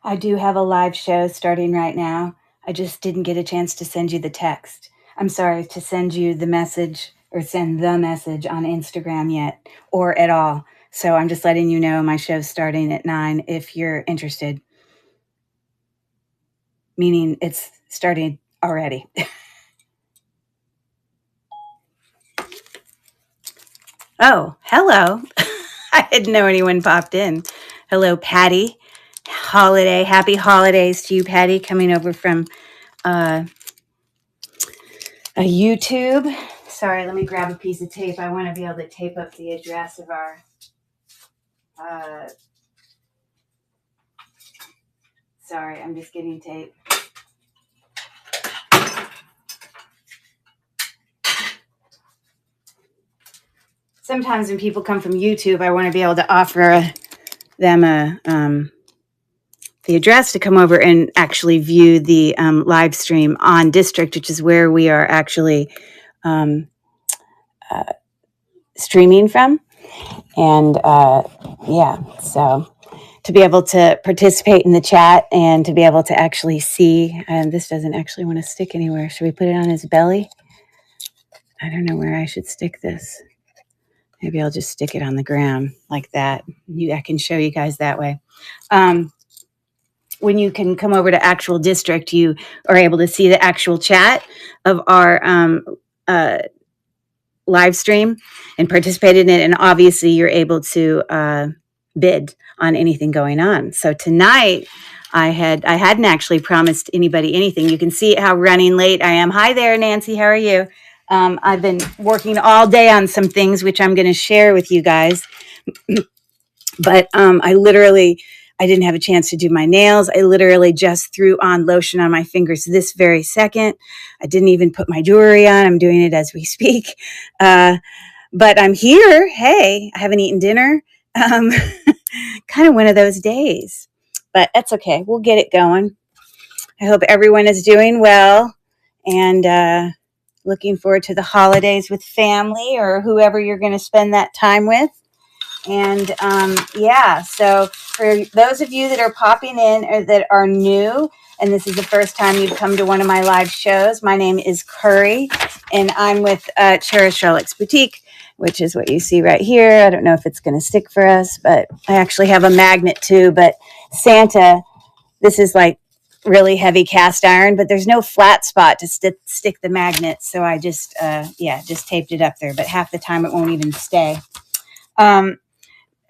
I do have a live show starting right now. I just didn't get a chance to send you the text. I'm sorry, to send you the message or send the message on Instagram yet or at all. So I'm just letting you know my show's starting at 9 if you're interested. Meaning it's starting already. Oh, hello. I didn't know anyone popped in. Hello, Patty. Happy holidays to you, Patty, coming over from a YouTube. Sorry, let me grab a piece of tape. I want to be able to tape up the address of our sorry, I'm just getting tape. Sometimes when people come from YouTube, I want to be able to offer them the address to come over and actually view the live stream on District, which is where we are actually streaming from. And yeah, so to be able to participate in the chat and to be able to actually see, and this doesn't actually want to stick anywhere. Should we put it on his belly? I don't know where I should stick this. Maybe I'll just stick it on the ground like that. I can show you guys that way. When you can come over to actual District, you are able to see the actual chat of our live stream and participate in it. And obviously you're able to bid on anything going on. So tonight I hadn't actually promised anybody anything. You can see how running late I am. Hi there, Nancy. How are you? I've been working all day on some things, which I'm going to share with you guys. But I didn't have a chance to do my nails. I literally just threw on lotion on my fingers this very second. I didn't even put my jewelry on. I'm doing it as we speak. But I'm here. Hey, I haven't eaten dinner. Kind of one of those days. But that's okay. We'll get it going. I hope everyone is doing well and looking forward to the holidays with family or whoever you're going to spend that time with. And yeah, so for those of you that are popping in or that are new, and this is the first time you've come to one of my live shows, my name is Curry, and I'm with Cherish Relics Boutique, which is what you see right here. I don't know if it's going to stick for us, but I actually have a magnet too. But Santa, this is like really heavy cast iron, but there's no flat spot to stick the magnet. So I just taped it up there, but half the time it won't even stay.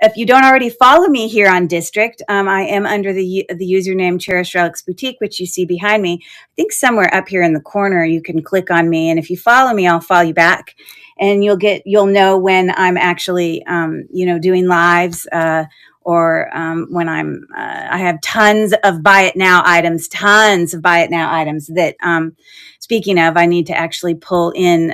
If you don't already follow me here on District, I am under the username Cherish Relics Boutique, which you see behind me. I think somewhere up here in the corner you can click on me, and if you follow me, I'll follow you back, and you'll know when I'm actually doing lives or when I have tons of buy it now items that speaking of, I need to actually pull in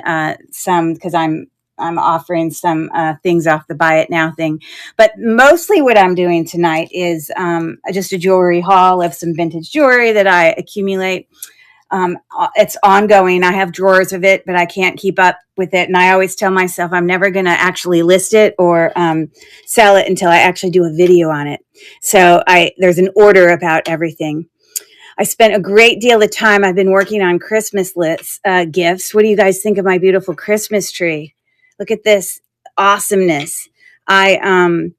some because I'm I'm offering some things off the buy it now thing. But mostly what I'm doing tonight is just a jewelry haul of some vintage jewelry that I accumulate. It's ongoing. I have drawers of it, but I can't keep up with it. And I always tell myself I'm never going to actually list it or sell it until I actually do a video on it. So there's an order about everything. I spent a great deal of time. I've been working on Christmas gifts. What do you guys think of my beautiful Christmas tree? Look at this awesomeness. I've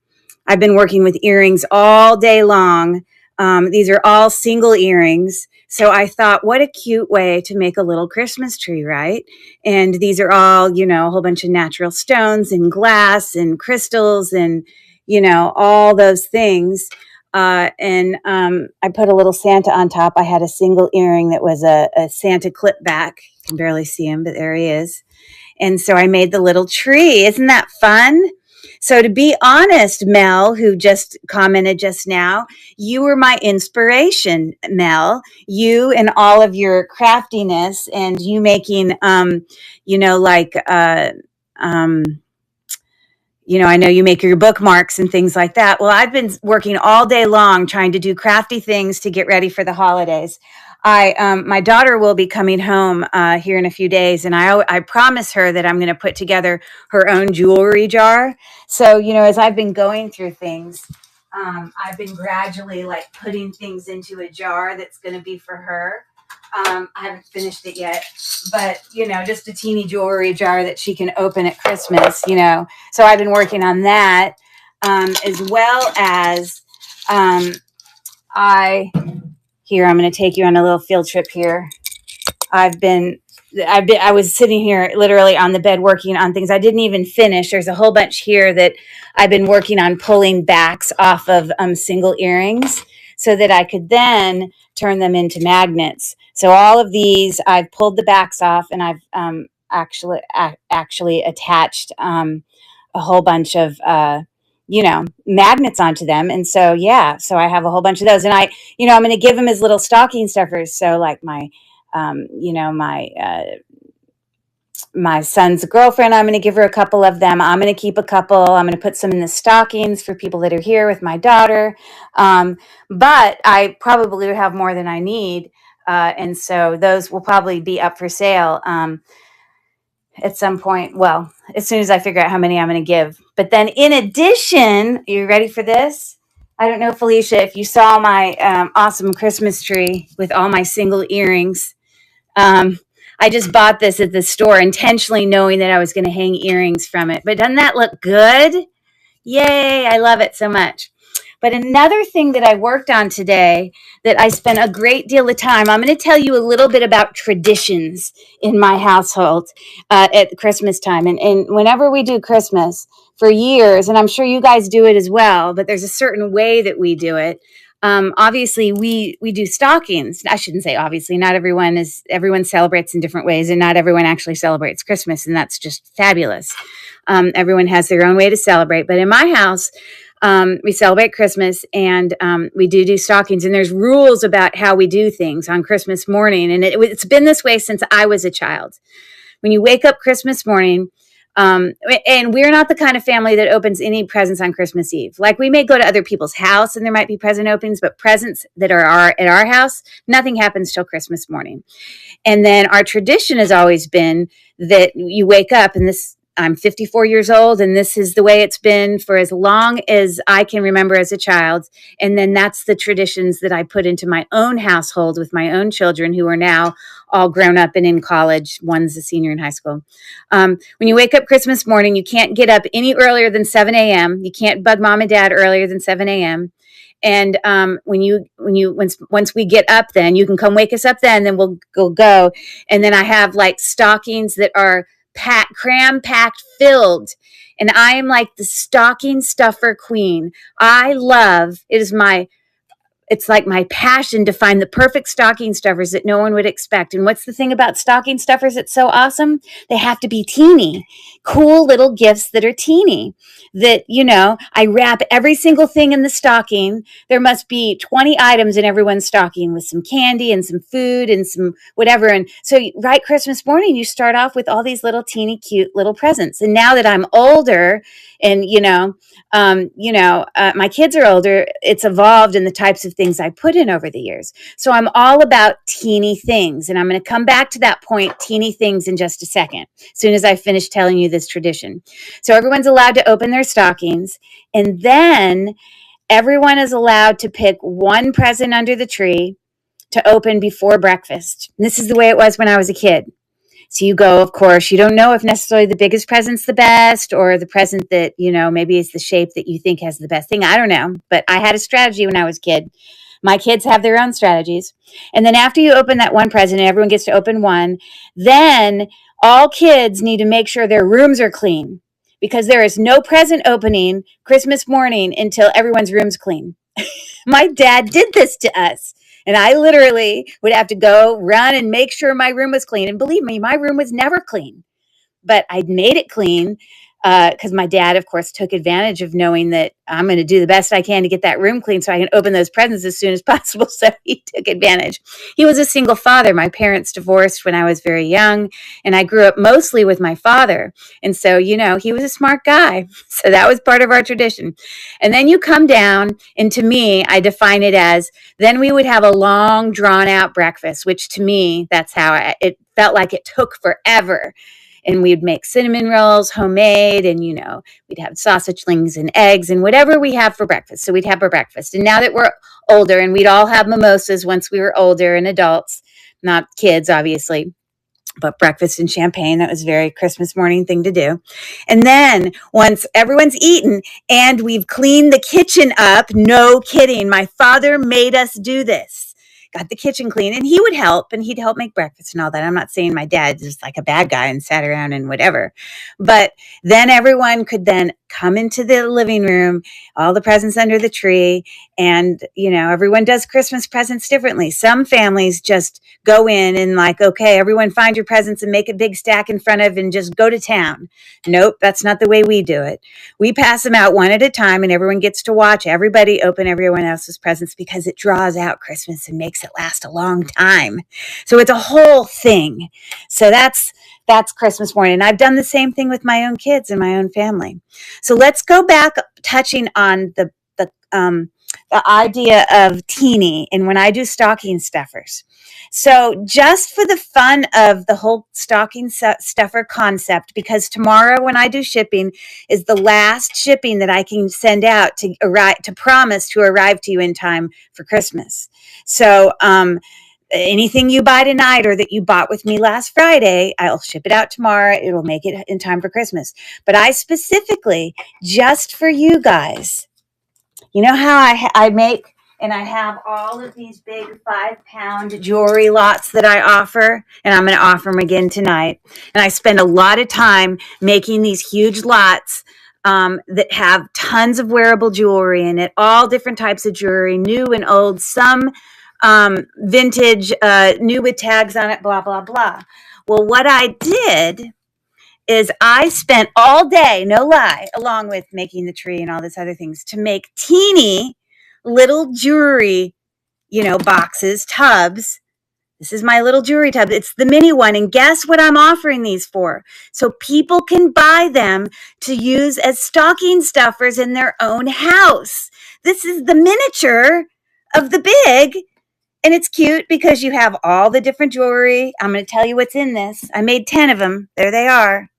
been working with earrings all day long. These are all single earrings. So I thought, what a cute way to make a little Christmas tree, right? And these are all, a whole bunch of natural stones and glass and crystals and, all those things. And I put a little Santa on top. I had a single earring that was a Santa clip back. You can barely see him, but there he is. And so I made the little tree. Isn't that fun? So to be honest, Mel, who just commented just now, you were my inspiration, Mel. You and all of your craftiness and you making, I know you make your bookmarks and things like that. Well, I've been working all day long trying to do crafty things to get ready for the holidays. My daughter will be coming home here in a few days, and I promise her that I'm going to put together her own jewelry jar. So, as I've been going through things, I've been gradually putting things into a jar that's going to be for her. I haven't finished it yet, but, just a teeny jewelry jar that she can open at Christmas, So I've been working on that, as well as Here, I'm going to take you on a little field trip here. I was sitting here literally on the bed working on things I didn't even finish. There's a whole bunch here that I've been working on pulling backs off of single earrings so that I could then turn them into magnets. So all of these, I've pulled the backs off and I've actually attached a whole bunch of magnets onto them. And so, so I have a whole bunch of those. And I'm going to give them as little stocking stuffers. So like my son's girlfriend, I'm going to give her a couple of them. I'm going to keep a couple. I'm going to put some in the stockings for people that are here with my daughter. But I probably have more than I need. And so those will probably be up for sale at some point. Well, as soon as I figure out how many I'm going to give. But then in addition, are you ready for this? I don't know, Felicia, if you saw my awesome Christmas tree with all my single earrings. I just bought this at the store intentionally knowing that I was going to hang earrings from it. But doesn't that look good? Yay, I love it so much. But another thing that I worked on today that I spent a great deal of time, I'm going to tell you a little bit about traditions in my household at Christmas time. And whenever we do Christmas for years, and I'm sure you guys do it as well, but there's a certain way that we do it. Obviously we do stockings. I shouldn't say obviously, not everyone celebrates in different ways and not everyone actually celebrates Christmas. And that's just fabulous. Everyone has their own way to celebrate. But in my house, we celebrate Christmas and we do stockings, and there's rules about how we do things on Christmas morning. And it's been this way since I was a child. When you wake up Christmas morning, and we're not the kind of family that opens any presents on Christmas Eve. Like we may go to other people's house and there might be present openings, but presents that are at our house, nothing happens till Christmas morning. And then our tradition has always been that you wake up, and I'm 54 years old, and this is the way it's been for as long as I can remember as a child. And then that's the traditions that I put into my own household with my own children who are now all grown up and in college. One's a senior in high school. When you wake up Christmas morning, you can't get up any earlier than 7 a.m. You can't bug mom and dad earlier than 7 a.m. And once we get up, then you can come wake us up. Then we'll go. And then I have like stockings that are cram-packed, filled. And I am like the stocking stuffer queen. It It's like my passion to find the perfect stocking stuffers that no one would expect. And what's the thing about stocking stuffers that's so awesome? They have to be teeny, cool little gifts that are teeny. That, I wrap every single thing in the stocking. There must be 20 items in everyone's stocking with some candy and some food and some whatever. And so right Christmas morning, you start off with all these little teeny cute little presents. And now that I'm older and, my kids are older, it's evolved in the types of things I put in over the years. So I'm all about teeny things. And I'm going to come back to that point, teeny things, in just a second, as soon as I finish telling you this tradition. So everyone's allowed to open their stockings, and then everyone is allowed to pick one present under the tree to open before breakfast. And this is the way it was when I was a kid. So you go, of course, you don't know if necessarily the biggest present's the best, or the present that, maybe is the shape that you think has the best thing. I don't know. But I had a strategy when I was a kid. My kids have their own strategies. And then after you open that one present, and everyone gets to open one, then all kids need to make sure their rooms are clean, because there is no present opening Christmas morning until everyone's room's clean. My dad did this to us. And I literally would have to go run and make sure my room was clean. And believe me, my room was never clean, but I made it clean because my dad, of course, took advantage of knowing that I'm going to do the best I can to get that room clean so I can open those presents as soon as possible. So he took advantage. He was a single father. My parents divorced when I was very young, and I grew up mostly with my father. And so, he was a smart guy. So that was part of our tradition. And then you come down, and to me, I define it as, then we would have a long, drawn-out breakfast, which to me, that's how it felt like it took forever. And we'd make cinnamon rolls, homemade, and, we'd have sausage links and eggs and whatever we have for breakfast. So we'd have our breakfast. And now that we're older, and we'd all have mimosas once we were older and adults, not kids, obviously, but breakfast and champagne. That was a very Christmas morning thing to do. And then once everyone's eaten and we've cleaned the kitchen up, no kidding, my father made us do this. Got the kitchen clean, and he would help, and he'd help make breakfast and all that. I'm not saying my dad is like a bad guy and sat around and whatever, but then everyone could then come into the living room, all the presents under the tree, and, everyone does Christmas presents differently. Some families just go in and okay, everyone find your presents and make a big stack in front of and just go to town. Nope, that's not the way we do it. We pass them out one at a time, and everyone gets to watch everybody open everyone else's presents, because it draws out Christmas and makes it last a long time. So it's a whole thing. So that's Christmas morning. And I've done the same thing with my own kids and my own family. So let's go back, touching on the idea of teeny, and when I do stocking stuffers. So just for the fun of the whole stocking stuffer concept, because tomorrow when I do shipping is the last shipping that I can send out to promise to arrive to you in time for Christmas. So anything you buy tonight or that you bought with me last Friday, I'll ship it out tomorrow. It'll make it in time for Christmas. But I specifically, just for you guys, how I make, and I have all of these big 5-pound jewelry lots that I offer, and I'm going to offer them again tonight. And I spend a lot of time making these huge lots that have tons of wearable jewelry in it, all different types of jewelry, new and old, some vintage, new with tags on it, blah, blah, blah. Well, what I did is I spent all day, no lie, along with making the tree and all this other things, to make teeny little jewelry, boxes, tubs. This is my little jewelry tub. It's the mini one. And guess what I'm offering these for? So people can buy them to use as stocking stuffers in their own house. This is the miniature of the big. And it's cute because you have all the different jewelry. I'm going to tell you what's in this. I made 10 of them. There they are.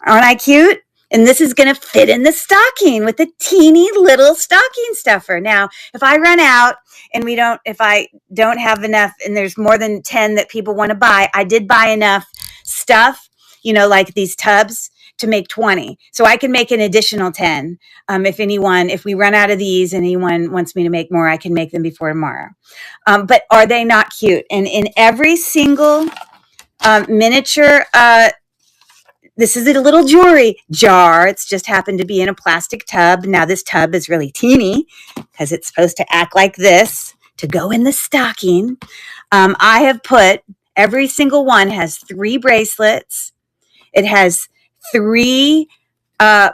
Aren't I cute? And this is going to fit in the stocking with a teeny little stocking stuffer. Now, if I run out and if I don't have enough and there's more than 10 that people want to buy, I did buy enough stuff, like these tubs, to make 20. So I can make an additional 10. If we run out of these and anyone wants me to make more, I can make them before tomorrow. But are they not cute? And in every single miniature This is a little jewelry jar. It's just happened to be in a plastic tub. Now this tub is really teeny because it's supposed to act like this to go in the stocking. I have put, every single one has 3 bracelets. It has 3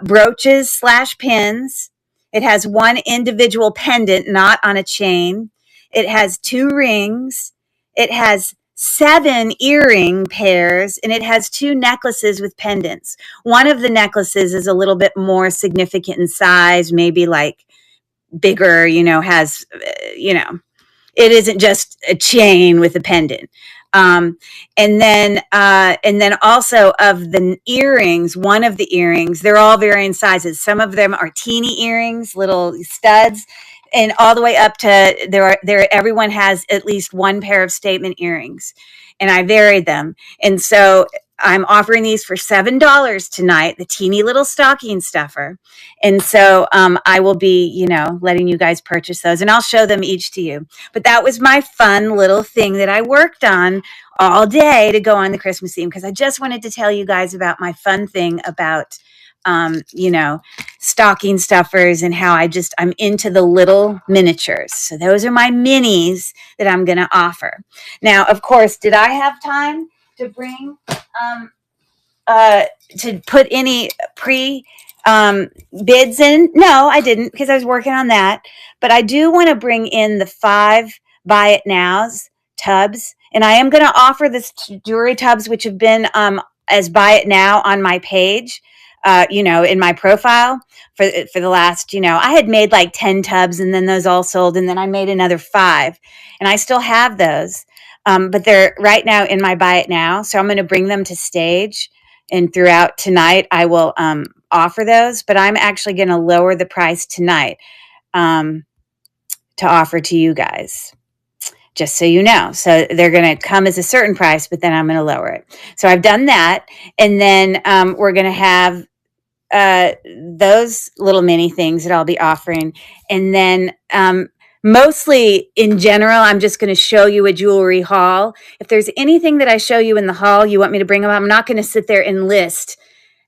brooches / pins. It has 1 individual pendant, not on a chain. It has 2 rings. It has 7 earring pairs, and it has 2 necklaces with pendants. One of the necklaces is a little bit more significant in size, maybe like bigger, has, it isn't just a chain with a pendant. And then also of the earrings, one of the earrings, they're all varying sizes. Some of them are teeny earrings, little studs, and all the way up to everyone has at least 1 pair of statement earrings, and I varied them. And so I'm offering these for $7 tonight, the teeny little stocking stuffer. And so I will be, letting you guys purchase those, and I'll show them each to you. But that was my fun little thing that I worked on all day to go on the Christmas theme, because I just wanted to tell you guys about my fun thing about, stocking stuffers, and how I'm into the little miniatures. So those are my minis that I'm going to offer. Now, of course, did I have time to bring, to put any bids in? No, I didn't, because I was working on that. But I do want to bring in the 5 buy it nows tubs, and I am going to offer this jewelry tubs, which have been as buy it now on my page, in my profile for the last, I had made like 10 tubs, and then those all sold, and then I made another 5, and I still have those, but they're right now in my buy it now. So I'm going to bring them to stage, and throughout tonight I will offer those, but I'm actually going to lower the price tonight to offer to you guys, just so you know. So they're going to come as a certain price, but then I'm going to lower it. So I've done that. And then we're going to have those little mini things that I'll be offering. And then mostly in general, I'm just going to show you a jewelry haul. If there's anything that I show you in the haul you want me to bring up, I'm not going to sit there and list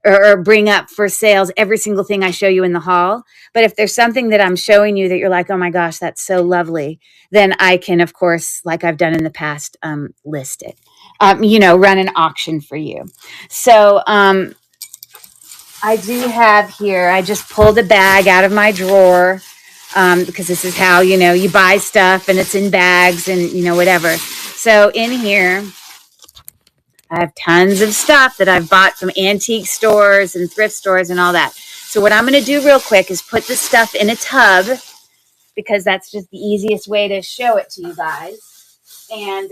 or bring up for sales every single thing I show you in the haul. But if there's something that I'm showing you that you're like, oh my gosh, that's so lovely, then I can, of course, like I've done in the past, list it, run an auction for you. So I do have here, I just pulled a bag out of my drawer, because this is how, you buy stuff, and it's in bags and, whatever. So in here, I have tons of stuff that I've bought from antique stores and thrift stores and all that. So what I'm going to do real quick is put the stuff in a tub, because that's just the easiest way to show it to you guys. And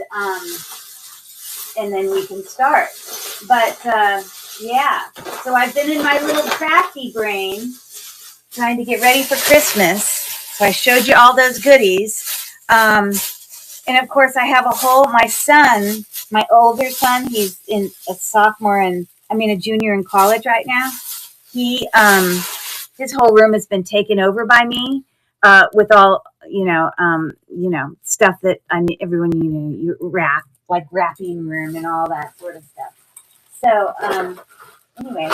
then we can start. But yeah, so I've been in my little crafty brain trying to get ready for Christmas. So I showed you all those goodies. And of course I have my older son, he's in a junior in college right now. His whole room has been taken over by me, with all, stuff that everyone, you wrap, like wrapping room and all that sort of stuff. So, anyway,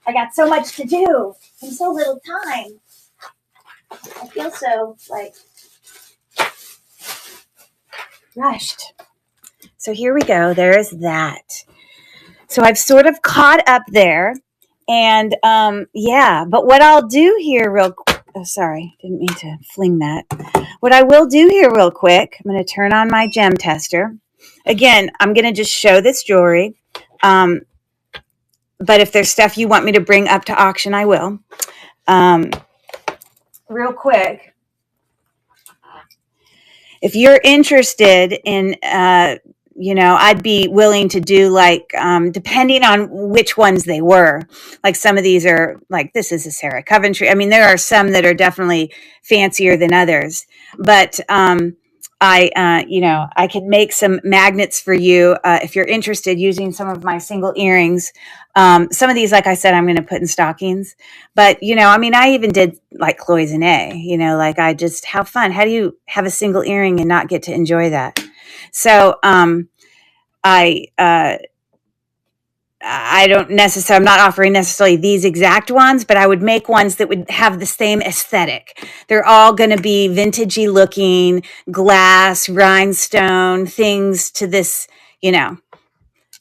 I got so much to do and so little time. I feel so rushed. So here we go. There's that. So I've sort of caught up there, and yeah. But what I'll do here sorry, didn't mean to fling that. What I will do here real quick, I'm going to turn on my gem tester. Again, I'm going to just show this jewelry. But if there's stuff you want me to bring up to auction, I will. Real quick, if you're interested in, I'd be willing to do depending on which ones they were. Like some of these are this is a Sarah Coventry. I mean, there are some that are definitely fancier than others, but I could make some magnets for you if you're interested, using some of my single earrings. Some of these, like I said, I'm going to put in stockings. But, I even did cloisonne, how fun. How do you have a single earring and not get to enjoy that? So I I don't necessarily, I'm not offering necessarily these exact ones, but I would make ones that would have the same aesthetic. They're all going to be vintagey looking, glass, rhinestone, things to this, you know,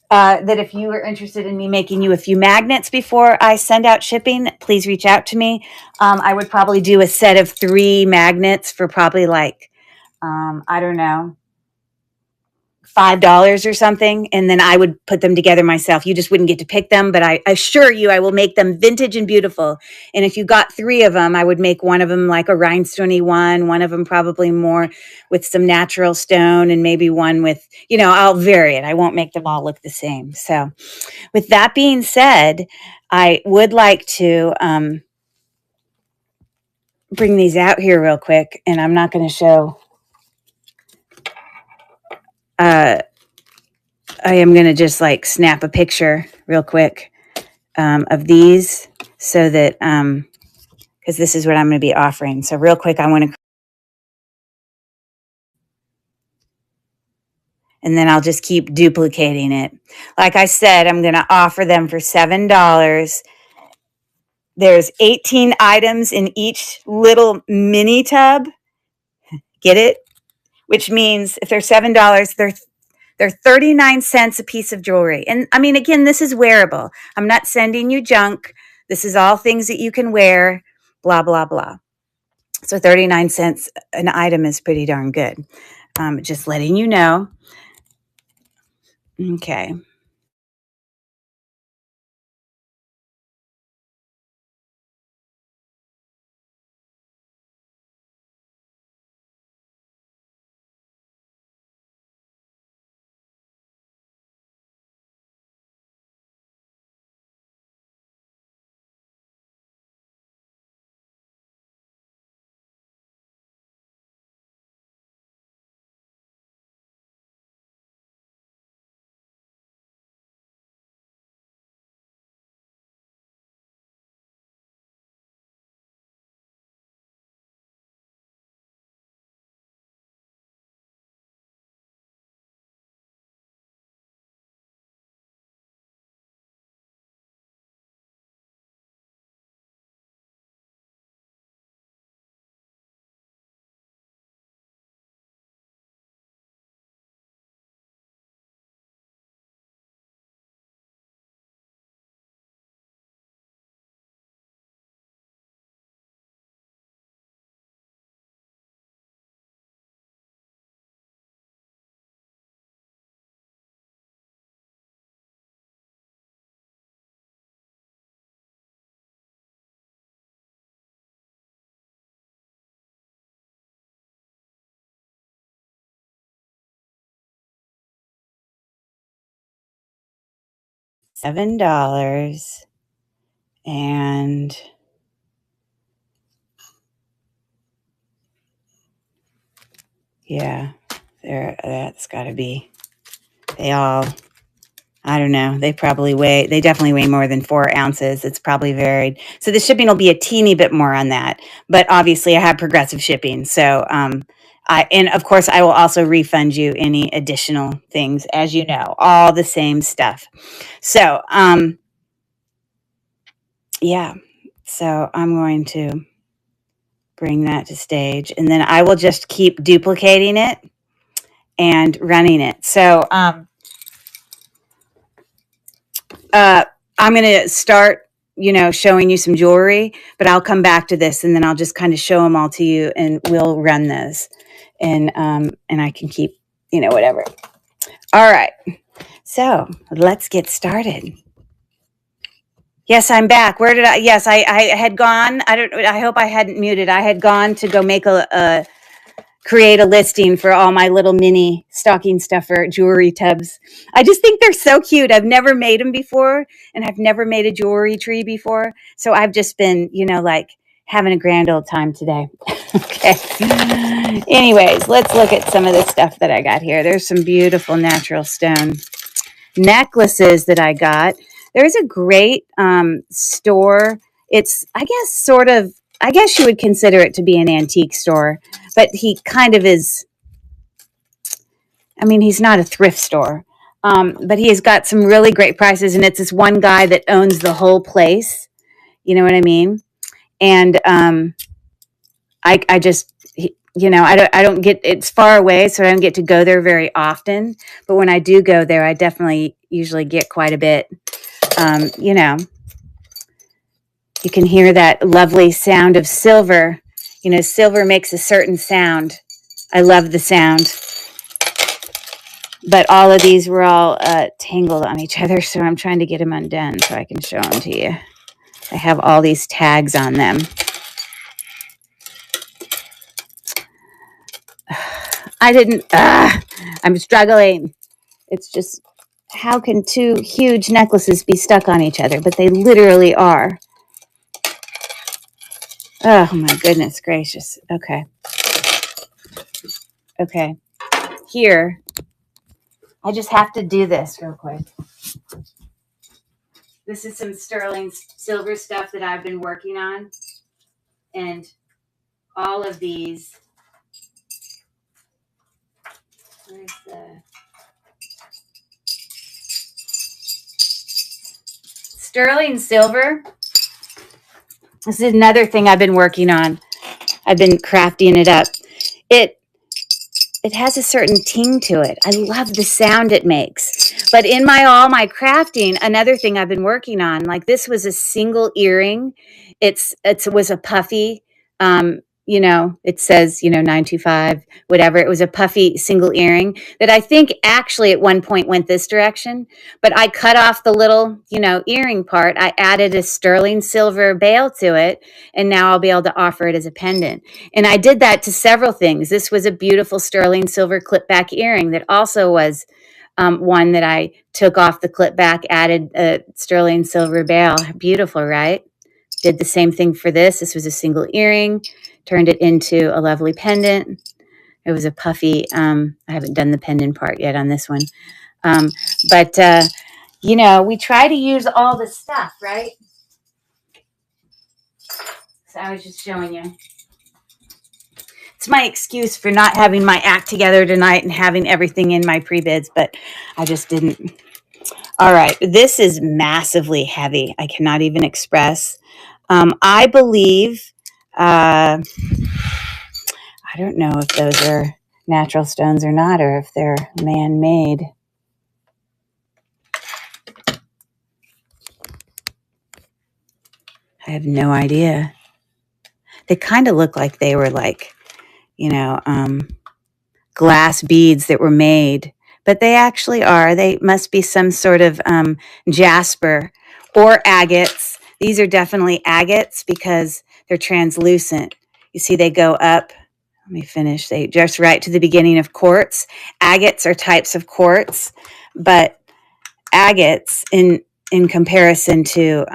that if you are interested in me making you a few magnets before I send out shipping, please reach out to me. I would probably do a set of 3 magnets for probably like, I don't know, $5 or something, and then I would put them together myself. You just wouldn't get to pick them, but I assure you I will make them vintage and beautiful. And if you got 3 of them, I would make one of them like a rhinestoney one of them probably more with some natural stone, and maybe one with, I'll vary it. I won't make them all look the same. So with that being said, I would like to bring these out here real quick, and I'm not going to show I am going to just like snap a picture real quick of these so that, because this is what I'm going to be offering. So real quick, I want to, and then I'll just keep duplicating it. Like I said, I'm going to offer them for $7. There's 18 items in each little mini tub. Get it? Which means if they're $7, they're 39 cents a piece of jewelry. And I mean, again, this is wearable. I'm not sending you junk. This is all things that you can wear, blah, blah, blah. So 39 cents an item is pretty darn good. Just letting you know. Okay. $7. And yeah, that's got to be, they all, I don't know. They definitely weigh more than 4 ounces. It's probably varied. So the shipping will be a teeny bit more on that. But obviously I have progressive shipping. So, and of course I will also refund you any additional things, as you know, all the same stuff. So, yeah. So I'm going to bring that to stage, and then I will just keep duplicating it and running it. So, I'm going to start, showing you some jewelry, but I'll come back to this, and then I'll just kind of show them all to you, and we'll run those, and I can keep, whatever. All right. So let's get started. Yes, I'm back. Where did I? Yes, I had gone. I hope I hadn't muted. I had gone to go make create a listing for all my little mini stocking stuffer jewelry tubs. I just think they're so cute. I've never made them before, and I've never made a jewelry tree before. So I've just been, like having a grand old time today. Okay. Anyways, let's look at some of the stuff that I got here. There's some beautiful natural stone necklaces that I got. There's a great store. It's, I guess you would consider it to be an antique store, but he kind of is. I mean, he's not a thrift store. But he has got some really great prices, and it's this one guy that owns the whole place. You know what I mean? And I just, I don't get, it's far away, so I don't get to go there very often. But when I do go there, I definitely usually get quite a bit. You know, you can hear that lovely sound of silver. You know, silver makes a certain sound. I love the sound. But all of these were all tangled on each other, so I'm trying to get them undone so I can show them to you. I have all these tags on them. I'm struggling. It's just, how can two huge necklaces be stuck on each other? But they literally are. Oh my goodness gracious. Okay. Okay. Here, I just have to do this real quick. This is some sterling silver stuff that I've been working on. And all of these. Where's the sterling silver? This is another thing I've been working on. I've been crafting it up. It has a certain ting to it. I love the sound it makes. But in all my crafting, another thing I've been working on, like this was a single earring. It was a puffy, it says, 925, whatever. It was a puffy single earring that I think actually at one point went this direction, but I cut off the little, earring part. I added a sterling silver bail to it, and now I'll be able to offer it as a pendant. And I did that to several things. This was a beautiful sterling silver clip back earring that also was one that I took off the clip back, added a sterling silver bail. Beautiful, right? Did the same thing for this. This was a single earring, turned it into a lovely pendant. It was a puffy, I haven't done the pendant part yet on this one. But we try to use all the stuff, right? So I was just showing you. It's my excuse for not having my act together tonight and having everything in my pre-bids, but I just didn't. All right. This is massively heavy. I cannot even express. I believe, I don't know if those are natural stones or not, or if they're man-made. I have no idea. They kind of look like they were like, glass beads that were made, but they actually are. They must be some sort of jasper or agates. These are definitely agates because they're translucent. You see, they go up. Let me finish. They just right to the beginning of quartz. Agates are types of quartz, but agates in comparison to,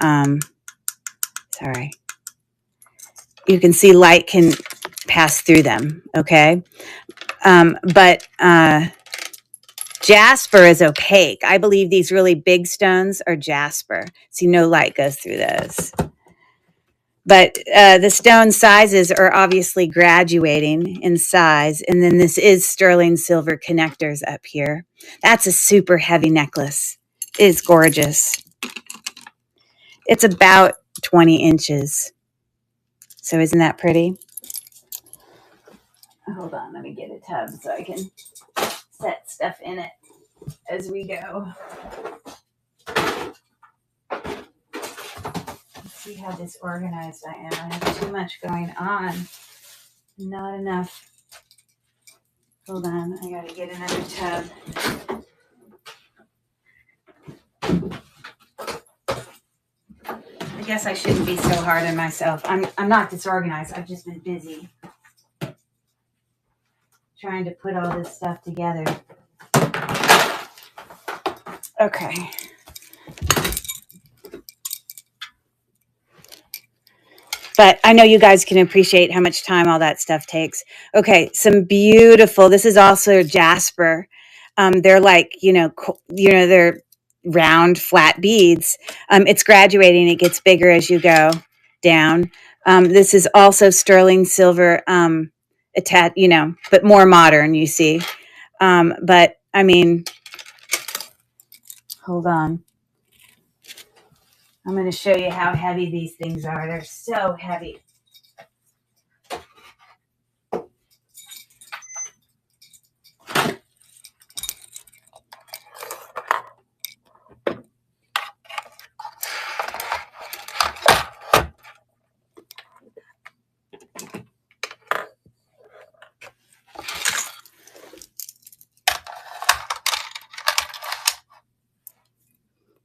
you can see light can pass through them. Okay. But jasper is opaque. I believe these really big stones are jasper. See, no light goes through those. But the stone sizes are obviously graduating in size. And then this is sterling silver connectors up here. That's a super heavy necklace. It is gorgeous. It's about 20 inches. So isn't that pretty? Hold on, let me get a tub so I can set stuff in it as we go. Let's see how disorganized I am. I have too much going on. Not enough. Hold on, I gotta get another tub. I guess I shouldn't be so hard on myself. I'm not disorganized. I've just been busy trying to put all this stuff together. Okay. But I know you guys can appreciate how much time all that stuff takes. Okay, some beautiful. This is also jasper. They're like, they're round, flat beads. It's graduating. It gets bigger as you go down. This is also sterling silver, but more modern, you see. But I mean, Hold on. I'm going to show you how heavy these things are. They're so heavy.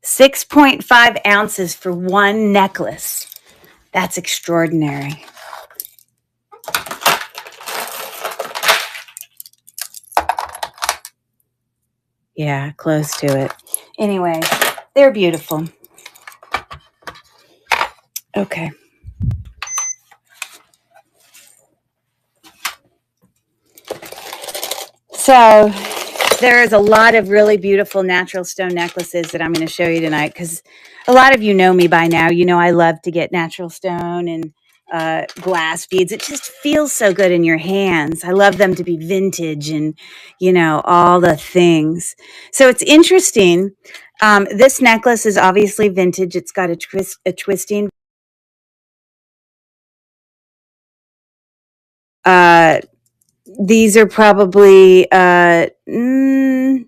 $6.5 ounces for one necklace. That's extraordinary. Yeah, close to it. Anyway, they're beautiful. Okay. So there's a lot of really beautiful natural stone necklaces that I'm going to show you tonight because a lot of you know me by now. You know I love to get natural stone and glass beads. It just feels so good in your hands. I love them to be vintage and, you know, all the things. So it's interesting. This necklace is obviously vintage. It's got a twisting. These are probably, I don't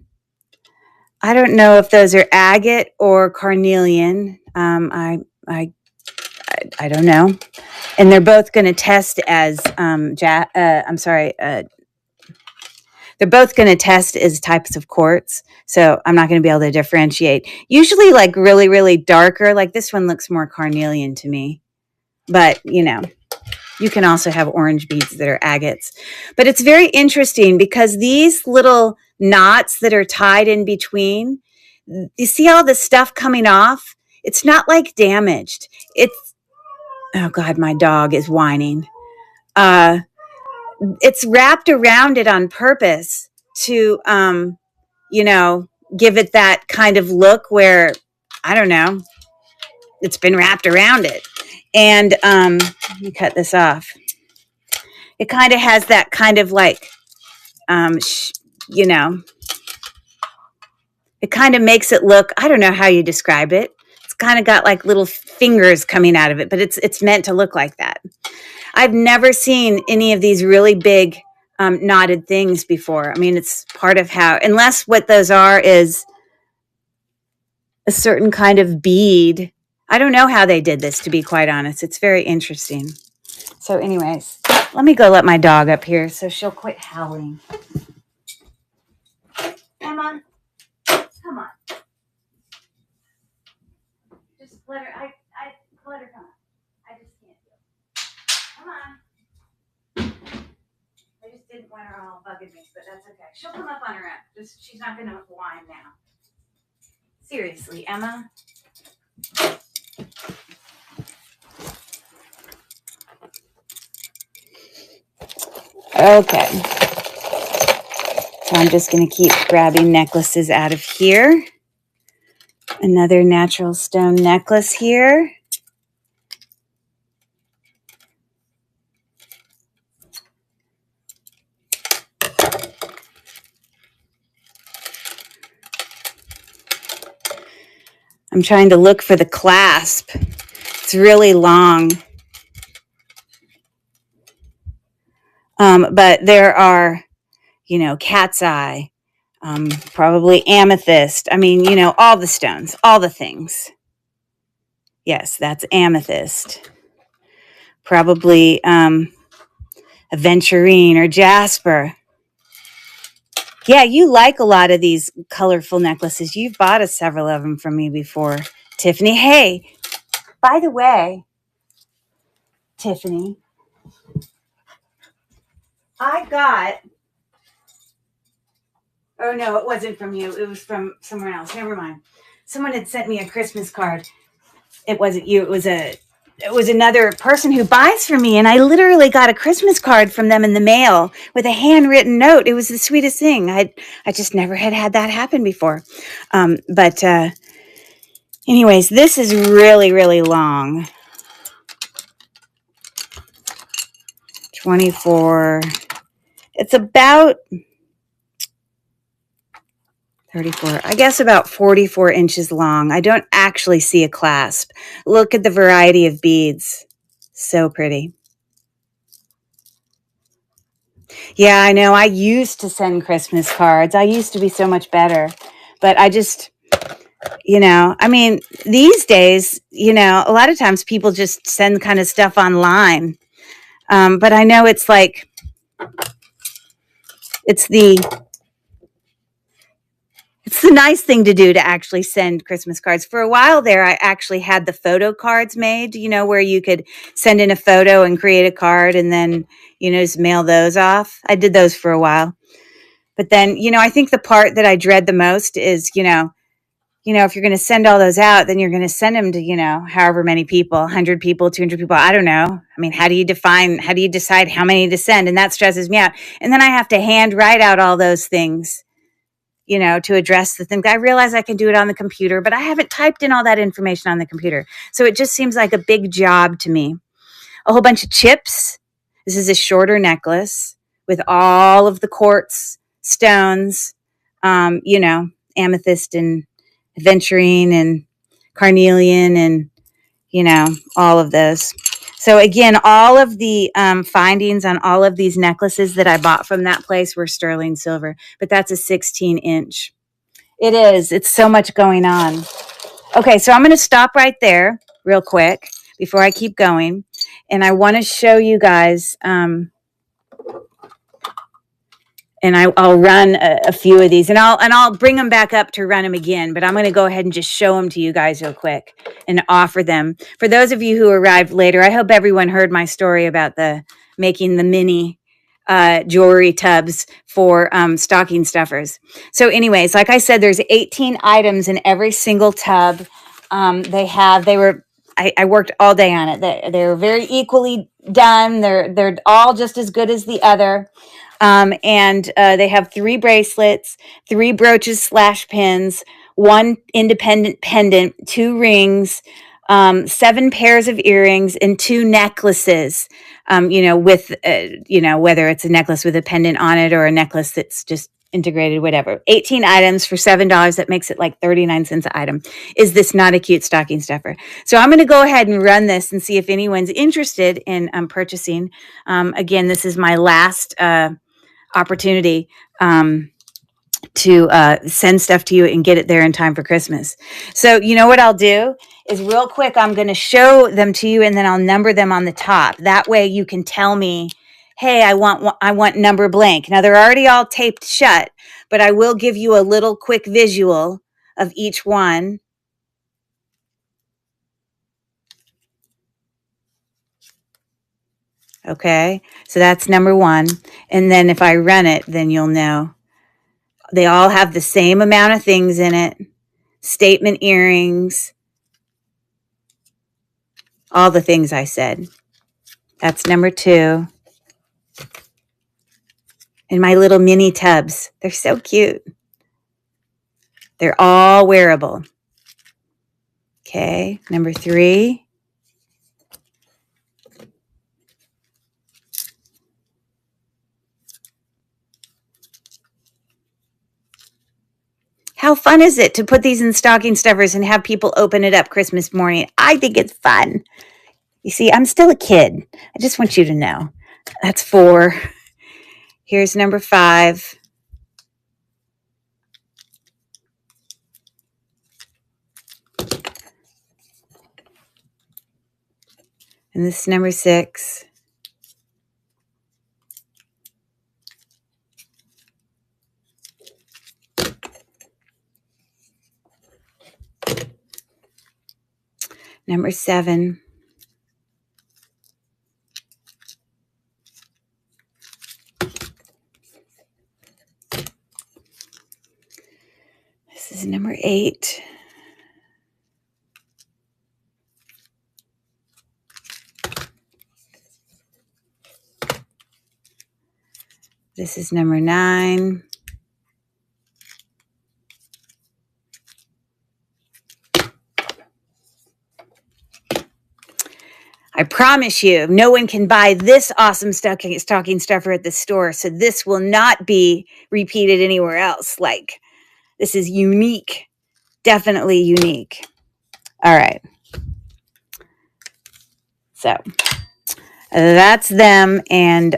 know if those are agate or carnelian. I don't know. And they're both going to test as, they're both going to test as types of quartz. So I'm not going to be able to differentiate. Usually like really, really darker, like this one looks more carnelian to me. But, you know, you can also have orange beads that are agates. But it's very interesting because these little knots that are tied in between, you see all the stuff coming off? It's not like damaged. It's, oh God, my dog is whining. It's wrapped around it on purpose to, you know, give it that kind of look where, I don't know, it's been wrapped around it. And let me cut this off. It kind of has that kind of like, you know, it kind of makes it look, I don't know how you describe it. It's kind of got like little fingers coming out of it, but it's meant to look like that. I've never seen any of these really big knotted things before. I mean, it's part of how, unless what those are is a certain kind of bead. I don't know how they did this, to be quite honest. It's very interesting. So anyways, let me go let my dog up here so she'll quit howling. Emma, come on. Just let her, I let her come on. I just can't do it. Come on. I just didn't want her all bugging me, but that's okay. She'll come up on her own. Just, she's not going to whine now. Seriously, Emma. Okay. So I'm just going to keep grabbing necklaces out of here. Another natural stone necklace here. I'm trying to look for the clasp. It's really long. But there are, you know, cat's eye, probably amethyst. I mean, you know, all the stones, all the things. Yes, that's amethyst. Probably aventurine or jasper. Yeah, you like a lot of these colorful necklaces. You've bought several of them from me before, Tiffany. Hey, by the way, Tiffany, I got, oh no, it wasn't from you. It was from someone else. Never mind. Someone had sent me a Christmas card. It wasn't you. It was another person who buys from me. And I literally got a Christmas card from them in the mail with a handwritten note. It was the sweetest thing. I just never had that happen before. But anyways, this is really, really long. 24. It's about 34, I guess about 44 inches long. I don't actually see a clasp. Look at the variety of beads. So pretty. Yeah, I know. I used to send Christmas cards. I used to be so much better. But I just, I mean, these days, a lot of times people just send kind of stuff online. But I know it's like, it's the it's the nice thing to do to actually send Christmas cards. For a while there, I actually had the photo cards made, where you could send in a photo and create a card and then, just mail those off. I did those for a while. But then, I think the part that I dread the most is, if you're going to send all those out, then you're going to send them to, however many people, 100 people, 200 people. I don't know. I mean, how do you decide how many to send? And that stresses me out. And then I have to hand write out all those things, to address the things. I realize I can do it on the computer, but I haven't typed in all that information on the computer. So it just seems like a big job to me. A whole bunch of chips. This is a shorter necklace with all of the quartz stones, amethyst and aventurine and carnelian and, all of those. So again, all of the findings on all of these necklaces that I bought from that place were sterling silver, but that's a 16-inch. It is. It's so much going on. Okay, so I'm going to stop right there real quick before I keep going. And I want to show you guys, and I'll run a few of these, and I'll bring them back up to run them again. But I'm going to go ahead and just show them to you guys real quick and offer them. For those of you who arrived later, I hope everyone heard my story about making the mini jewelry tubs for stocking stuffers. So anyways, like I said, there's 18 items in every single tub. I worked all day on it. They're very equally done. They're all just as good as the other. And they have 3 bracelets, 3 brooches / pins, 1 independent pendant, 2 rings, 7 pairs of earrings, and 2 necklaces. With whether it's a necklace with a pendant on it or a necklace that's just integrated, whatever. 18 items for $7. That makes it like 39 cents an item. Is this not a cute stocking stuffer? So I'm going to go ahead and run this and see if anyone's interested in purchasing. Again, this is my last opportunity to send stuff to you and get it there in time for Christmas. So what I'll do is real quick, I'm going to show them to you and then I'll number them on the top. That way you can tell me, hey, I want number blank. Now they're already all taped shut, but I will give you a little quick visual of each one. Okay, so that's number 1. And then if I run it, then you'll know. They all have the same amount of things in it. Statement earrings. All the things I said. That's number 2. And my little mini tubs. They're so cute. They're all wearable. Okay, number 3. How fun is it to put these in stocking stuffers and have people open it up Christmas morning? I think it's fun. You see, I'm still a kid. I just want you to know. That's 4. Here's number 5. And this is number 6. Number 7. This is number 8. This is number 9. I promise you, no one can buy this awesome stocking stuffer at the store, so this will not be repeated anywhere else. Like, This is unique. Definitely unique. All right. So that's them. And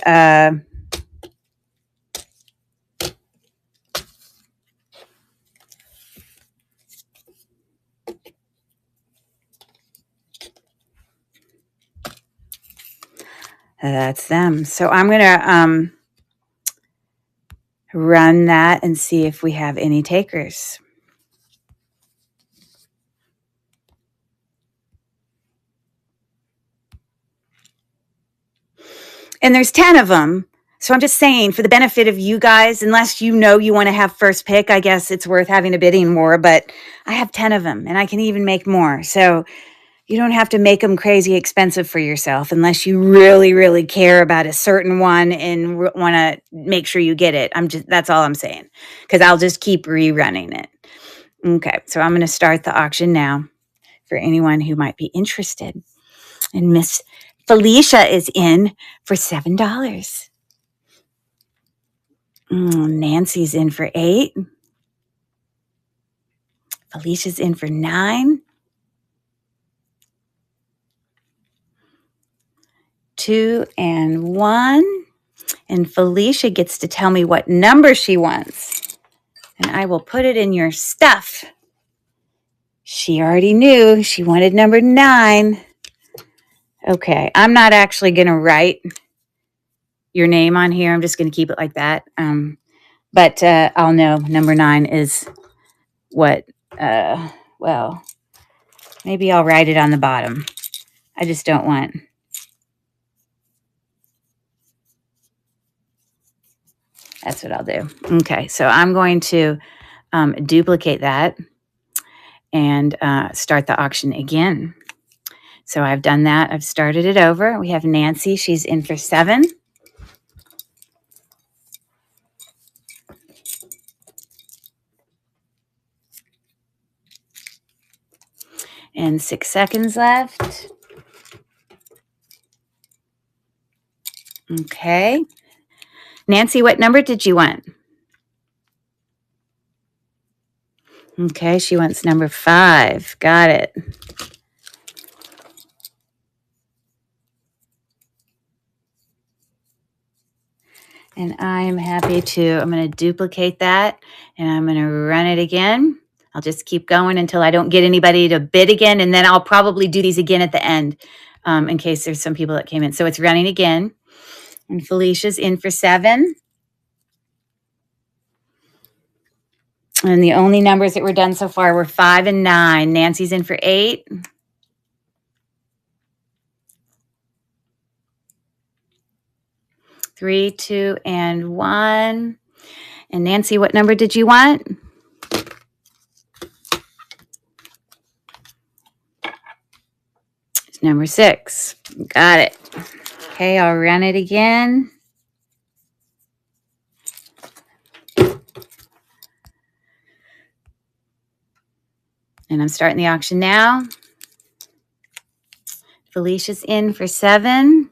that's them. So I'm going to run that and see if we have any takers. And there's 10 of them. So I'm just saying, for the benefit of you guys, unless you know you want to have first pick, I guess it's worth having a bidding war. But I have 10 of them, and I can even make more. So you don't have to make them crazy expensive for yourself unless you really, really care about a certain one and want to make sure you get it. That's all I'm saying, because I'll just keep rerunning it. Okay, so I'm going to start the auction now for anyone who might be interested. And Miss Felicia is in for $7. Nancy's in for $8. Felicia's in for $9. 2 and 1. And Felicia gets to tell me what number she wants. And I will put it in your stuff. She already knew she wanted number 9. Okay, I'm not actually going to write your name on here. I'm just going to keep it like that. But I'll know number 9 is what, well, maybe I'll write it on the bottom. I just don't want... That's what I'll do. Okay, so I'm going to duplicate that and start the auction again. So I've done that. I've started it over. We have Nancy. She's in for 7. And 6 seconds left. Okay. Nancy, what number did you want? Okay, she wants number 5. Got it. And I'm happy to, I'm going to duplicate that and I'm going to run it again. I'll just keep going until I don't get anybody to bid again. And then I'll probably do these again at the end in case there's some people that came in. So it's running again. And Felicia's in for 7. And the only numbers that were done so far were 5 and 9. Nancy's in for 8. 3, 2, and 1. And Nancy, what number did you want? It's number 6. Got it. Okay, I'll run it again. And I'm starting the auction now. Felicia's in for 7.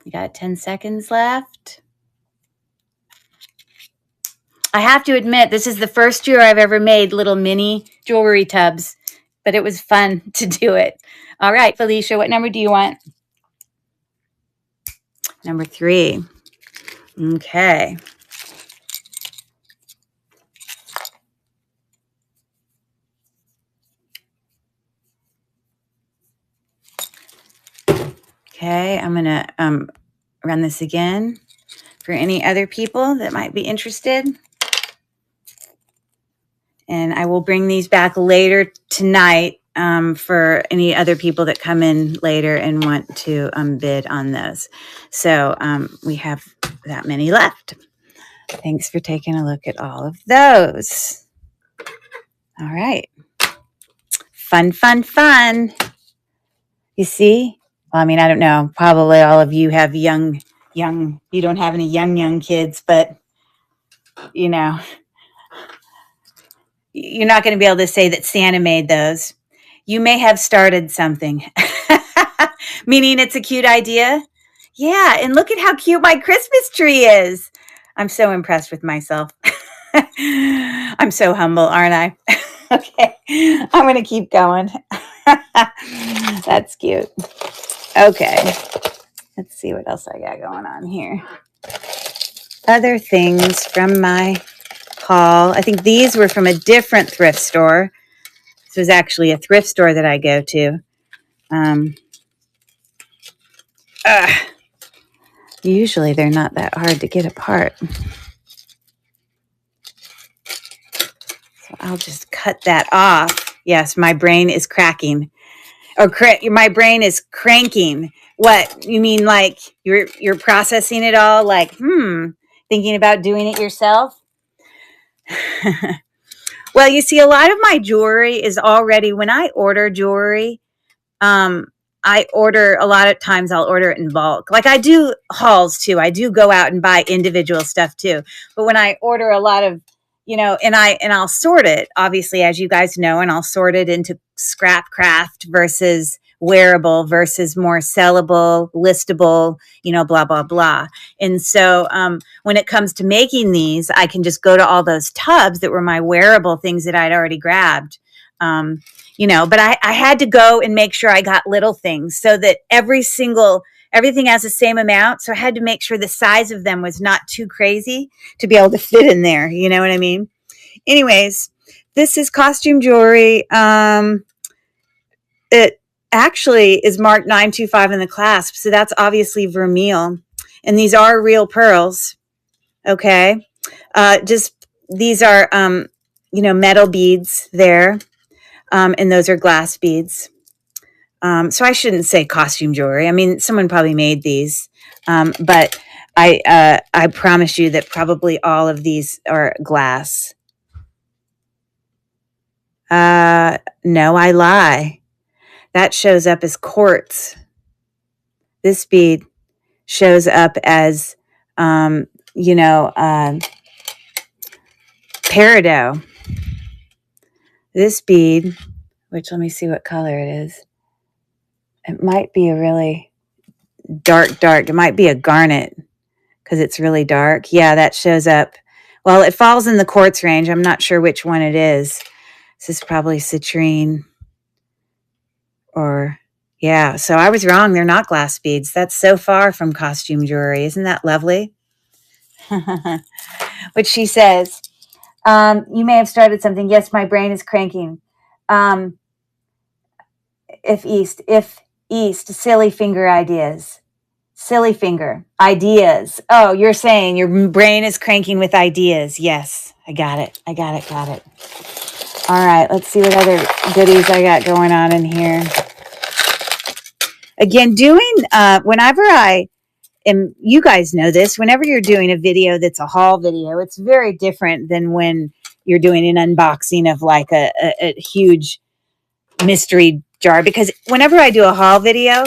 We got 10 seconds left. I have to admit, this is the first year I've ever made little mini jewelry tubs, but it was fun to do it. All right, Felicia, what number do you want? Number 3. Okay. Okay, I'm going to run this again for any other people that might be interested. And I will bring these back later tonight for any other people that come in later and want to bid on those. So we have that many left. Thanks for taking a look at all of those. All right. Fun, fun, fun. You see? Well, I mean, I don't know. Probably all of you have young, you don't have any young kids, but, you know, you're not going to be able to say that Santa made those. You may have started something, meaning it's a cute idea. Yeah, and look at how cute my Christmas tree is. I'm so impressed with myself. I'm so humble, aren't I? Okay, I'm going to keep going. That's cute. Okay, let's see what else I got going on here. Other things from my haul. I think these were from a different thrift store. This was actually a thrift store that I go to. Usually they're not that hard to get apart. So I'll just cut that off. Yes, my brain is cracking. Or my brain is cranking. What? You mean like you're processing it all like, thinking about doing it yourself? Well, you see, a lot of my jewelry is already, when I order jewelry, I order a lot of times I'll order it in bulk. Like I do hauls too. I do go out and buy individual stuff too. But when I order a lot of, and I'll sort it, obviously, as you guys know, and I'll sort it into scrap craft versus wearable versus more sellable, listable, blah, blah, blah. And so when it comes to making these, I can just go to all those tubs that were my wearable things that I'd already grabbed. But I had to go and make sure I got little things so that everything has the same amount. So I had to make sure the size of them was not too crazy to be able to fit in there. You know what I mean? Anyways, this is costume jewelry. It actually is marked 925 in the clasp. So that's obviously vermeil. And these are real pearls. Okay. These are, metal beads there. And those are glass beads. So I shouldn't say costume jewelry. I mean, someone probably made these. But I promise you that probably all of these are glass. No, I lie. That shows up as quartz. This bead shows up as, peridot. This bead, which let me see what color it is. It might be a really dark. It might be a garnet because it's really dark. Yeah, that shows up. Well, it falls in the quartz range. I'm not sure which one it is. This is probably citrine yeah. So I was wrong. They're not glass beads. That's so far from costume jewelry. Isn't that lovely? Which she says, you may have started something. Yes, my brain is cranking. If east, silly finger ideas. Silly finger ideas. Oh, you're saying your brain is cranking with ideas. Yes, I got it. All right, let's see what other goodies I got going on in here. Again, whenever you guys know this, whenever you're doing a video that's a haul video, it's very different than when you're doing an unboxing of like a huge mystery jar. Because whenever I do a haul video,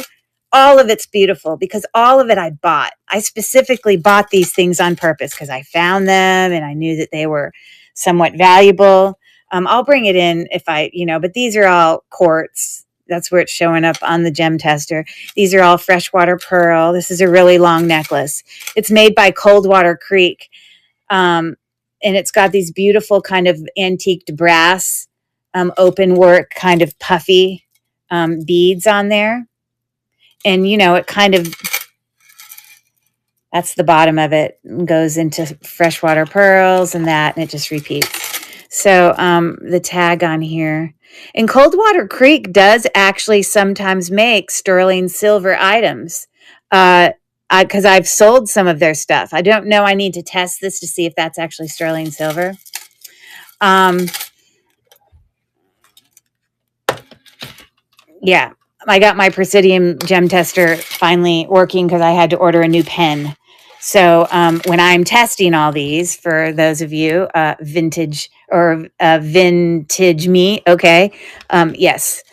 all of it's beautiful because all of it I bought. I specifically bought these things on purpose because I found them and I knew that they were somewhat valuable. I'll bring it in if but these are all quartz. That's where it's showing up on the gem tester. These are all freshwater pearl. This is a really long necklace. It's made by Coldwater Creek. And it's got these beautiful kind of antiqued brass, open work, kind of puffy beads on there. And, it kind of, that's the bottom of it. It goes into freshwater pearls and it just repeats. So the tag on here. And Coldwater Creek does actually sometimes make sterling silver items because I've sold some of their stuff. I don't know. I need to test this to see if that's actually sterling silver. Yeah, I got my Presidium gem tester finally working because I had to order a new pen. So when I'm testing all these, for those of you, vintage me, okay, yes,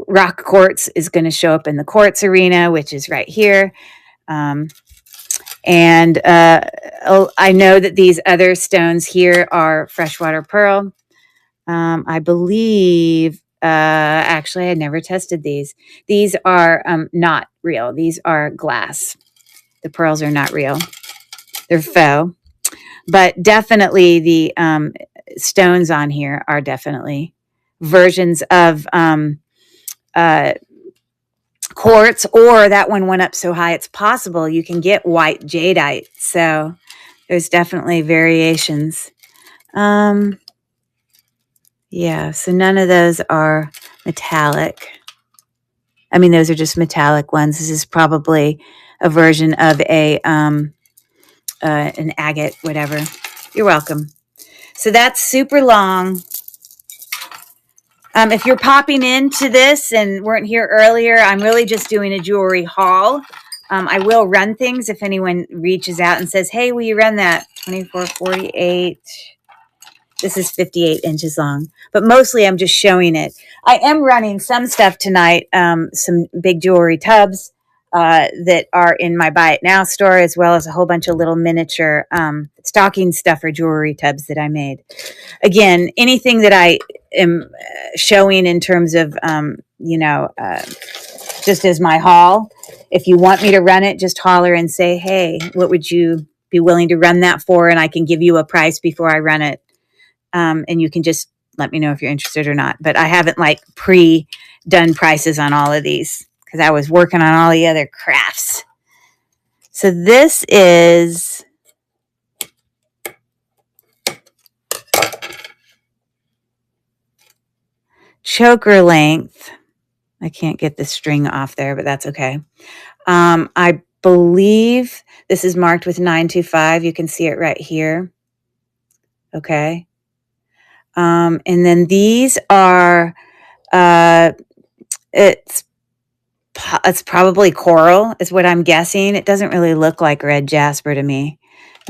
rock quartz is going to show up in the quartz arena, which is right here. And I know that these other stones here are freshwater pearl. I believe Actually, I never tested these. These are not real. These are glass. The pearls are not real. They're faux. But definitely the stones on here are definitely versions of quartz, or that one went up so high it's possible you can get white jadeite. So there's definitely variations. Yeah, so none of those are metallic. I mean, those are just metallic ones. This is probably a version of an agate, whatever. You're welcome. So that's super long. If you're popping into this and weren't here earlier, I'm really just doing a jewelry haul. I will run things if anyone reaches out and says, hey, will you run that? 2448. This is 58 inches long, but mostly I'm just showing it. I am running some stuff tonight, some big jewelry tubs that are in my Buy It Now store, as well as a whole bunch of little miniature stocking stuffer jewelry tubs that I made. Again, anything that I am showing in terms of, just as my haul, if you want me to run it, just holler and say, hey, what would you be willing to run that for? And I can give you a price before I run it. And you can just let me know if you're interested or not. But I haven't pre-done prices on all of these because I was working on all the other crafts. So this is choker length. I can't get the string off there, but that's okay. I believe this is marked with 925. You can see it right here. Okay. And then these are, it's probably coral is what I'm guessing. It doesn't really look like red jasper to me.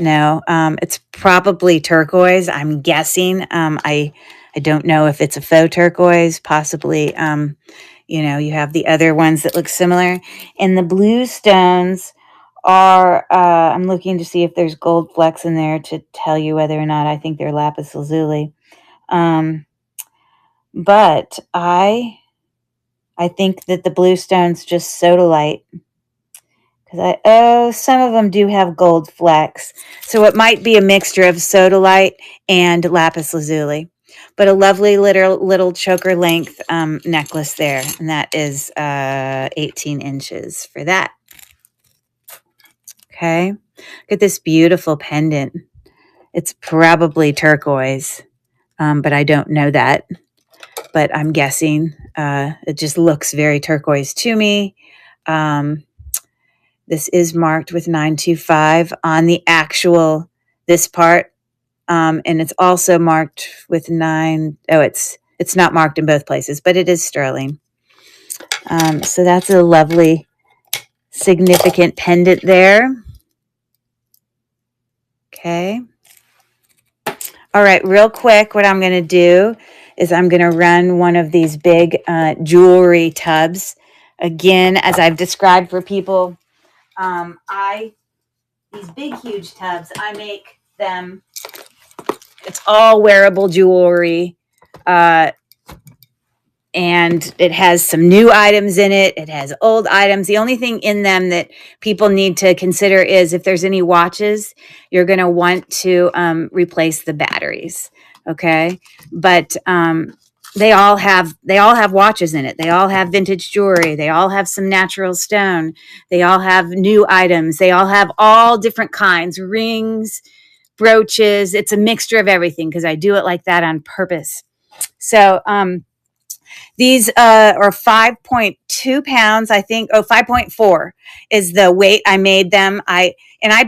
No, it's probably turquoise. I'm guessing. I don't know if it's a faux turquoise, possibly. You have the other ones that look similar. And the blue stones are, I'm looking to see if there's gold flecks in there to tell you whether or not I think they're lapis lazuli. But I think that the blue stone's just sodalite. Because some of them do have gold flecks. So it might be a mixture of sodalite and lapis lazuli. But a lovely little choker length necklace there. And that is 18 inches for that. Okay. Look at this beautiful pendant. It's probably turquoise, but I don't know that. But I'm guessing it just looks very turquoise to me. This is marked with 925 on the actual, this part. And it's also marked with 9. Oh, it's not marked in both places, but it is sterling. So that's a lovely, significant pendant there. Okay. All right, real quick, what I'm going to do is I'm going to run one of these big jewelry tubs. Again, as I've described for people, these big, huge tubs, I make them, it's all wearable jewelry, and it has some new items in it. It has old items. The only thing in them that people need to consider is if there's any watches, you're going to want to replace the batteries. Okay. But they all have watches in it. They all have vintage jewelry. They all have some natural stone. They all have new items. They all have all different kinds, rings, brooches. It's a mixture of everything because I do it like that on purpose. So, these are 5.2 pounds, I think. 5.4 is the weight I made them. I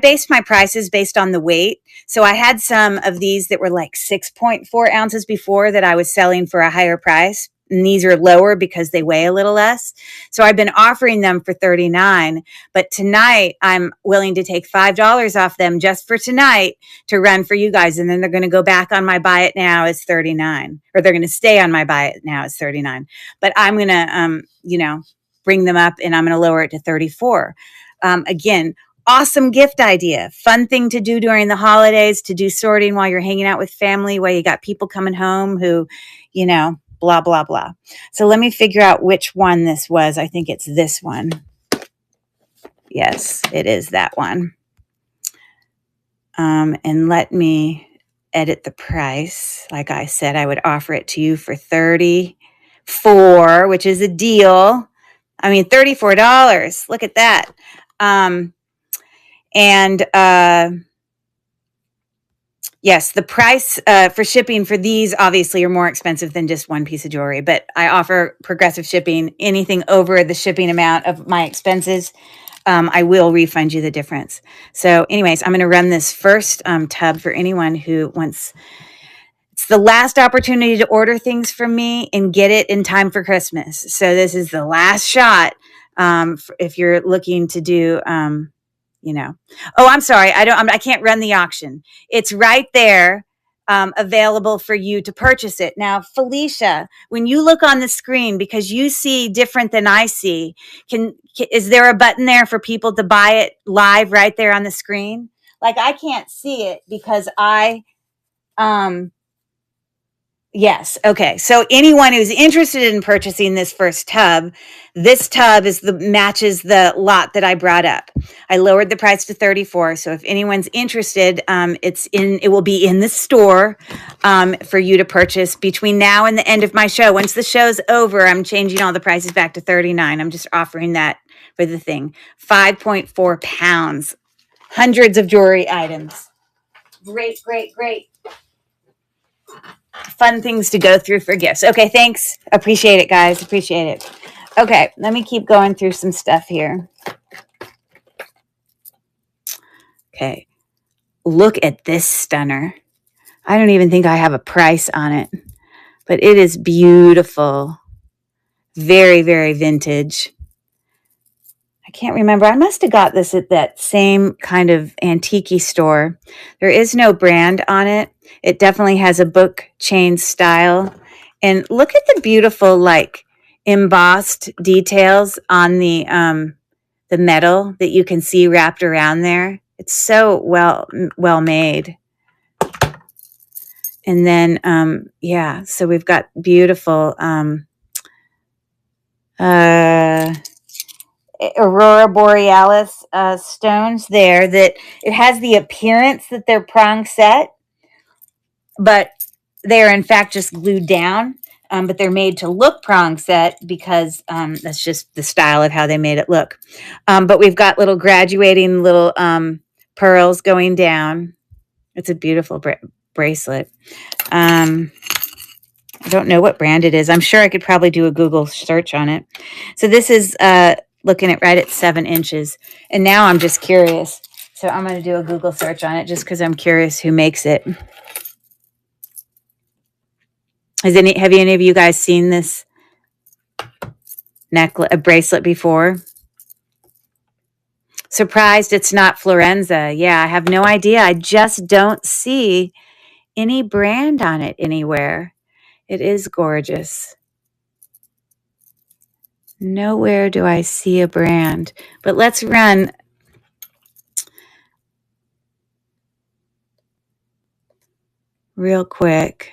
based my prices based on the weight. So I had some of these that were like 6.4 ounces before that I was selling for a higher price. And these are lower because they weigh a little less. So I've been offering them for $39. But tonight, I'm willing to take $5 off them just for tonight to run for you guys. And then they're going to go back on my Buy It Now as $39. Or they're going to stay on my Buy It Now as $39. But I'm going to, bring them up and I'm going to lower it to $34. Again, awesome gift idea. Fun thing to do during the holidays, to do sorting while you're hanging out with family, while you got people coming home who, blah, blah, blah. So let me figure out which one this was. I think it's this one. Yes, it is that one. And let me edit the price. Like I said, I would offer it to you for $34, which is a deal. I mean, $34. Look at that. Yes, the price for shipping for these obviously are more expensive than just one piece of jewelry, but I offer progressive shipping. Anything over the shipping amount of my expenses, I will refund you the difference. So anyways, I'm going to run this first tub for anyone who wants. It's the last opportunity to order things from me and get it in time for Christmas. So this is the last shot if you're looking to do, Oh, I'm sorry. I can't run the auction. It's right there. Available for you to purchase it. Now, Felicia, when you look on the screen, because you see different than I see, is there a button there for people to buy it live right there on the screen? Like I can't see it because yes. Okay. So anyone who's interested in purchasing this first tub, this tub matches the lot that I brought up. I lowered the price to $34. So if anyone's interested, it will be in the store for you to purchase between now and the end of my show. Once the show's over, I'm changing all the prices back to $39. I'm just offering that for the thing. 5.4 pounds, hundreds of jewelry items. Great, great, great. Fun things to go through for gifts. Okay, thanks. Appreciate it, guys. Appreciate it. Okay, let me keep going through some stuff here. Okay, look at this stunner. I don't even think I have a price on it, but it is beautiful. Very, very vintage. I can't remember. I must have got this at that same kind of antique-y store. There is no brand on it. It definitely has a book chain style. And look at the beautiful, like, embossed details on the metal that you can see wrapped around there. It's so well made. And then, so we've got beautiful Aurora Borealis stones there that it has the appearance that they're prong set, but they're in fact just glued down. But they're made to look prong set because that's just the style of how they made it look. But we've got little graduating little pearls going down. It's a beautiful bracelet. I don't know what brand it is. I'm sure I could probably do a Google search on it. So this is looking at right at 7 inches. And now I'm just curious. So I'm going to do a Google search on it just because I'm curious who makes it. Have any of you guys seen this bracelet before? Surprised it's not Florenza. Yeah, I have no idea. I just don't see any brand on it anywhere. It is gorgeous. Nowhere do I see a brand. But let's run real quick.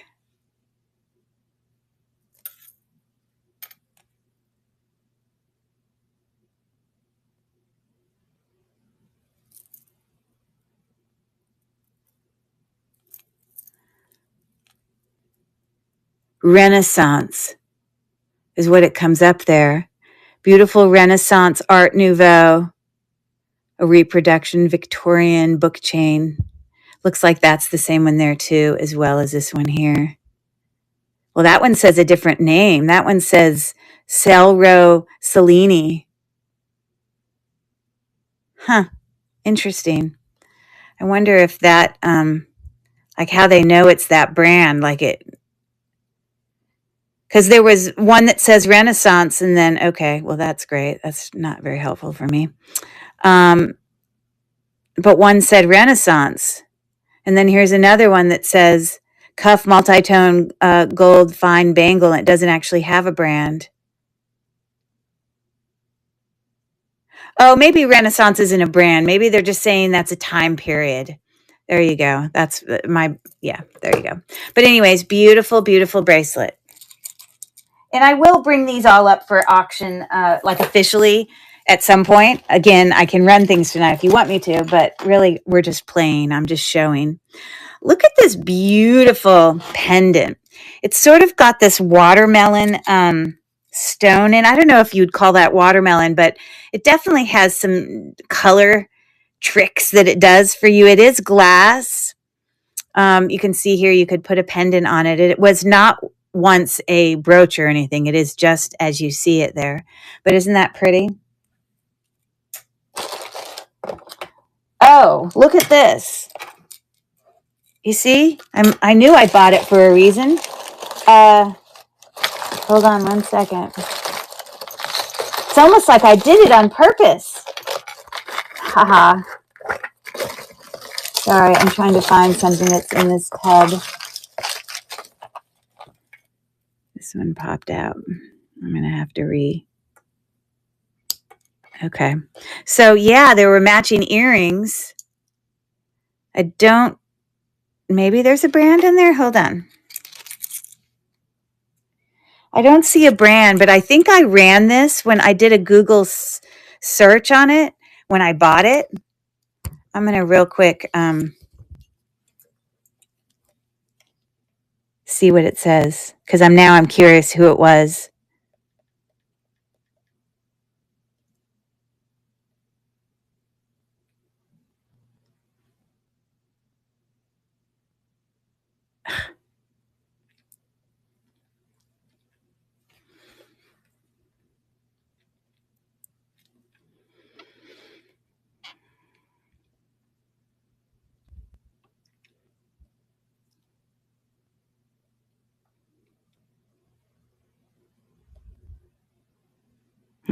Renaissance is what it comes up there. Beautiful Renaissance Art Nouveau, a reproduction Victorian book chain. Looks like that's the same one there too, as well as this one here. Well, that one says a different name. That one says Selro Cellini. Huh. Interesting. I wonder if that, like how they know it's that brand, like it. Because there was one that says Renaissance and then, okay, well, that's great. That's not very helpful for me. But one said Renaissance. And then here's another one that says Cuff Multi-Tone Gold Fine Bangle. And it doesn't actually have a brand. Oh, maybe Renaissance isn't a brand. Maybe they're just saying that's a time period. There you go. That's there you go. But anyways, beautiful, beautiful bracelet. And I will bring these all up for auction, like officially at some point. Again, I can run things tonight if you want me to, but really we're just playing. I'm just showing. Look at this beautiful pendant. It's sort of got this watermelon stone, and I don't know if you'd call that watermelon, but it definitely has some color tricks that it does for you. It is glass. You can see here you could put a pendant on it. It was not once a brooch or anything. It is just as you see it there. But isn't that pretty? Oh, look at this. You see? I knew I bought it for a reason. Hold on one second. It's almost like I did it on purpose. Haha. Sorry, I'm trying to find something that's in this tub. This one popped out. I'm going to have to Okay. So, yeah, there were matching earrings. Maybe there's a brand in there? Hold on. I don't see a brand, but I think I ran this when I did a Google search on it when I bought it. I'm going to real quick see what it says because I'm curious who it was.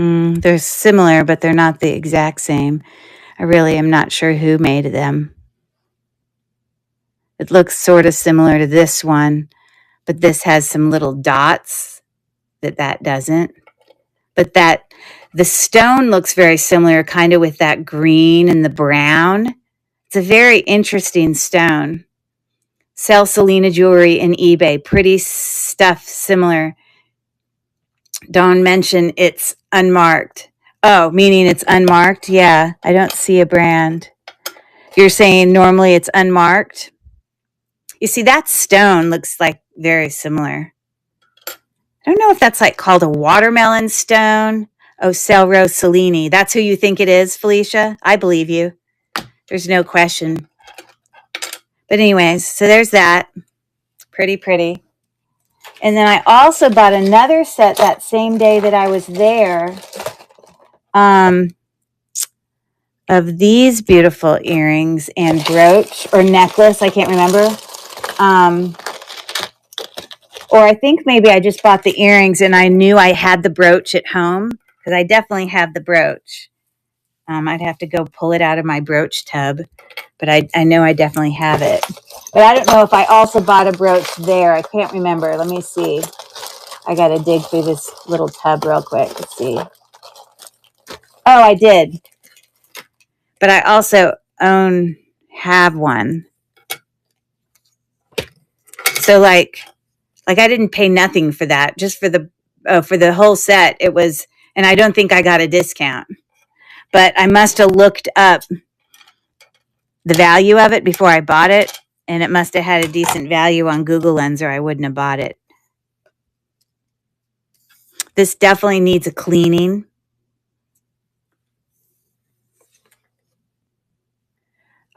They're similar, but they're not the exact same. I really am not sure who made them. It looks sort of similar to this one, but this has some little dots that doesn't. But the stone looks very similar, kind of with that green and the brown. It's a very interesting stone. Sell Selena jewelry in eBay. Pretty stuff similar. Don't mention it's unmarked. Oh, meaning it's unmarked? Yeah, I don't see a brand. You're saying normally it's unmarked? You see, that stone looks like very similar. I don't know if that's like called a watermelon stone. Oh, Selro Cellini. That's who you think it is, Felicia? I believe you. There's no question. But anyways, so there's that. Pretty, pretty. And then I also bought another set that same day that I was there of these beautiful earrings and brooch or necklace. I can't remember. Or I think maybe I just bought the earrings and I knew I had the brooch at home because I definitely have the brooch. I'd have to go pull it out of my brooch tub, but I know I definitely have it. But I don't know if I also bought a brooch there. I can't remember. Let me see. I got to dig through this little tub real quick to see. Oh, I did. But I also have one. So like I didn't pay nothing for that, just for the whole set. It was, and I don't think I got a discount. But I must have looked up the value of it before I bought it, and it must have had a decent value on Google Lens or I wouldn't have bought it. This definitely needs a cleaning.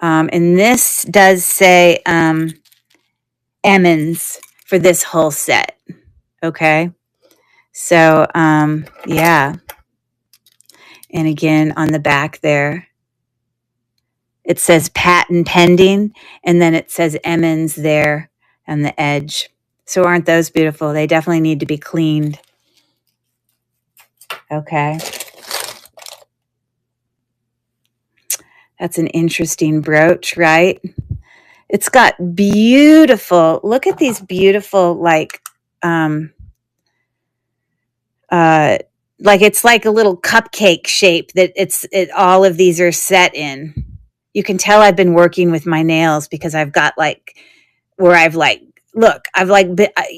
And this does say Emmons for this whole set. Okay. So, yeah. And again, on the back there, it says patent pending, and then it says Emmons there on the edge. So aren't those beautiful? They definitely need to be cleaned. Okay. That's an interesting brooch, right? It's got beautiful, look at these beautiful, like it's like a little cupcake shape that all of these are set in. You can tell I've been working with my nails because I've got where I've look,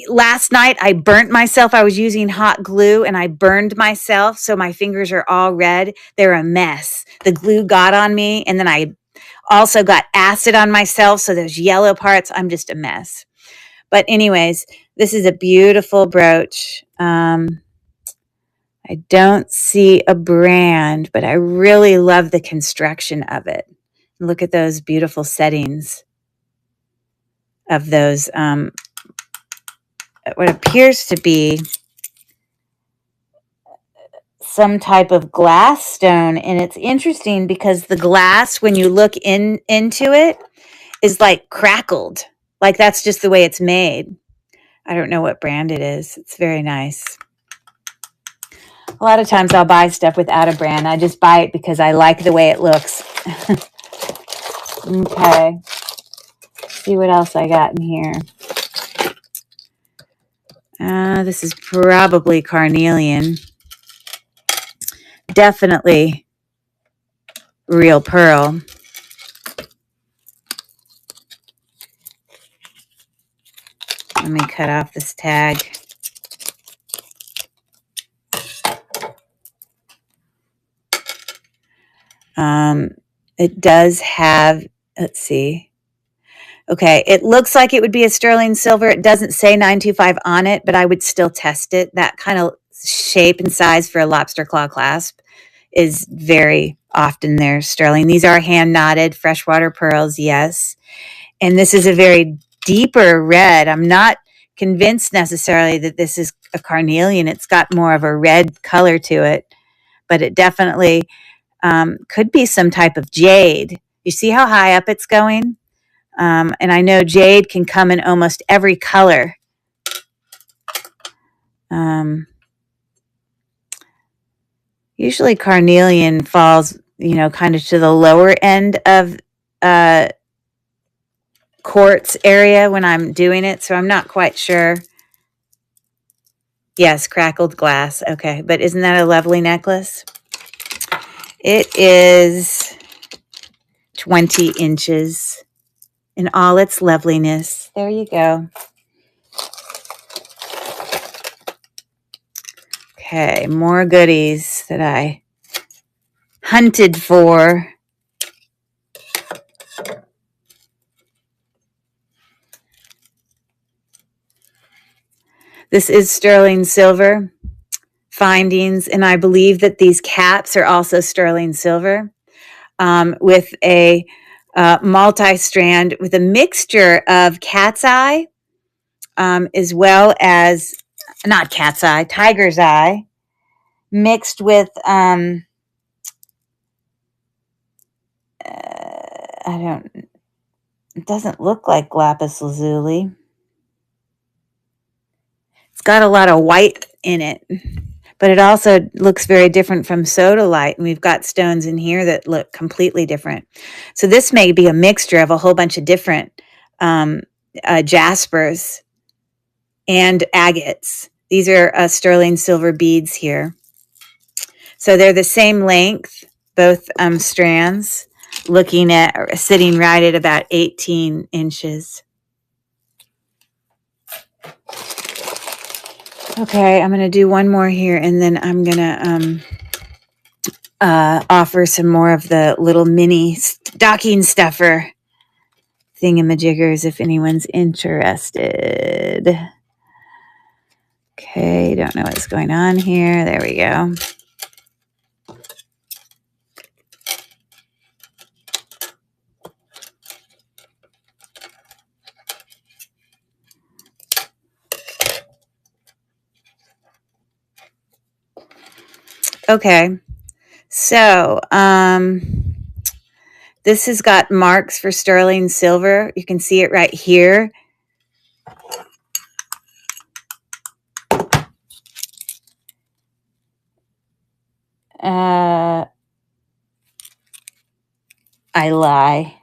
last night I burnt myself. I was using hot glue and I burned myself. So my fingers are all red. They're a mess. The glue got on me. And then I also got acid on myself. So there's yellow parts. I'm just a mess. But anyways, this is a beautiful brooch. I don't see a brand, but I really love the construction of it. Look at those beautiful settings of those, what appears to be some type of glass stone. And it's interesting because the glass, when you look into it, is like crackled. Like that's just the way it's made. I don't know what brand it is. It's very nice. A lot of times I'll buy stuff without a brand. I just buy it because I like the way it looks. Okay. Let's see what else I got in here. This is probably carnelian. Definitely real pearl. Let me cut off this tag. It does have, let's see. Okay, it looks like it would be a sterling silver. It doesn't say 925 on it, but I would still test it. That kind of shape and size for a lobster claw clasp is very often there sterling. These are hand knotted freshwater pearls, yes. And this is a very deeper red. I'm not convinced necessarily that this is a carnelian. It's got more of a red color to it, but it definitely could be some type of jade. You see how high up it's going? And I know jade can come in almost every color. Usually carnelian falls, kind of to the lower end of quartz area when I'm doing it. So I'm not quite sure. Yes, crackled glass. Okay, but isn't that a lovely necklace? It is 20 inches in all its loveliness. There you go. Okay, more goodies that I hunted for. This is sterling silver findings, and I believe that these caps are also sterling silver with a multi-strand with a mixture of cat's eye as well as, not cat's eye, tiger's eye, mixed with, it doesn't look like lapis lazuli. It's got a lot of white in it, but it also looks very different from sodalite. And we've got stones in here that look completely different. So this may be a mixture of a whole bunch of different jaspers and agates. These are sterling silver beads here. So they're the same length, both strands, sitting right at about 18 inches. Okay, I'm going to do one more here, and then I'm going to offer some more of the little mini stocking stuffer thingamajiggers if anyone's interested. Okay, don't know what's going on here. There we go. Okay, so this has got marks for sterling silver. You can see it right here. I lie.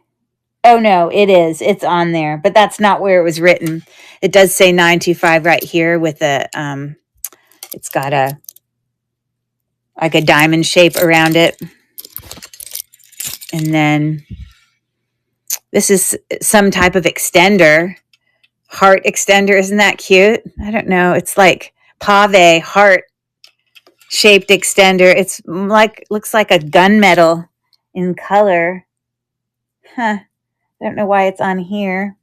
Oh, no, it is. It's on there, but that's not where it was written. It does say 925 right here with a, it's got like a diamond shape around it. And then this is some type of extender. heart extender. Isn't that cute? I don't know. It's like pave heart shaped extender. It's like, looks like a gunmetal in color. Huh. I don't know why it's on here,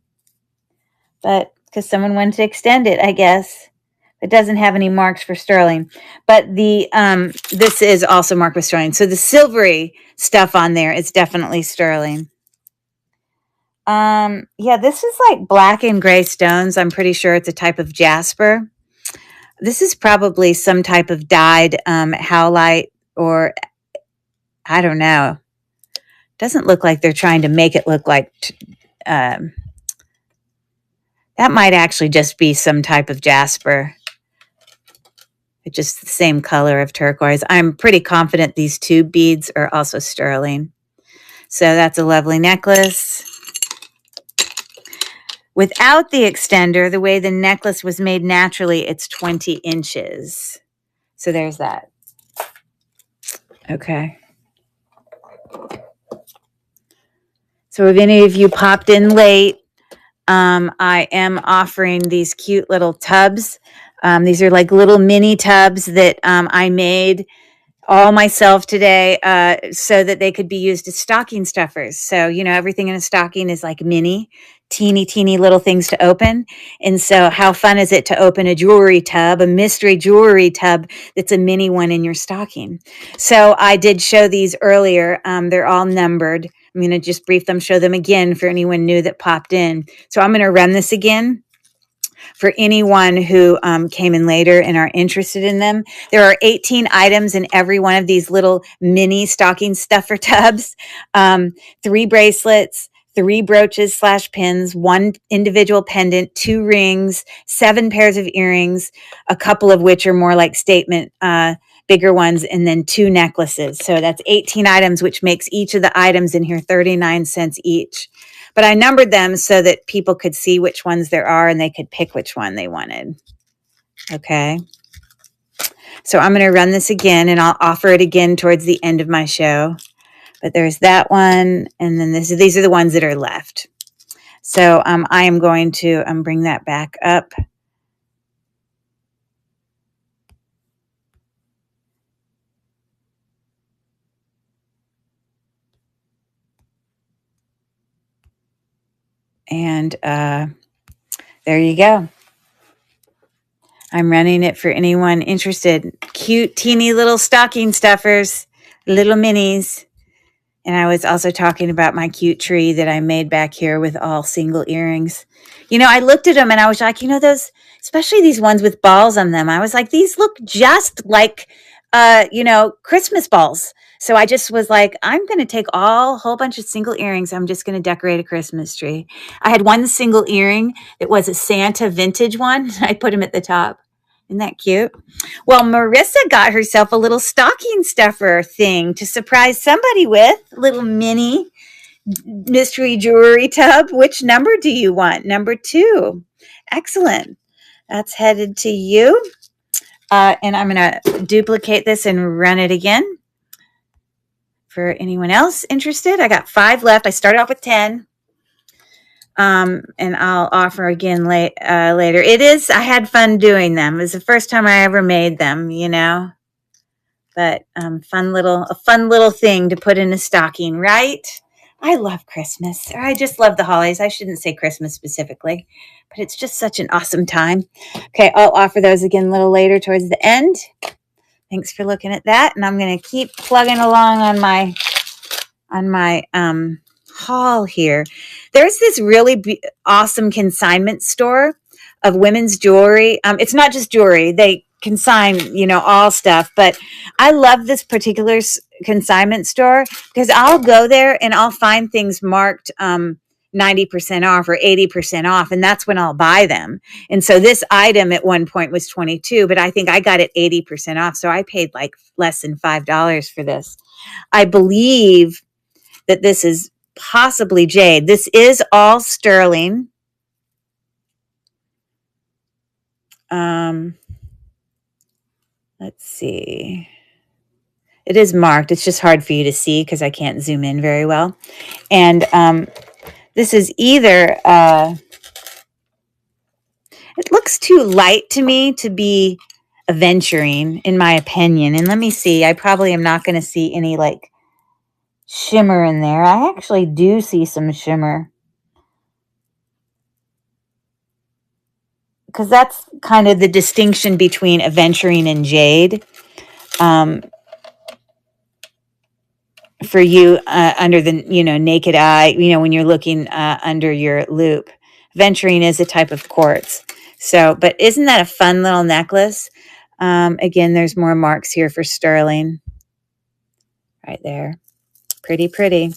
but because someone wanted to extend it, I guess. It doesn't have any marks for sterling, but the this is also marked with sterling. So the silvery stuff on there is definitely sterling. Yeah, this is like black and gray stones. I'm pretty sure it's a type of jasper. This is probably some type of dyed howlite, or I don't know. Doesn't look like they're trying to make it look like that might actually just be some type of jasper. It's just the same color of turquoise. I'm pretty confident these tube beads are also sterling. So that's a lovely necklace. Without the extender, the way the necklace was made naturally, it's 20 inches. So there's that. Okay. So if any of you popped in late, I am offering these cute little tubs. These are like little mini tubs that I made all myself today so that they could be used as stocking stuffers. So, you know, everything in a stocking is like mini, teeny little things to open. And so how fun is it to open a jewelry tub, a mystery jewelry tub that's a mini one in your stocking? So I did show these earlier. They're all numbered. I'm going to just brief them, show them again for anyone new that popped in. So I'm going to run this again for anyone who came in later and are interested in them. There are 18 items in every one of these little mini stocking stuffer tubs, 3 bracelets, 3 brooches / pins, 1 individual pendant, 2 rings, 7 pairs of earrings, a couple of which are more like statement, bigger ones, and then 2 necklaces. So that's 18 items, which makes each of the items in here 39 cents each. But I numbered them so that people could see which ones there are and they could pick which one they wanted. Okay. So I'm going to run this again and I'll offer it again towards the end of my show. But there's that one. And then these are the ones that are left. So I am going to bring that back up. And there you go. I'm running it for anyone interested. Cute, teeny little stocking stuffers, little minis. And I was also talking about my cute tree that I made back here with all single earrings. You know, I looked at them and I was like, you know, those, especially these ones with balls on them. I was like, these look just like, you know, Christmas balls. So I just was like, I'm going to take a whole bunch of single earrings. I'm just going to decorate a Christmas tree. I had one single earring that was a Santa vintage one. I put him at the top. Isn't that cute? Well, Marissa got herself a little stocking stuffer thing to surprise somebody with. Little mini mystery jewelry tub. Which number do you want? Number 2. Excellent. That's headed to you. And I'm going to duplicate this and run it again. For anyone else interested, I got 5 left. I started off with 10. And I'll offer again later. I had fun doing them. It was the first time I ever made them, you know. But a fun little thing to put in a stocking, right? I love Christmas. I just love the holidays. I shouldn't say Christmas specifically, but it's just such an awesome time. Okay, I'll offer those again a little later towards the end. Thanks for looking at that. And I'm going to keep plugging along on my haul here. There's this really awesome consignment store of women's jewelry. It's not just jewelry. They consign, you know, all stuff. But I love this particular consignment store because I'll go there and I'll find things marked 90% off or 80% off. And that's when I'll buy them. And so this item at one point was $22, but I think I got it 80% off. So I paid like less than $5 for this. I believe that this is possibly jade. This is all sterling. Let's see. It is marked. It's just hard for you to see because I can't zoom in very well. And this is either It looks too light to me to be aventurine, in my opinion. And let me see. I probably am not going to see any like shimmer in there. I actually do see some shimmer, because that's kind of the distinction between aventurine and jade. For you, under the naked eye, when you're looking under your loop, aventurine is a type of quartz. So, but isn't that a fun little necklace? Again, there's more marks here for sterling right there. Pretty.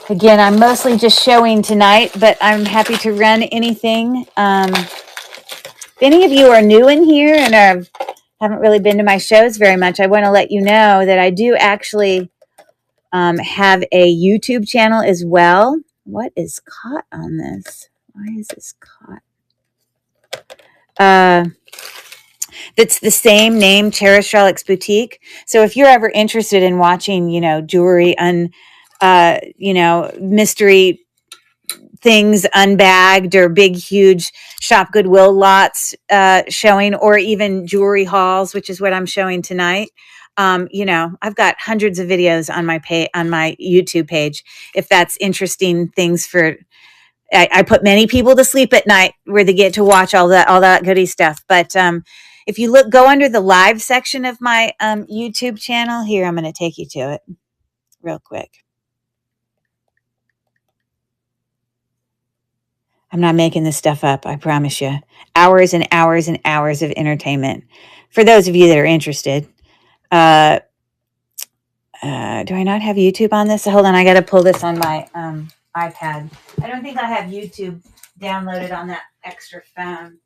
Again, I'm mostly just showing tonight, but I'm happy to run anything. If any of you are new in here and haven't really been to my shows very much, I want to let you know that I do actually have a YouTube channel as well. What is caught on this? Why is this caught? That's the same name, Cherish Relics Boutique. So if you're ever interested in watching, jewelry and, mystery things unbagged, or big, huge Shop Goodwill lots showing, or even jewelry hauls, which is what I'm showing tonight. I've got hundreds of videos on my YouTube page. If that's interesting things for, I put many people to sleep at night where they get to watch all that goody stuff. But if you go under the live section of my YouTube channel here, I'm going to take you to it real quick. I'm not making this stuff up, I promise you. Hours and hours and hours of entertainment for those of you that are interested. Do I not have YouTube on this? Hold on, I got to pull this on my iPad. I don't think I have YouTube downloaded on that extra phone.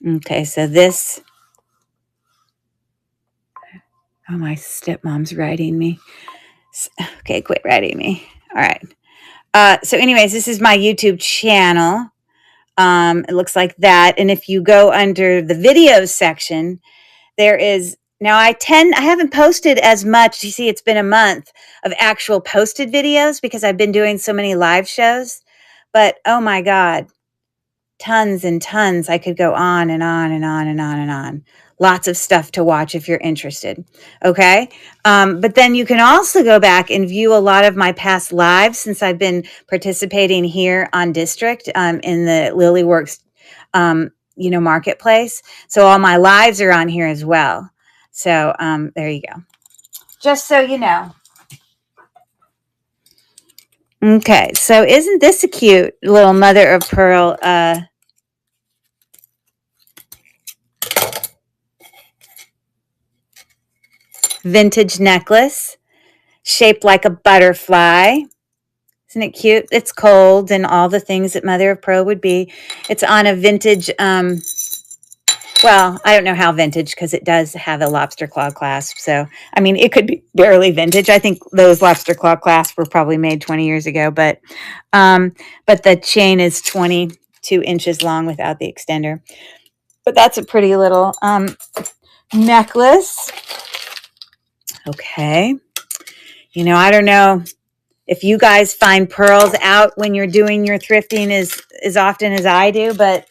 Okay, so this. Oh, my stepmom's writing me. Okay, quit writing me. All right. So anyways, this is my YouTube channel. It looks like that. And if you go under the videos section, there is, now I haven't posted as much. You see, it's been a month of actual posted videos because I've been doing so many live shows. But oh my God, tons and tons. I could go on and on and on and on and on. Lots of stuff to watch if you're interested. Okay. But then you can also go back and view a lot of my past lives since I've been participating here on District in the Lilyworks, marketplace. So all my lives are on here as well. So there you go. Just so you know. Okay. So isn't this a cute little mother of pearl vintage necklace shaped like a butterfly? Isn't it cute? It's cold and all the things that mother of pearl would be. It's on a vintage, well, I don't know how vintage because it does have a lobster claw clasp. So, I mean, it could be barely vintage. I think those lobster claw clasps were probably made 20 years ago, but the chain is 22 inches long without the extender. But that's a pretty little necklace. Okay. I don't know if you guys find pearls out when you're doing your thrifting as often as I do, but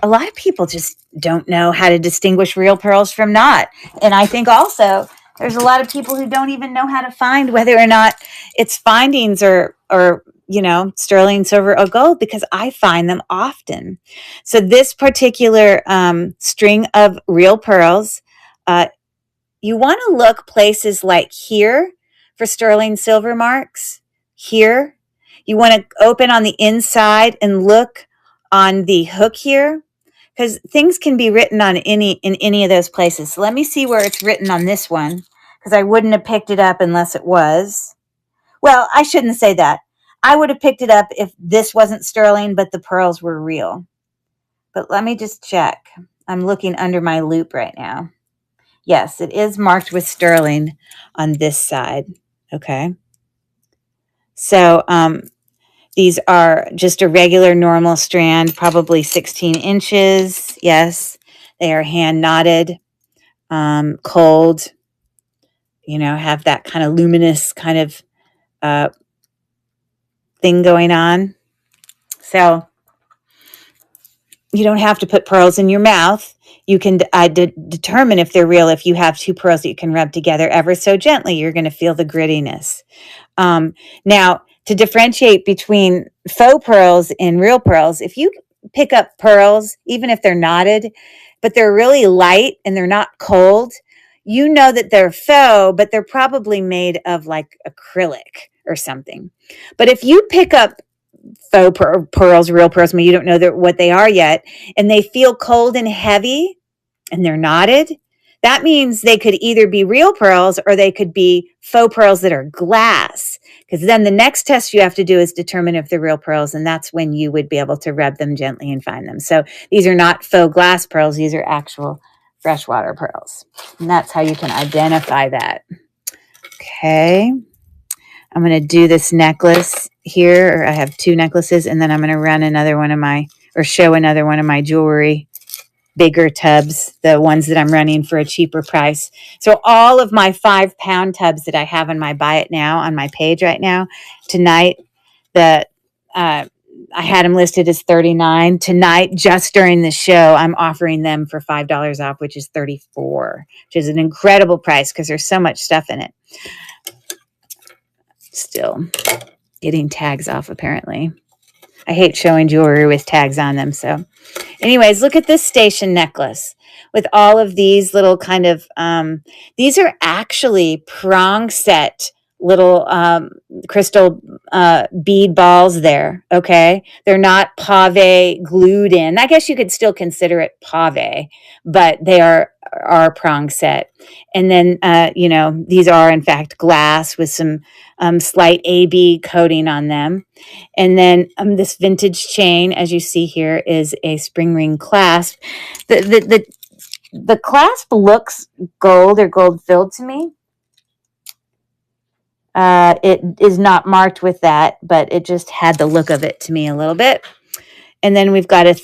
a lot of people just don't know how to distinguish real pearls from not. And I think also there's a lot of people who don't even know how to find whether or not it's findings or sterling, silver, or gold, because I find them often. So this particular string of real pearls, you want to look places like here for sterling silver marks. Here, you want to open on the inside and look on the hook here, because things can be written on in any of those places. So let me see where it's written on this one, because I wouldn't have picked it up unless it was. Well, I shouldn't say that. I would have picked it up if this wasn't sterling, but the pearls were real. But let me just check. I'm looking under my loop right now. Yes, it is marked with sterling on this side. Okay. So these are just a regular normal strand, probably 16 inches. Yes, they are hand knotted, cold, have that kind of luminous kind of thing going on. So you don't have to put pearls in your mouth. You can determine if they're real if you have two pearls that you can rub together ever so gently. You're going to feel the grittiness. Now, to differentiate between faux pearls and real pearls, if you pick up pearls, even if they're knotted, but they're really light and they're not cold, you know that they're faux, but they're probably made of like acrylic or something. But if you pick up faux pearls, real pearls, I mean, you don't know what they are yet, and they feel cold and heavy and they're knotted, that means they could either be real pearls or they could be faux pearls that are glass. Because then the next test you have to do is determine if they're real pearls, and that's when you would be able to rub them gently and find them. So these are not faux glass pearls, these are actual freshwater pearls. And that's how you can identify that. Okay. I'm going to do this necklace here, or I have two necklaces, and then I'm going to run show another one of my jewelry, bigger tubs, the ones that I'm running for a cheaper price. So all of my 5-pound tubs that I have on my Buy It Now on my page right now, tonight, I had them listed as $39. Tonight, just during the show, I'm offering them for $5 off, which is $34, which is an incredible price because there's so much stuff in it. Still getting tags off, apparently. I hate showing jewelry with tags on them. So anyways, look at this station necklace with all of these little kind of, these are actually prong set little crystal bead balls there, okay? They're not pave glued in. I guess you could still consider it pave, but they are prong set. And then, these are in fact glass with some slight AB coating on them. And then this vintage chain, as you see here, is a spring ring clasp. The clasp looks gold or gold filled to me. It is not marked with that, but it just had the look of it to me a little bit. And then we've got a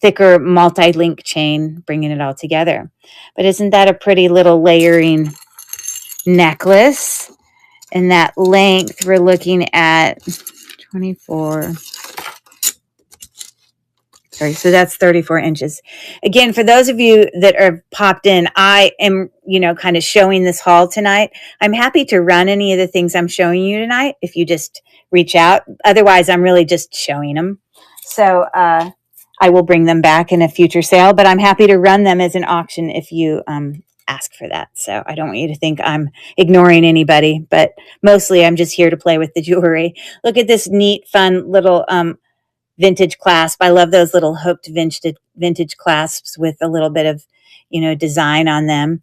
thicker multi-link chain bringing it all together. But isn't that a pretty little layering necklace? And that length, we're looking at 24. Sorry, so that's 34 inches. Again, for those of you that are popped in, I am, kind of showing this haul tonight. I'm happy to run any of the things I'm showing you tonight if you just reach out. Otherwise, I'm really just showing them. So I will bring them back in a future sale, but I'm happy to run them as an auction if you ask for that. So I don't want you to think I'm ignoring anybody, but mostly I'm just here to play with the jewelry. Look at this neat, fun little vintage clasp. I love those little hooked vintage clasps with a little bit of, design on them.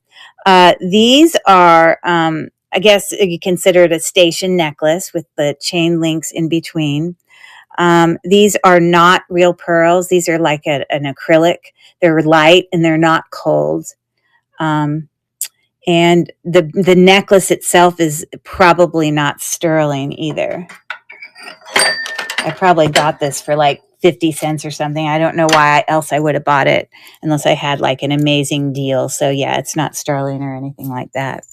These are, I guess you consider it a station necklace with the chain links in between. These are not real pearls. These are like an acrylic. They're light and they're not cold. And the necklace itself is probably not sterling either. I probably got this for like 50 cents or something. I don't know why else I would have bought it unless I had like an amazing deal. So yeah, it's not sterling or anything like that.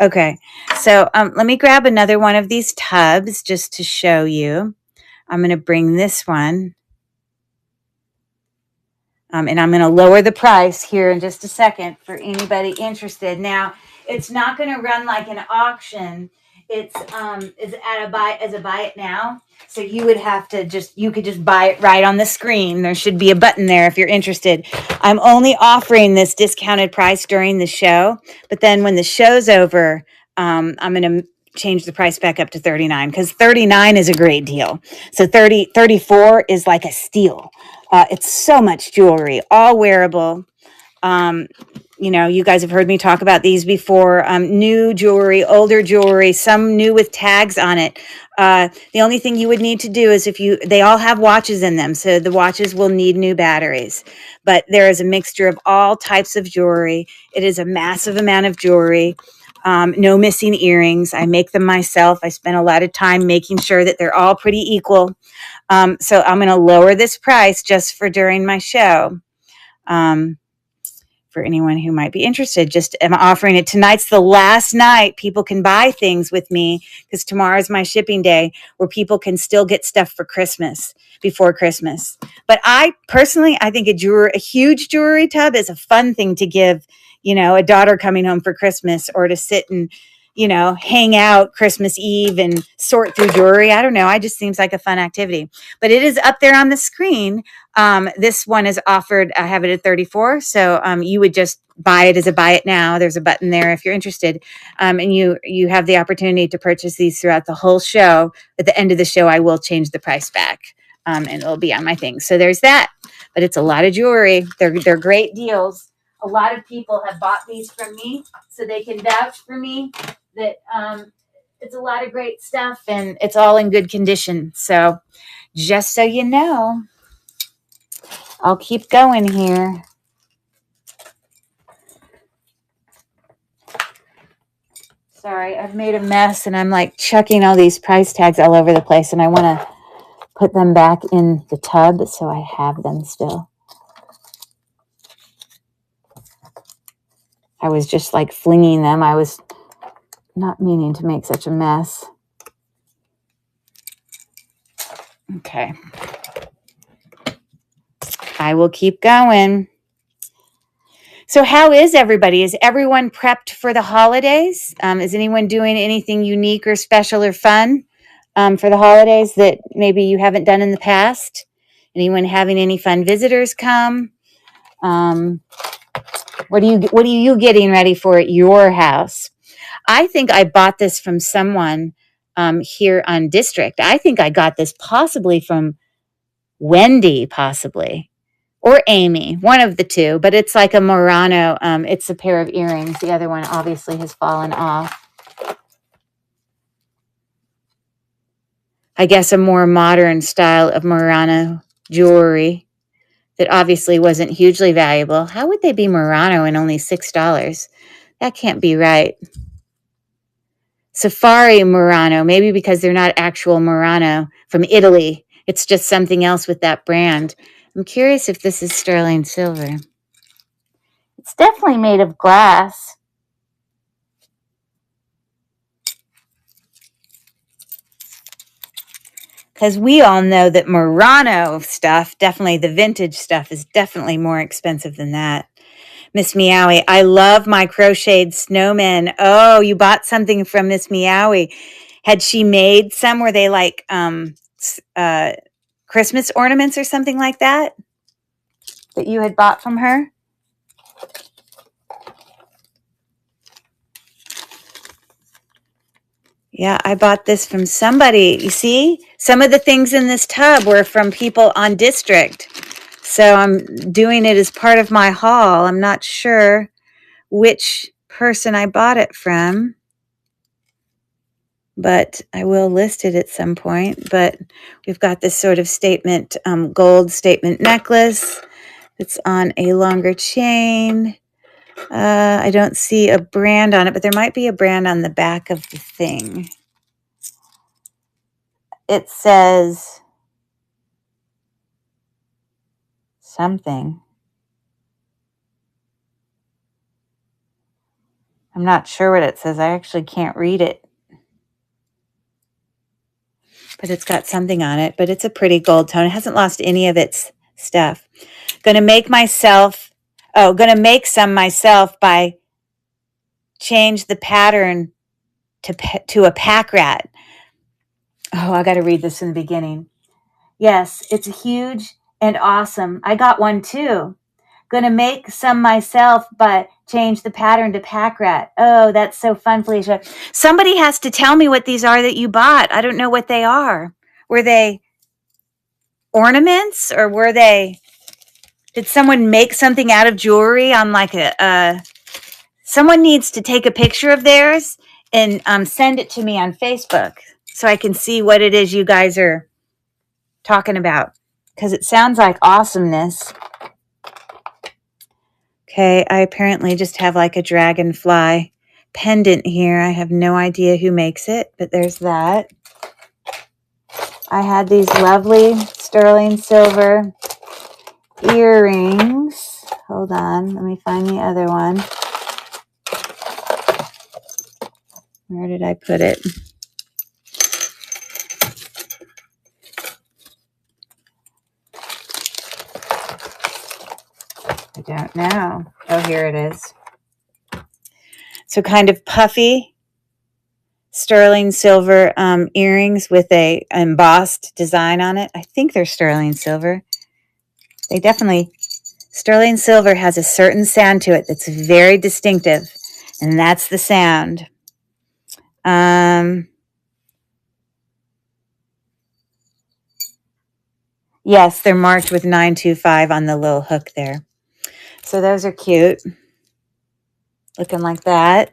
Okay, so let me grab another one of these tubs just to show you. I'm going to bring this one. And I'm going to lower the price here in just a second for anybody interested. Now, it's not going to run like an auction. It's as a buy it now. So you would have to you could just buy it right on the screen. There should be a button there if you're interested. I'm only offering this discounted price during the show, but then when the show's over, I'm going to change the price back up to $39 because $39 is a great deal. So $34 is like a steal. It's so much jewelry, all wearable. You guys have heard me talk about these before. New jewelry, older jewelry, some new with tags on it. The only thing you would need to do is they all have watches in them, so the watches will need new batteries. But there is a mixture of all types of jewelry. It is a massive amount of jewelry. No missing earrings. I make them myself. I spend a lot of time making sure that they're all pretty equal. So I'm going to lower this price just for during my show. For anyone who might be interested, just am offering it. Tonight's the last night people can buy things with me, because tomorrow's my shipping day, where people can still get stuff for Christmas, before Christmas. But I think a huge jewelry tub is a fun thing to give, a daughter coming home for Christmas, or to sit and, hang out Christmas Eve and sort through jewelry. I don't know. It just seems like a fun activity. But it is up there on the screen. This one is offered, I have it at $34. So you would just buy it as a buy it now. There's a button there if you're interested. And you have the opportunity to purchase these throughout the whole show. At the end of the show, I will change the price back. And it'll be on my thing. So there's that. But it's a lot of jewelry. They're great deals. A lot of people have bought these from me, so they can vouch for me that it's a lot of great stuff, and it's all in good condition. So just so you know, I'll keep going here. Sorry, I've made a mess, and I'm like chucking all these price tags all over the place, and I want to put them back in the tub so I have them still. I was just like flinging them. I was not meaning to make such a mess. Okay. I will keep going. So how is everybody? Is everyone prepped for the holidays? Is anyone doing anything unique or special or fun for the holidays that maybe you haven't done in the past? Anyone having any fun visitors come? What are you getting ready for at your house? I think I bought this from someone here on District. I think I got this possibly from Wendy, possibly, or Amy, one of the two. But it's like a Murano. It's a pair of earrings. The other one obviously has fallen off. I guess a more modern style of Murano jewelry that obviously wasn't hugely valuable. How would they be Murano and only $6? That can't be right. Safari Murano, maybe because they're not actual Murano from Italy. It's just something else with that brand. I'm curious if this is sterling silver. It's definitely made of glass. Because we all know that Murano stuff, definitely the vintage stuff, is definitely more expensive than that. Miss Meowie, I love my crocheted snowmen. Oh, you bought something from Miss Meowie. Had she made some? Were they like Christmas ornaments or something like that you had bought from her? Yeah, I bought this from somebody. You see, some of the things in this tub were from people on District. So I'm doing it as part of my haul. I'm not sure which person I bought it from, but I will list it at some point. But we've got this sort of statement, gold statement necklace that's on a longer chain. I don't see a brand on it, but there might be a brand on the back of the thing. It says something. I'm not sure what it says. I actually can't read it. But it's got something on it. But it's a pretty gold tone. It hasn't lost any of its stuff. Gonna make some myself by change the pattern to a pack rat. Oh, I got to read this in the beginning. Yes, it's huge and awesome. I got one too. Gonna make some myself, but change the pattern to pack rat. Oh, that's so fun, Felicia. Somebody has to tell me what these are that you bought. I don't know what they are. Were they ornaments or were they Did someone make something out of jewelry on like someone needs to take a picture of theirs and send it to me on Facebook so I can see what it is you guys are talking about, because it sounds like awesomeness. Okay, I apparently just have like a dragonfly pendant here. I have no idea who makes it, but there's that. I had these lovely sterling silver earrings. Hold on, let me find the other one. Where did I put it? I don't know. Oh, here it is. So kind of puffy sterling silver earrings with a embossed design on it. I think they're sterling silver. They definitely, sterling silver has a certain sound to it that's very distinctive, and that's the sound. Yes, they're marked with 925 on the little hook there. So those are cute. Looking like that.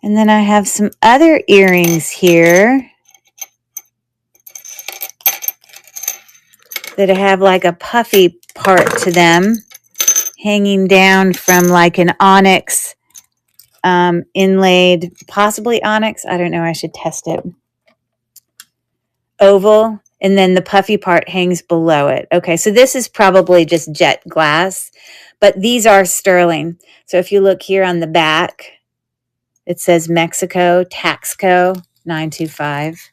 And then I have some other earrings here that have like a puffy part to them, hanging down from like an onyx inlaid, possibly onyx. I don't know. I should test it. Oval. And then the puffy part hangs below it. Okay, so this is probably just jet glass, but these are sterling. So if you look here on the back, it says Mexico, Taxco, 925.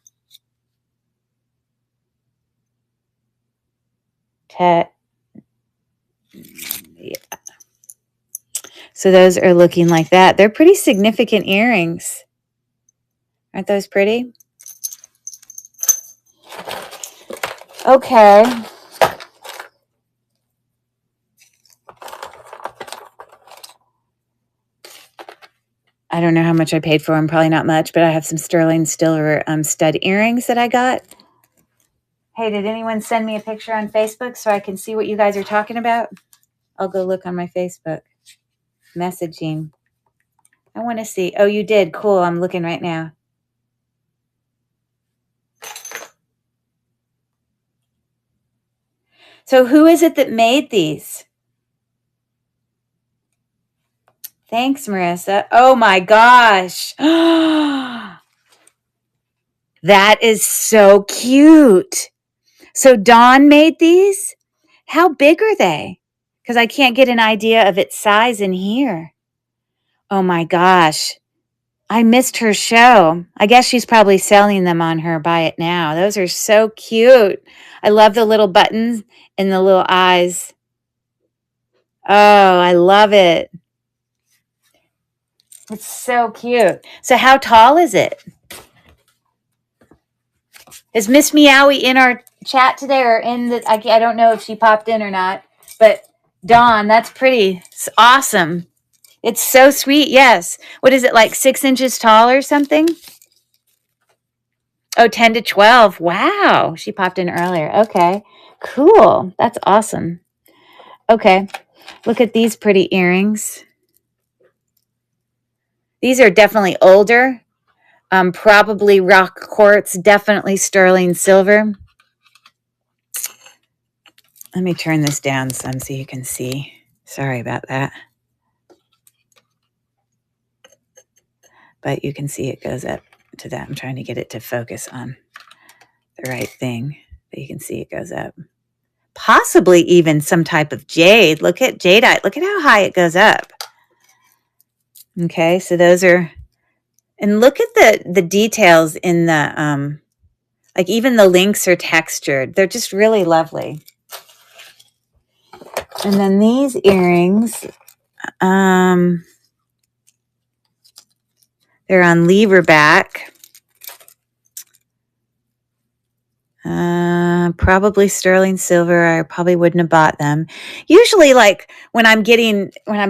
Yeah. So those are looking like that. They're pretty significant earrings. Aren't those pretty? Okay. I don't know how much I paid for them. Probably not much, but I have some sterling silver stud earrings that I got. Hey, did anyone send me a picture on Facebook so I can see what you guys are talking about? I'll go look on my Facebook. Messaging. I want to see. Oh, you did. Cool. I'm looking right now. So who is it that made these? Thanks, Marissa. Oh my gosh. That is so cute. So Dawn made these? How big are they? Because I can't get an idea of its size in here. Oh my gosh. I missed her show. I guess she's probably selling them on her Buy It Now. Those are so cute. I love the little buttons and the little eyes. Oh, I love it. It's so cute. So how tall is it? Is Miss Meowie in our chat today or in the, I don't know if she popped in or not, but Dawn, that's pretty. It's awesome. It's so sweet. Yes. What is it, like 6 inches tall or something? Oh, 10 to 12. Wow. She popped in earlier. Okay. Cool. That's awesome. Okay. Look at these pretty earrings. These are definitely older. Probably rock quartz, definitely sterling silver. Let me turn this down some so you can see. Sorry about that. But you can see it goes up to that. I'm trying to get it to focus on the right thing. But you can see it goes up. Possibly even some type of jade. Look at jadeite. Look at how high it goes up. Okay, so those are, and look at the details in the, like even the links are textured. They're just really lovely. And then these earrings, they're on lever back. Probably sterling silver. I probably wouldn't have bought them. Usually, like when I'm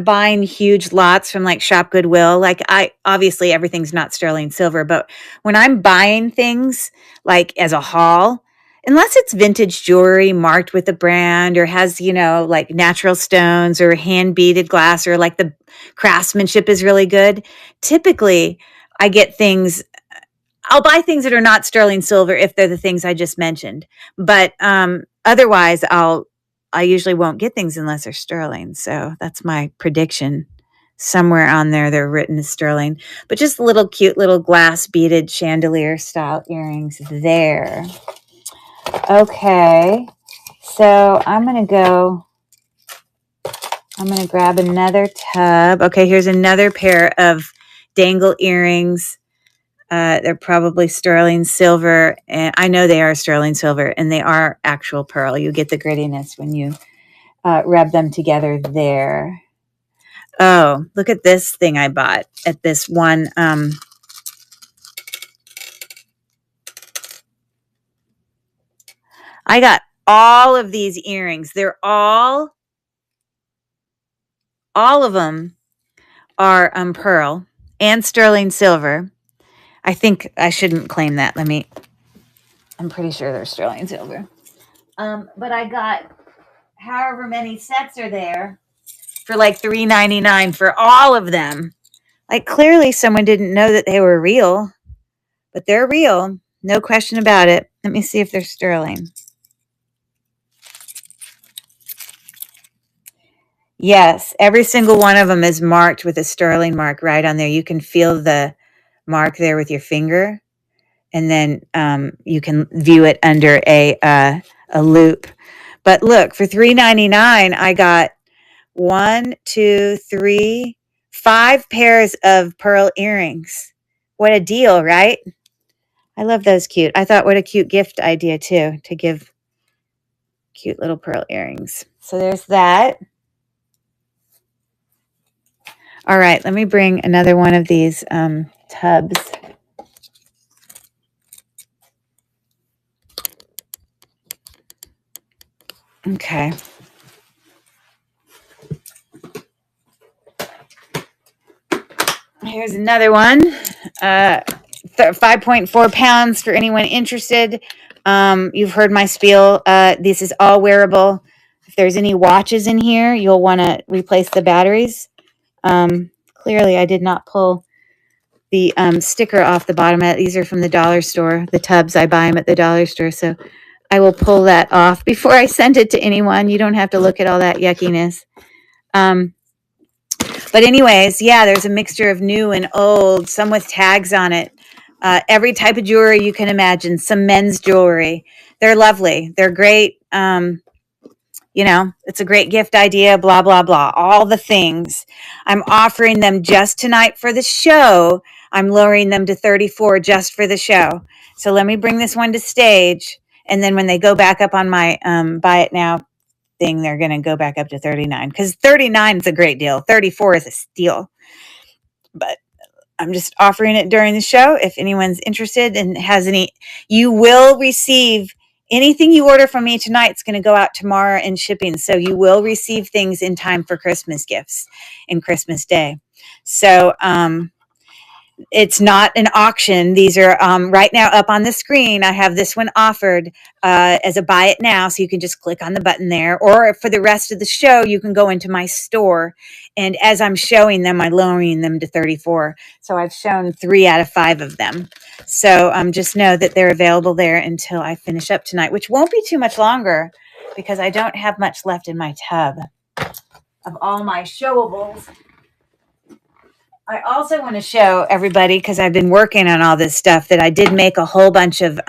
buying huge lots from like Shop Goodwill, like obviously everything's not sterling silver, but when I'm buying things like as a haul, unless it's vintage jewelry marked with a brand or has, like natural stones or hand beaded glass or like the craftsmanship is really good, typically I get things. I'll buy things that are not sterling silver if they're the things I just mentioned. But otherwise, I usually won't get things unless they're sterling. So that's my prediction. Somewhere on there, they're written as sterling. But just little cute little glass beaded chandelier style earrings there. Okay. So I'm going to grab another tub. Okay, here's another pair of dangle earrings. They're probably sterling silver, and I know they are sterling silver, and they are actual pearl. You get the grittiness when you rub them together there. Oh, look at this thing I bought at this one. I got all of these earrings. They're all of them are pearl and sterling silver. I think I shouldn't claim that. I'm pretty sure they're sterling silver. But I got however many sets are there for like $3.99 for all of them. Like clearly someone didn't know that they were real, but they're real. No question about it. Let me see if they're sterling. Yes, every single one of them is marked with a sterling mark right on there. You can feel the mark there with your finger, and then you can view it under a loop. But look, for $3.99, I got 1, 2, 3, 5 pairs of pearl earrings. What a deal, right? I love those cute. I thought what a cute gift idea too, to give cute little pearl earrings. So there's that. All right, let me bring another one of these tubs. Okay. Here's another one. 5.4 pounds for anyone interested. You've heard my spiel. This is all wearable. If there's any watches in here, you'll want to replace the batteries. Clearly, I did not pull the sticker off the bottom. These are from the dollar store. The tubs, I buy them at the dollar store. So I will pull that off before I send it to anyone. You don't have to look at all that yuckiness. But anyways, yeah, there's a mixture of new and old, some with tags on it. Every type of jewelry you can imagine, some men's jewelry. They're lovely. They're great. It's a great gift idea, blah, blah, blah, all the things. I'm offering them just tonight for the show. I'm lowering them to $34 just for the show. So let me bring this one to stage. And then when they go back up on my buy it now thing, they're going to go back up to $39 because $39 is a great deal. $34 is a steal. But I'm just offering it during the show. If anyone's interested and has any, you will receive anything you order from me tonight. It's going to go out tomorrow in shipping. So you will receive things in time for Christmas gifts and Christmas Day. So, it's not an auction. These are right now up on the screen. I have this one offered as a buy it now. So you can just click on the button there. Or for the rest of the show, you can go into my store. And as I'm showing them, I'm lowering them to $34. So I've shown 3 out of 5 of them. So just know that they're available there until I finish up tonight, which won't be too much longer because I don't have much left in my tub of all my showables. I also want to show everybody, because I've been working on all this stuff, that I did make a whole bunch of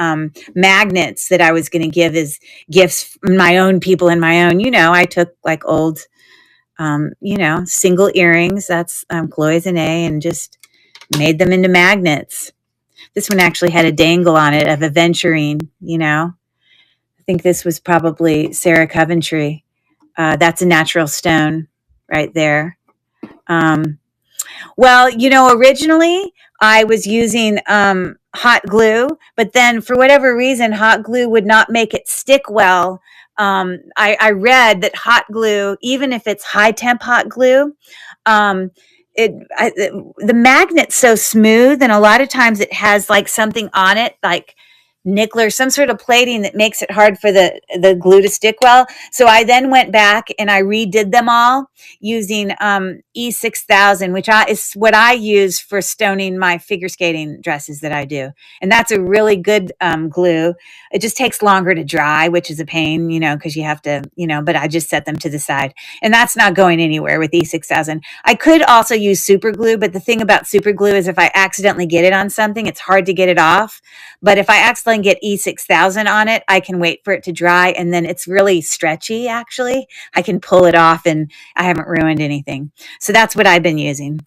magnets that I was going to give as gifts, my own people and my own. I took like old, single earrings. That's cloisonne, and just made them into magnets. This one actually had a dangle on it of aventurine, I think this was probably Sarah Coventry. That's a natural stone right there. Well, originally I was using hot glue, but then for whatever reason, hot glue would not make it stick well. I read that hot glue, even if it's high temp hot glue, the magnet's so smooth, and a lot of times it has like something on it, like nickel or some sort of plating that makes it hard for the glue to stick well. So I then went back and I redid them all using E6000, which is what I use for stoning my figure skating dresses that I do. And that's a really good glue. It just takes longer to dry, which is a pain, because you have to, but I just set them to the side. And that's not going anywhere with E6000. I could also use super glue, but the thing about super glue is if I accidentally get it on something, it's hard to get it off. But if I accidentally get E6000 on it, I can wait for it to dry, and then it's really stretchy, actually. I can pull it off, and I haven't ruined anything. So that's what I've been using.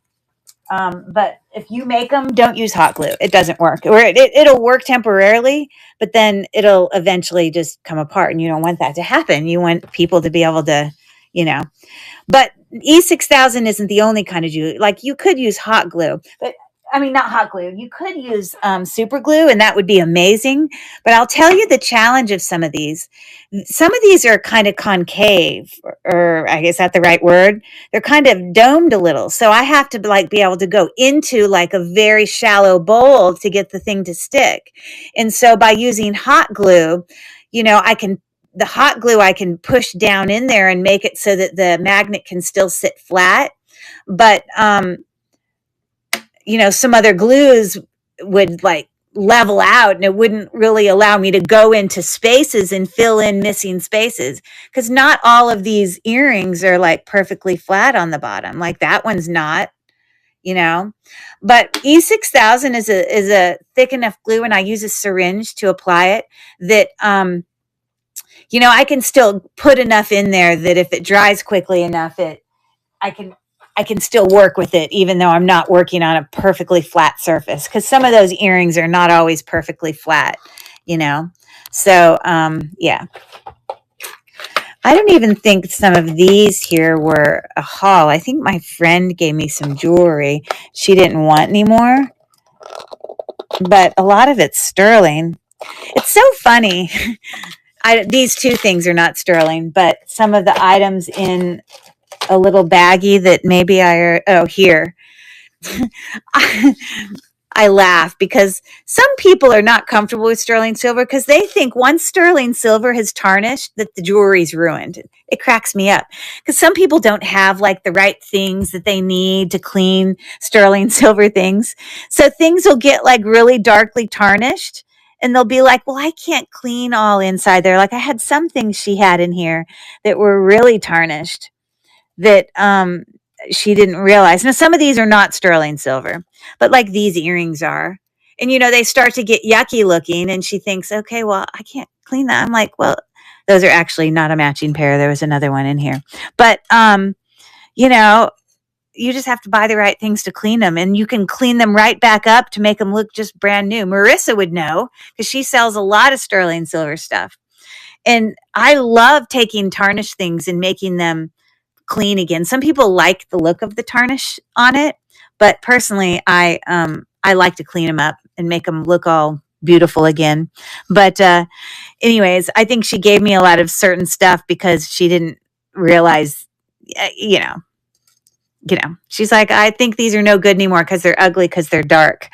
But if you make them, don't use hot glue. It doesn't work. Or it'll work temporarily, but then it'll eventually just come apart, and you don't want that to happen. You want people to be able to, But E6000 isn't the only kind of glue. Like, you could use hot glue, but not hot glue. You could use super glue, and that would be amazing. But I'll tell you the challenge of some of these. Some of these are kind of concave, or I guess that's the right word. They're kind of domed a little. So I have to be able to go into like a very shallow bowl to get the thing to stick. And so by using hot glue, the hot glue I can push down in there and make it so that the magnet can still sit flat. But some other glues would level out, and it wouldn't really allow me to go into spaces and fill in missing spaces, because not all of these earrings are perfectly flat on the bottom. Like that one's not, but E6000 is a thick enough glue, and I use a syringe to apply it that, I can still put enough in there that if it dries quickly enough, I can still work with it, even though I'm not working on a perfectly flat surface, because some of those earrings are not always perfectly flat, So, yeah. I don't even think some of these here were a haul. I think my friend gave me some jewelry she didn't want anymore, but a lot of it's sterling. It's so funny. These two things are not sterling, but some of the items in a little baggie that maybe here. I laugh because some people are not comfortable with sterling silver because they think once sterling silver has tarnished that the jewelry's ruined. It cracks me up because some people don't have the right things that they need to clean sterling silver things. So things will get really darkly tarnished, and they'll be like, well, I can't clean all inside there. I had some things she had in here that were really tarnished that she didn't realize. Now, some of these are not sterling silver, but these earrings are. And, they start to get yucky looking, and she thinks, okay, well, I can't clean that. I'm like, well, those are actually not a matching pair. There was another one in here. But, you just have to buy the right things to clean them, and you can clean them right back up to make them look just brand new. Marissa would know because she sells a lot of sterling silver stuff. And I love taking tarnished things and making them clean again. Some people like the look of the tarnish on it, but personally, I like to clean them up and make them look all beautiful again. But anyways, I think she gave me a lot of certain stuff because she didn't realize, she's like, I think these are no good anymore because they're ugly, because they're dark.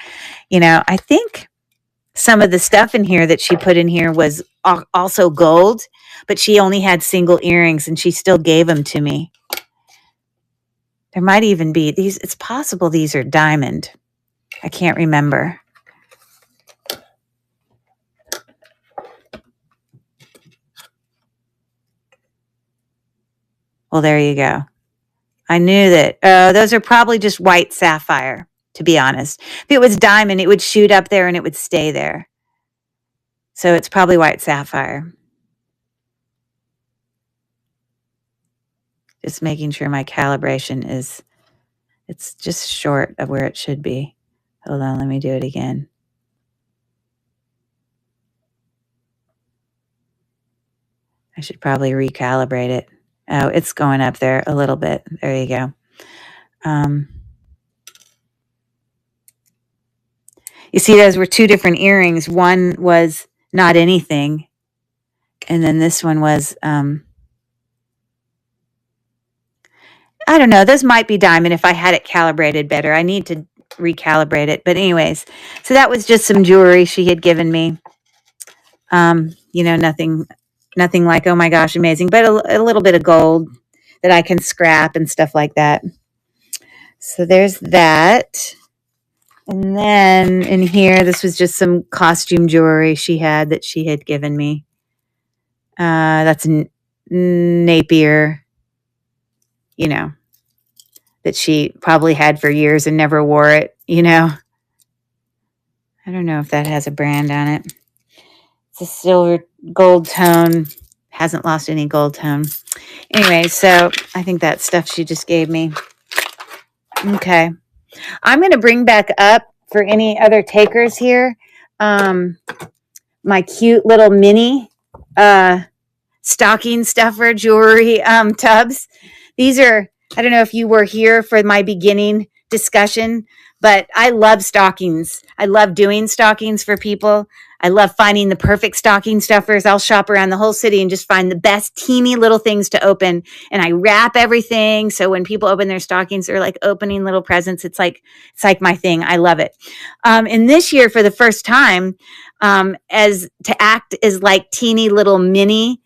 I think some of the stuff in here that she put in here was also gold, but she only had single earrings, and she still gave them to me. There might even be these. It's possible these are diamond. I can't remember. Well, there you go. I knew that. Those are probably just white sapphire, to be honest. If it was diamond, it would shoot up there and it would stay there. So it's probably white sapphire. Just making sure my calibration it's just short of where it should be. Hold on, let me do it again. I should probably recalibrate it. Oh, it's going up there a little bit. There you go. You see, those were two different earrings. One was not anything, and then this one was, I don't know. Those might be diamond if I had it calibrated better. I need to recalibrate it. But anyways, so that was just some jewelry she had given me. Nothing like, oh my gosh, amazing, but a little bit of gold that I can scrap and stuff like that. So there's that. And then in here, this was just some costume jewelry she had given me. That's Napier, that she probably had for years and never wore it, I don't know if that has a brand on it. It's a silver gold tone. Hasn't lost any gold tone. Anyway, so I think that stuff she just gave me. Okay. I'm going to bring back up for any other takers here my cute little mini stocking stuffer jewelry tubs. These are, I don't know if you were here for my beginning discussion, but I love stockings. I love doing stockings for people. I love finding the perfect stocking stuffers. I'll shop around the whole city and just find the best teeny little things to open. And I wrap everything. So when people open their stockings, they're like opening little presents. It's like my thing. I love it. And this year, for the first time, as to act as like teeny little mini,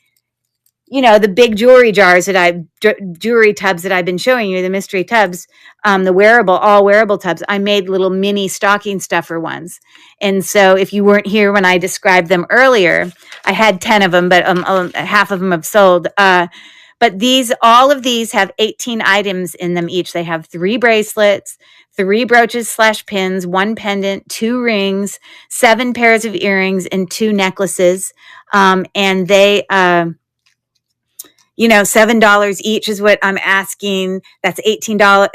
the big jewelry tubs that I've been showing you, the mystery tubs, the all wearable tubs, I made little mini stocking stuffer ones. And so if you weren't here when I described them earlier, I had 10 of them, but half of them have sold. But all of these have 18 items in them each. They have 3 bracelets, 3 brooches / pins, 1 pendant, 2 rings, 7 pairs of earrings, and 2 necklaces. And they, $7 each is what I'm asking. That's $18.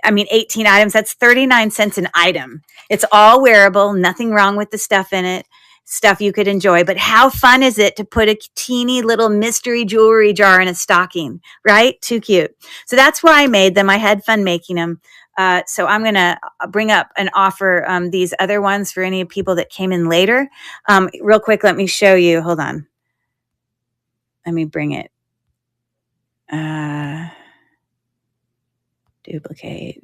18 items. That's 39 cents an item. It's all wearable. Nothing wrong with the stuff in it. Stuff you could enjoy. But how fun is it to put a teeny little mystery jewelry jar in a stocking, right? Too cute. So that's why I made them. I had fun making them. So I'm going to bring up and offer these other ones for any people that came in later. Real quick, let me show you. Hold on. Let me bring it. Duplicate.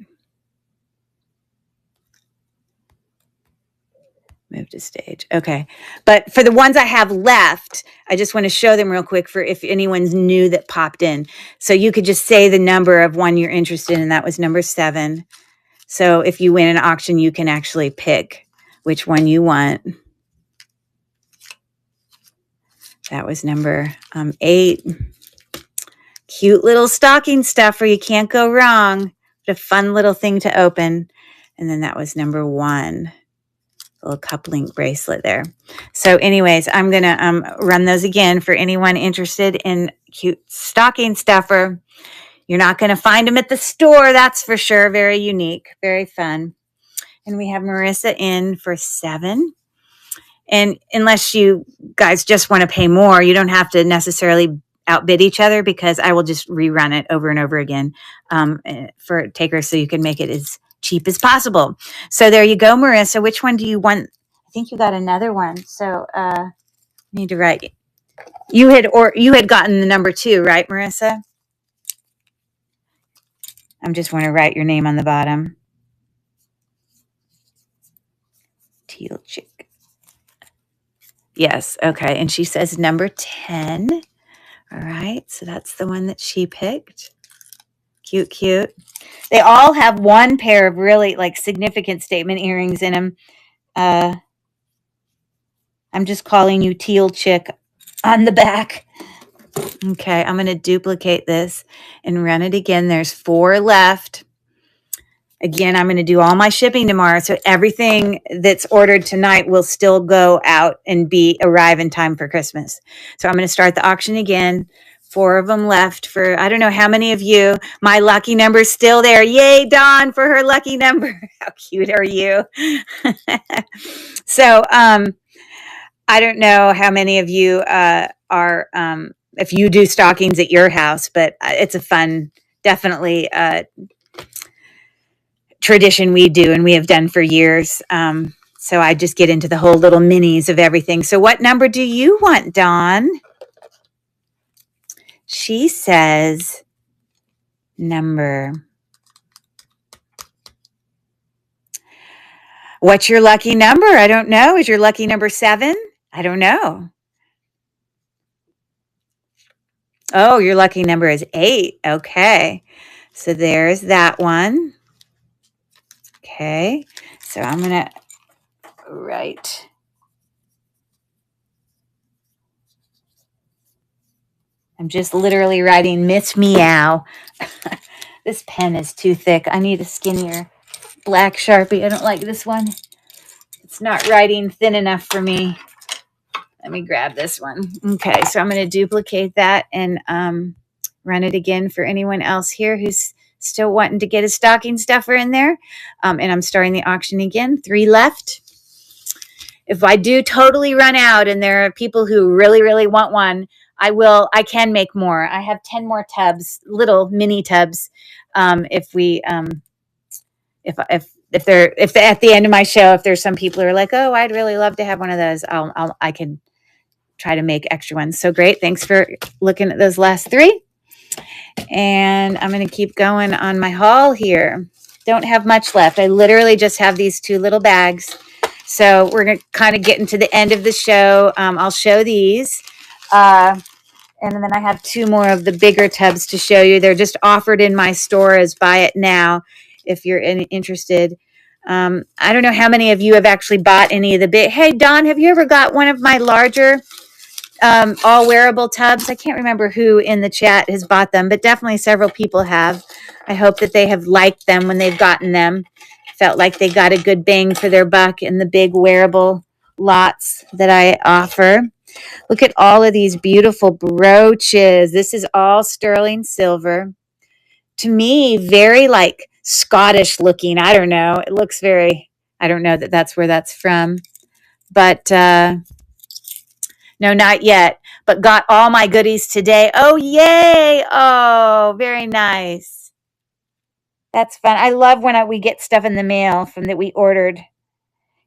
Move to stage. Okay. But for the ones I have left, I just want to show them real quick for if anyone's new that popped in. So you could just say the number of one you're interested in, and that was number 7. So if you win an auction, you can actually pick which one you want. That was number 8. Cute little stocking stuffer. You can't go wrong. What a fun little thing to open. And then that was number 1. Little cup link bracelet there. So anyways, I'm going to run those again for anyone interested in cute stocking stuffer. You're not going to find them at the store, that's for sure. Very unique, very fun. And we have Marissa in for 7. And unless you guys just want to pay more, you don't have to necessarily outbid each other, because I will just rerun it over and over again for takers, so you can make it as cheap as possible. So there you go, Marissa. Which one do you want? I think you got another one. So I need to write. You had gotten the number 2, right, Marissa? I just want to write your name on the bottom. Teal chick. Yes. Okay. And she says number 10. All right. So that's the one that she picked. Cute, cute. They all have one pair of really like significant statement earrings in them. I'm just calling you Teal Chick on the back. Okay, I'm going to duplicate this and run it again. There's 4 left. Again, I'm going to do all my shipping tomorrow, so everything that's ordered tonight will still go out and arrive in time for Christmas. So I'm going to start the auction again. 4 of them left for, I don't know how many of you. My lucky number's still there. Yay, Dawn, for her lucky number. How cute are you? So I don't know how many of you are, if you do stockings at your house, but it's a fun, definitely tradition we do, and we have done for years. So I just get into the whole little minis of everything. So what number do you want, Dawn? She says number. What's your lucky number? I don't know. Is your lucky number 7? I don't know. Oh, your lucky number is 8. Okay. So there's that one. Okay. So I'm going to write. I'm just literally writing Miss Meow. This pen is too thick. I need a skinnier black Sharpie. I don't like this one. It's not writing thin enough for me. Let me grab this one. Okay, so I'm going to duplicate that and run it again for anyone else here who's still wanting to get a stocking stuffer in there. And I'm starting the auction again. 3 left. If I do totally run out and there are people who really, really want one, I can make more. I have 10 more tubs, little mini tubs. If at the end of my show, if there's some people who are like, oh, I'd really love to have one of those, I can try to make extra ones. So great. Thanks for looking at those last 3. And I'm going to keep going on my haul here. Don't have much left. I literally just have these 2 little bags. So we're going to kind of get into the end of the show. I'll show these. And then I have 2 more of the bigger tubs to show you. They're just offered in my store as buy it now if you're interested. I don't know how many of you have actually bought any of the big. Hey, Don, have you ever got one of my larger all wearable tubs? I can't remember who in the chat has bought them, but definitely several people have. I hope that they have liked them when they've gotten them. Felt like they got a good bang for their buck in the big wearable lots that I offer. Look at all of these beautiful brooches. This is all sterling silver. To me, very like Scottish looking. I don't know. It looks very, I don't know that that's where that's from. But no, not yet. But got all my goodies today. Oh, yay. Oh, very nice. That's fun. I love when we get stuff in the mail from that we ordered.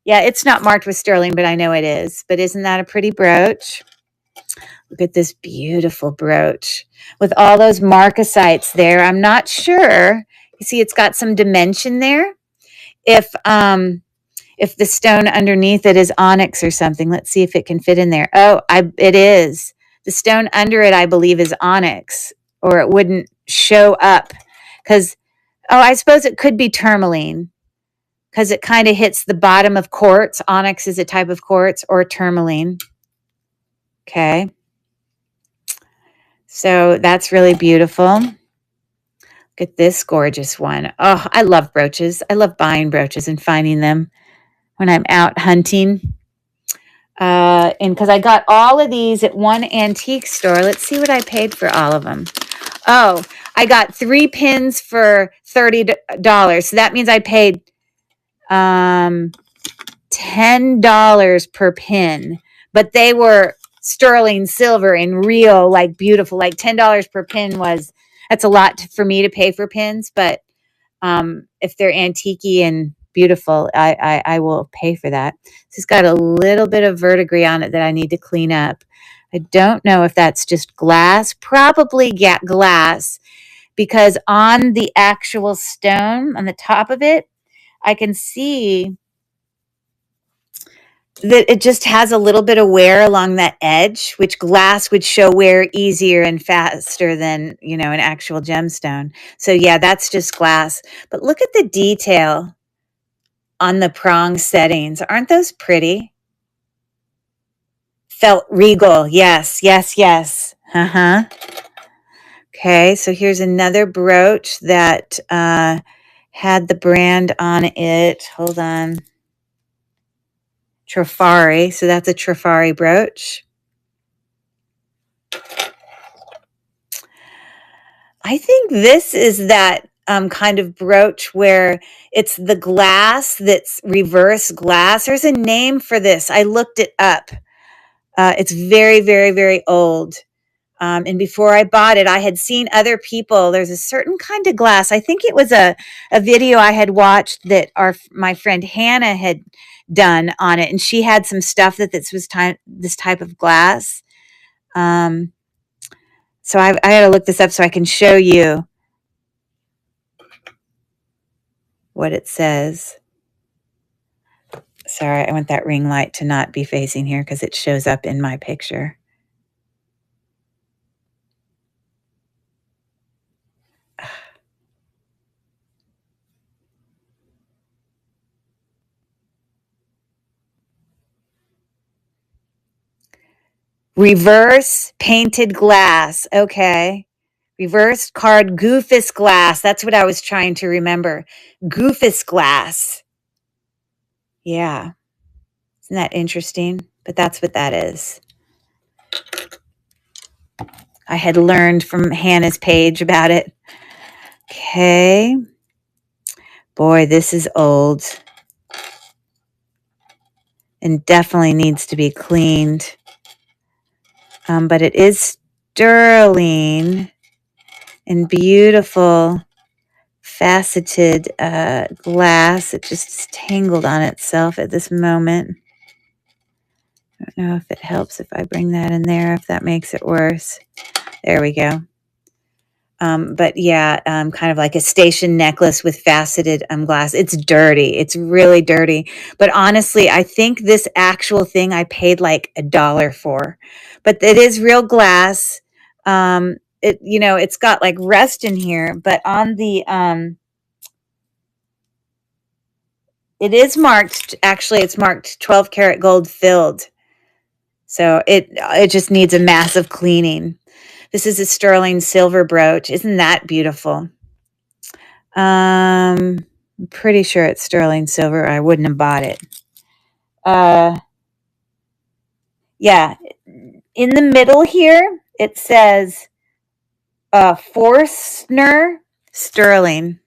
Yeah, it's not marked with sterling, but I know it is. But isn't that a pretty brooch? Look at this beautiful brooch with all those marcasites there. I'm not sure. You see, it's got some dimension there. If the stone underneath it is onyx or something, let's see if it can fit in there. Oh, it is. The stone under it, I believe, is onyx, or it wouldn't show up. Because, I suppose it could be tourmaline, because it kind of hits the bottom of quartz. Onyx is a type of quartz, or tourmaline. Okay. So that's really beautiful. Look at this gorgeous one. Oh, I love brooches. I love buying brooches and finding them when I'm out hunting. And because I got all of these at one antique store. Let's see what I paid for all of them. Oh, I got 3 pins for $30. So that means I paid $10 per pin. But they were sterling silver and real, like beautiful. Like $10 per pin that's a lot for me to pay for pins. But if they're antique and beautiful, I will pay for that. It's got a little bit of verdigris on it that I need to clean up. I don't know if that's just glass. Probably glass, because on the actual stone, on the top of it, I can see that it just has a little bit of wear along that edge, which glass would show wear easier and faster than, an actual gemstone. So yeah, that's just glass. But look at the detail on the prong settings. Aren't those pretty? Felt regal. Yes, yes, yes. Uh-huh. Okay, so here's another brooch that had the brand on it. Hold on. Trifari. So that's a Trifari brooch. I think this is that kind of brooch where it's the glass that's reverse glass. There's a name for this. I looked it up. It's very, very, very old. And before I bought it, I had seen other people. There's a certain kind of glass. I think it was a video I had watched that my friend Hannah had done on it, and she had some stuff that this type of glass. So I got to look this up so I can show you what it says. Sorry, I want that ring light to not be facing here because it shows up in my picture. Reverse painted glass. Okay. Reverse card goofus glass. That's what I was trying to remember. Goofus glass. Yeah. Isn't that interesting? But that's what that is. I had learned from Hannah's page about it. Okay. Boy, this is old and definitely needs to be cleaned. But it is sterling and beautiful faceted glass. It just is tangled on itself at this moment. I don't know if it helps if I bring that in there, if that makes it worse. There we go. But yeah, kind of like a station necklace with faceted glass. It's dirty. It's really dirty. But honestly, I think this actual thing I paid like $1 for. But it is real glass. It's got like rust in here, but on the it is marked. Actually, it's marked 12 karat gold filled. So it just needs a massive cleaning. This is a sterling silver brooch. Isn't that beautiful? I'm pretty sure it's sterling silver. I wouldn't have bought it. Yeah. In the middle here, it says Forstner sterling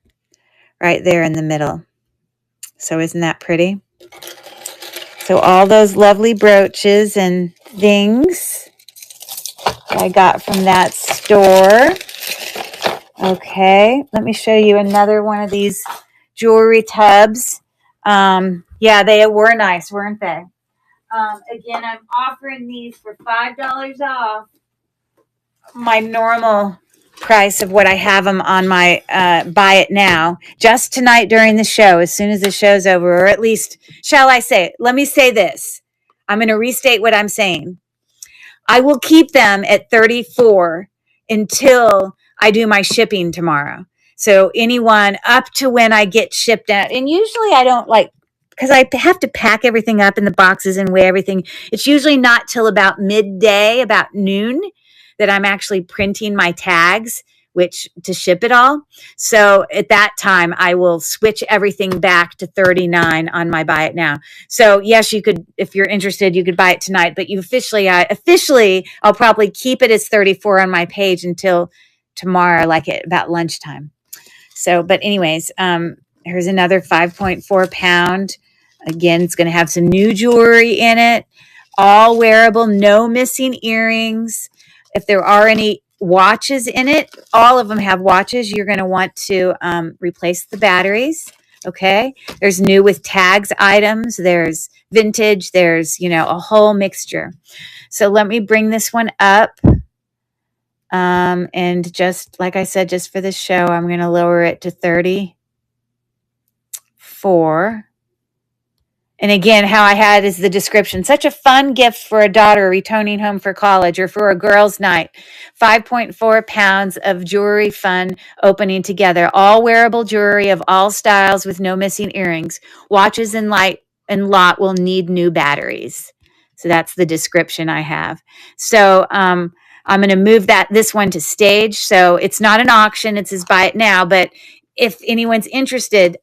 right there in the middle. So isn't that pretty? So all those lovely brooches and things I got from that store. Okay, let me show you another one of these jewelry tubs. Yeah, they were nice, weren't they? Again, I'm offering these for $5 off my normal price of what I have them on my buy it now. Just tonight during the show, as soon as the show's over, or at least, shall I say, let me say this. I'm going to restate what I'm saying. I will keep them at 34 until I do my shipping tomorrow. So anyone up to when I get shipped out, and usually I don't because I have to pack everything up in the boxes and weigh everything. It's usually not till about midday, about noon, that I'm actually printing my tags, which to ship it all. So at that time, I will switch everything back to 39 on my buy it now. So yes, you could, if you're interested, you could buy it tonight, but you officially, I'll probably keep it as 34 on my page until tomorrow, like at about lunchtime. So, but anyways, here's another 5.4 pound. Again, it's going to have some new jewelry in it, all wearable, no missing earrings. If there are any watches in it, all of them have watches. You're going to want to replace the batteries. Okay. There's new with tags items. There's vintage. There's, a whole mixture. So let me bring this one up. And just like I said, just for this show, I'm going to lower it to 34. And again, how I had is the description. Such a fun gift for a daughter returning home for college or for a girls' night. 5.4 pounds of jewelry fun opening together. All wearable jewelry of all styles with no missing earrings. Watches and light and lot will need new batteries. So that's the description I have. So I'm going to move this one to stage. So it's not an auction. It says buy it now, but if anyone's interested,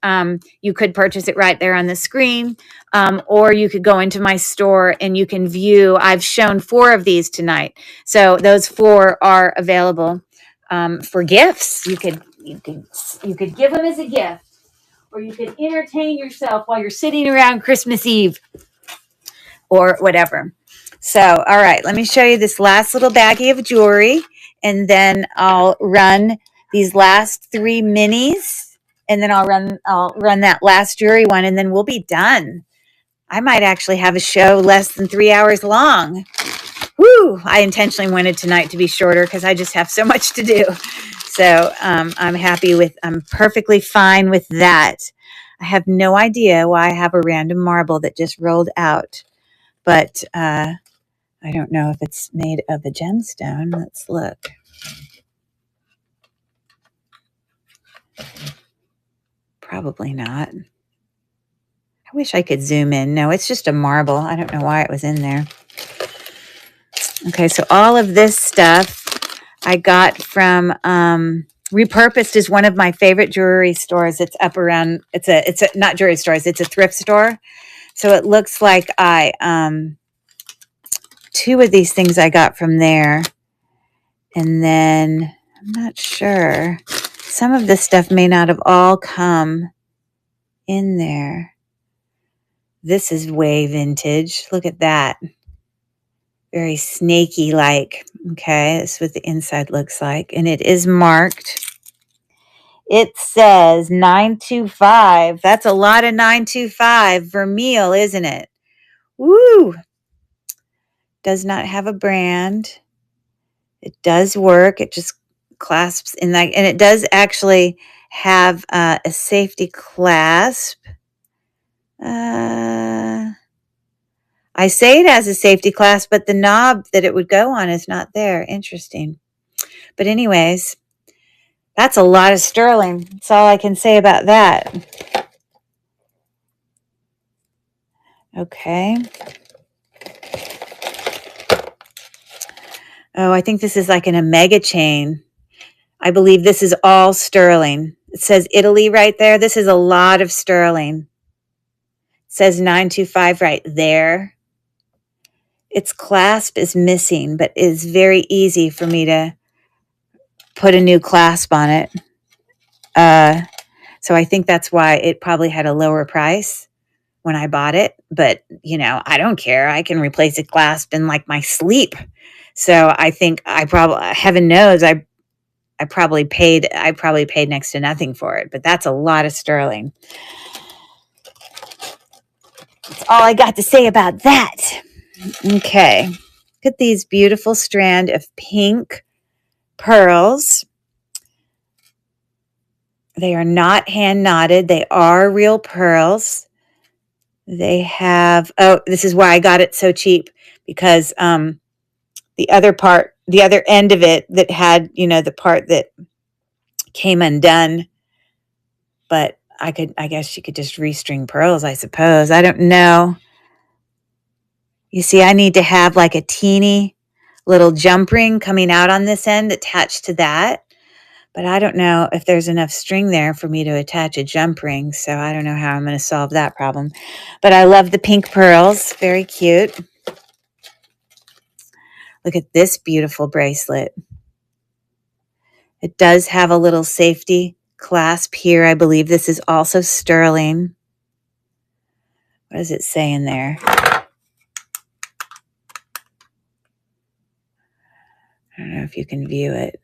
you could purchase it right there on the screen, or you could go into my store and you can view. I've shown 4 of these tonight, so those 4 are available for gifts. You could give them as a gift, or you could entertain yourself while you're sitting around Christmas Eve, or whatever. So, all right, let me show you this last little baggie of jewelry, and then I'll run these last 3 minis, and then I'll run that last jewelry one, and then we'll be done. I might actually have a show less than 3 hours long. Woo! I intentionally wanted tonight to be shorter because I just have so much to do. So I'm perfectly fine with that. I have no idea why I have a random marble that just rolled out, but I don't know if it's made of a gemstone. Let's look. Probably not. I wish I could zoom in. No, it's just a marble. I don't know why it was in there. Okay, so all of this stuff I got from Repurposed is one of my favorite jewelry stores. It's up around, it's a not jewelry stores, it's a thrift store. So it looks like two of these things I got from there. And then I'm not sure. Some of this stuff may not have all come in there. This is way vintage. Look at that. Very snaky like. Okay, that's what the inside looks like. And it is marked. It says 925. That's a lot of 925 vermeil, isn't it? Woo! Does not have a brand. It does work. It just clasps in that. And it does actually have a safety clasp. I say it has a safety clasp, but the knob that it would go on is not there. Interesting. But anyways, that's a lot of sterling. That's all I can say about that. Okay. Oh, I think this is like an Omega chain. I believe this is all sterling. It says Italy right there. This is a lot of sterling. It says 925 right there. Its clasp is missing, but it's very easy for me to put a new clasp on it. So I think that's why it probably had a lower price when I bought it. But, you know, I don't care. I can replace a clasp in like my sleep. So I think I probably, heaven knows, I probably paid next to nothing for it. But that's a lot of sterling. That's all I got to say about that. Okay. Look at these beautiful strand of pink pearls. They are not hand knotted. They are real pearls. They have, oh, this is why I got it so cheap, because the other end of it that had, you know, the part that came undone, but I guess you could just restring pearls, I suppose. I don't know. You see, I need to have like a teeny little jump ring coming out on this end attached to that. But I don't know if there's enough string there for me to attach a jump ring. So I don't know how I'm going to solve that problem. But I love the pink pearls. Very cute. Look at this beautiful bracelet. It does have a little safety clasp here. I believe this is also sterling. What does it say in there? I don't know if you can view it.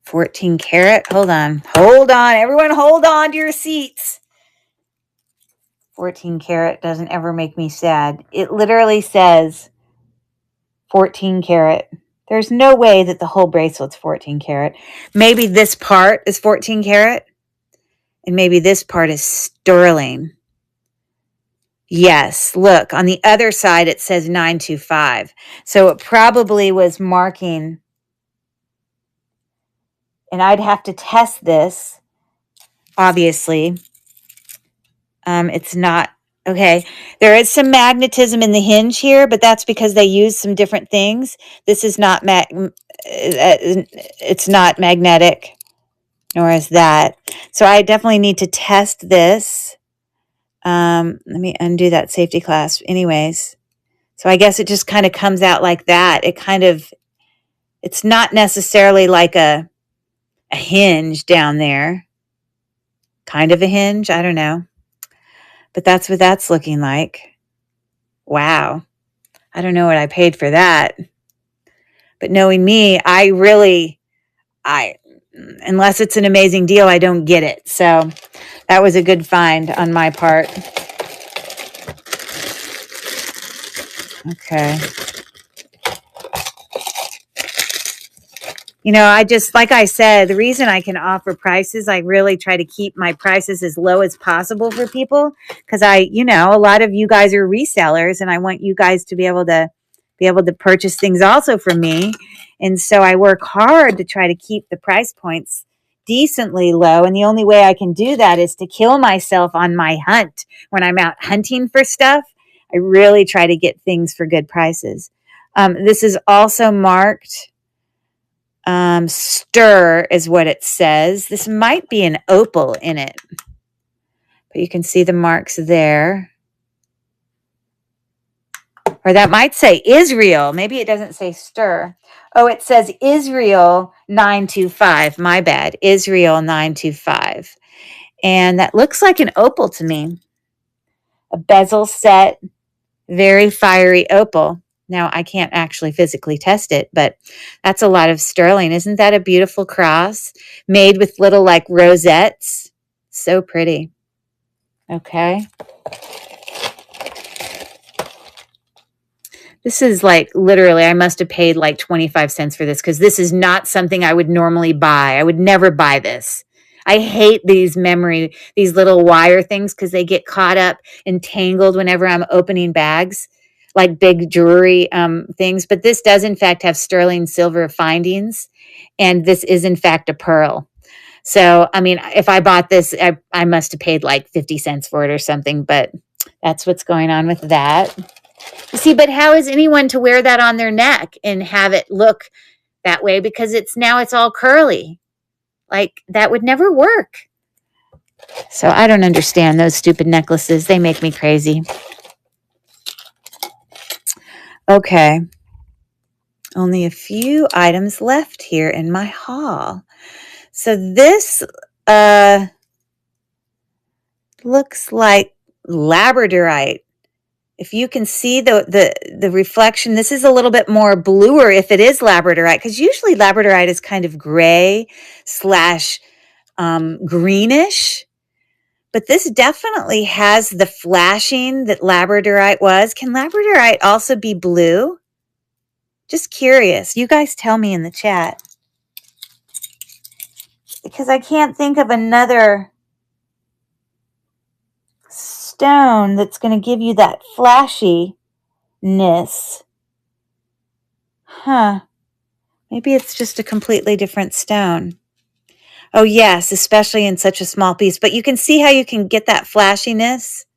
14 karat. Hold on. Hold on. Everyone hold on to your seats. 14 karat doesn't ever make me sad. It literally says 14 karat. There's no way that the whole bracelet's 14 karat. Maybe this part is 14 karat. And maybe this part is sterling. Yes, look, on the other side it says 925. So it probably was marking, and I'd have to test this, obviously. It's not, okay, there is some magnetism in the hinge here, but that's because they use some different things. This is not, it's not magnetic, nor is that. So I definitely need to test this. Let me undo that safety clasp. Anyways, so I guess it just kind of comes out like that. It's not necessarily like a hinge down there. Kind of a hinge. I don't know. But that's what that's looking like. Wow. I don't know what I paid for that. But knowing me, unless it's an amazing deal, I don't get it. So that was a good find on my part. Okay. You know, I just, like I said, the reason I can offer prices, I really try to keep my prices as low as possible for people, because a lot of you guys are resellers, and I want you guys to be able to purchase things also from me. And so I work hard to try to keep the price points decently low. And the only way I can do that is to kill myself on my hunt. When I'm out hunting for stuff, I really try to get things for good prices. This is also marked stir is what it says. This might be an opal in it, but you can see the marks there. Or that might say Israel. Maybe it doesn't say stir. Oh, it says Israel 925. My bad. Israel 925. And that looks like an opal to me. A bezel set, very fiery opal. Now, I can't actually physically test it, but that's a lot of sterling. Isn't that a beautiful cross made with little like rosettes? So pretty. Okay. This is like literally, I must have paid like 25 cents for this because this is not something I would normally buy. I would never buy this. I hate these little wire things because they get caught up and tangled whenever I'm opening bags, like big jewelry things. But this does, in fact, have sterling silver findings. And this is, in fact, a pearl. So, I mean, if I bought this, I must have paid like 50 cents for it or something. But that's what's going on with that. You see, but how is anyone to wear that on their neck and have it look that way? Because it's all curly. Like, that would never work. So I don't understand those stupid necklaces. They make me crazy. Okay. Only a few items left here in my haul. So this looks like labradorite. If you can see the reflection, this is a little bit more bluer if it is labradorite, because usually labradorite is kind of gray / greenish. But this definitely has the flashing that labradorite was. Can labradorite also be blue? Just curious. You guys tell me in the chat. Because I can't think of another stone that's going to give you that flashiness. Huh. Maybe it's just a completely different stone. Oh, yes, especially in such a small piece. But you can see how you can get that flashiness.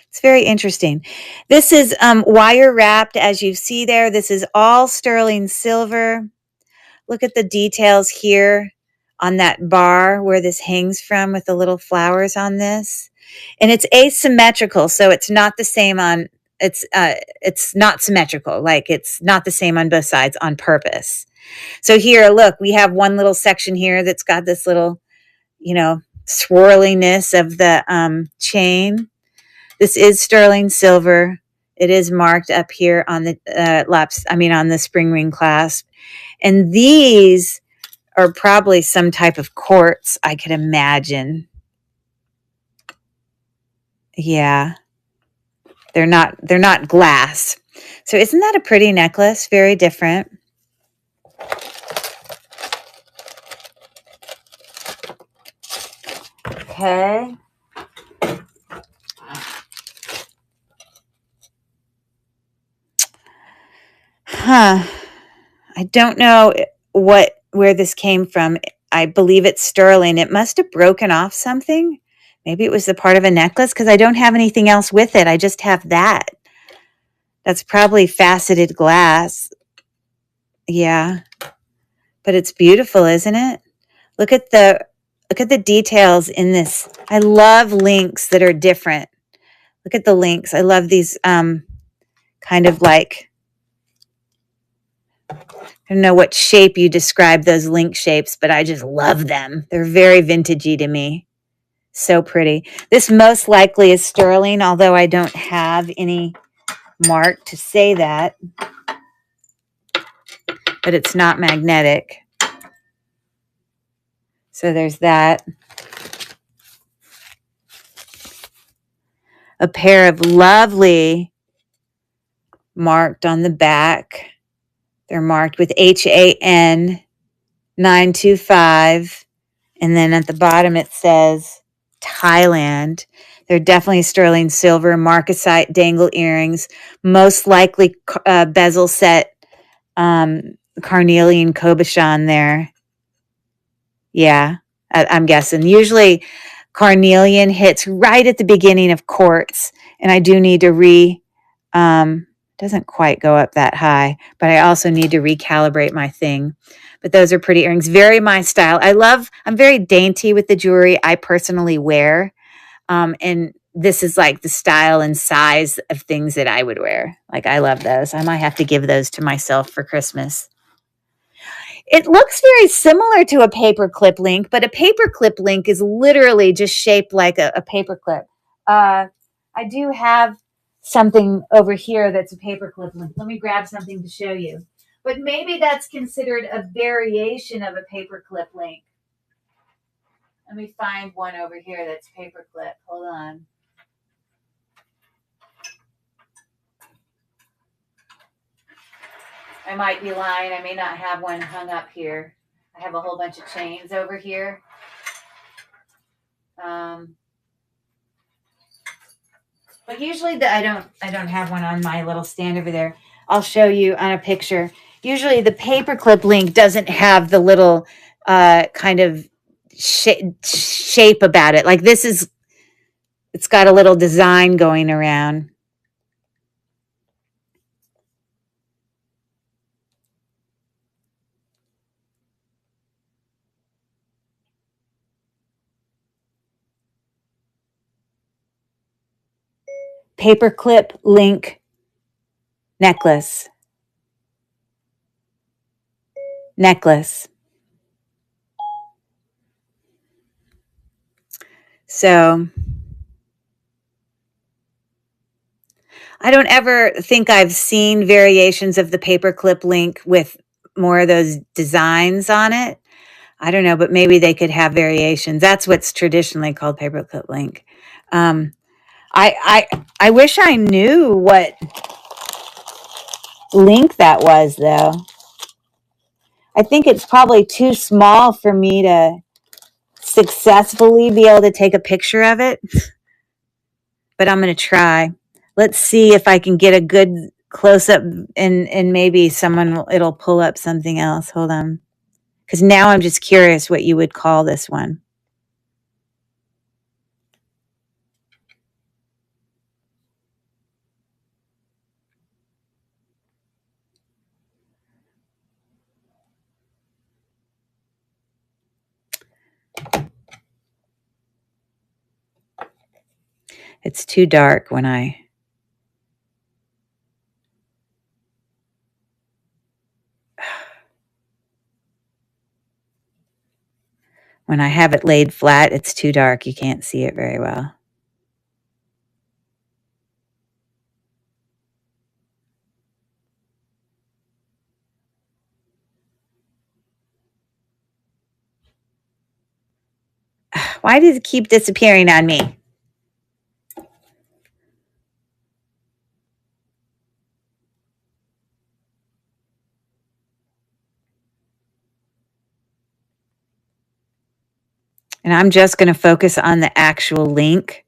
It's very interesting. This is wire wrapped, as you see there. This is all sterling silver. Look at the details here on that bar where this hangs from with the little flowers on this. And it's asymmetrical, so it's not the same on, it's not symmetrical. Like, it's not the same on both sides on purpose. So here, look, we have one little section here that's got this little, swirliness of the chain. This is sterling silver. It is marked up here on the on the spring ring clasp. And these are probably some type of quartz, I could imagine. Yeah. They're not glass. So isn't that a pretty necklace? Very different. Okay. Huh. I don't know where this came from. I believe it's sterling. It must have broken off something. Maybe it was the part of a necklace because I don't have anything else with it. I just have that. That's probably faceted glass. Yeah. But it's beautiful, isn't it? Look at the details in this. I love links that are different. Look at the links. I love these kind of like, I don't know what shape you describe those link shapes, but I just love them. They're very vintagey to me. So pretty. This most likely is sterling, although I don't have any mark to say that. But it's not magnetic. So there's that. A pair of lovely marked on the back. They're marked with HAN 925. And then at the bottom it says Thailand. They're definitely sterling silver, marcasite dangle earrings, most likely bezel set carnelian cabochon there. Yeah, I'm guessing. Usually carnelian hits right at the beginning of quartz, and I do need to Doesn't quite go up that high, but I also need to recalibrate my thing. But those are pretty earrings. Very my style. I'm very dainty with the jewelry I personally wear. And this is like the style and size of things that I would wear. Like, I love those. I might have to give those to myself for Christmas. It looks very similar to a paperclip link, but a paperclip link is literally just shaped like a paperclip. I do have something over here that's a paperclip link. Let me grab something to show you. But maybe that's considered a variation of a paperclip link. Let me find one over here that's paperclip. Hold on. I might be lying. I may not have one hung up here. I have a whole bunch of chains over here. But usually I don't have one on my little stand over there. I'll show you on a picture. Usually the paperclip link doesn't have the little kind of shape about it. Like this is, it's got a little design going around. Paperclip link necklace. So I don't ever think I've seen variations of the paperclip link with more of those designs on it. I don't know, but maybe they could have variations. That's what's traditionally called paperclip link. I wish I knew what link that was, though. I think it's probably too small for me to successfully be able to take a picture of it. But I'm going to try. Let's see if I can get a good close up and maybe it'll pull up something else. Hold on. Because now I'm just curious what you would call this one. It's too dark when I have it laid flat, it's too dark. You can't see it very well. Why does it keep disappearing on me? And I'm just going to focus on the actual link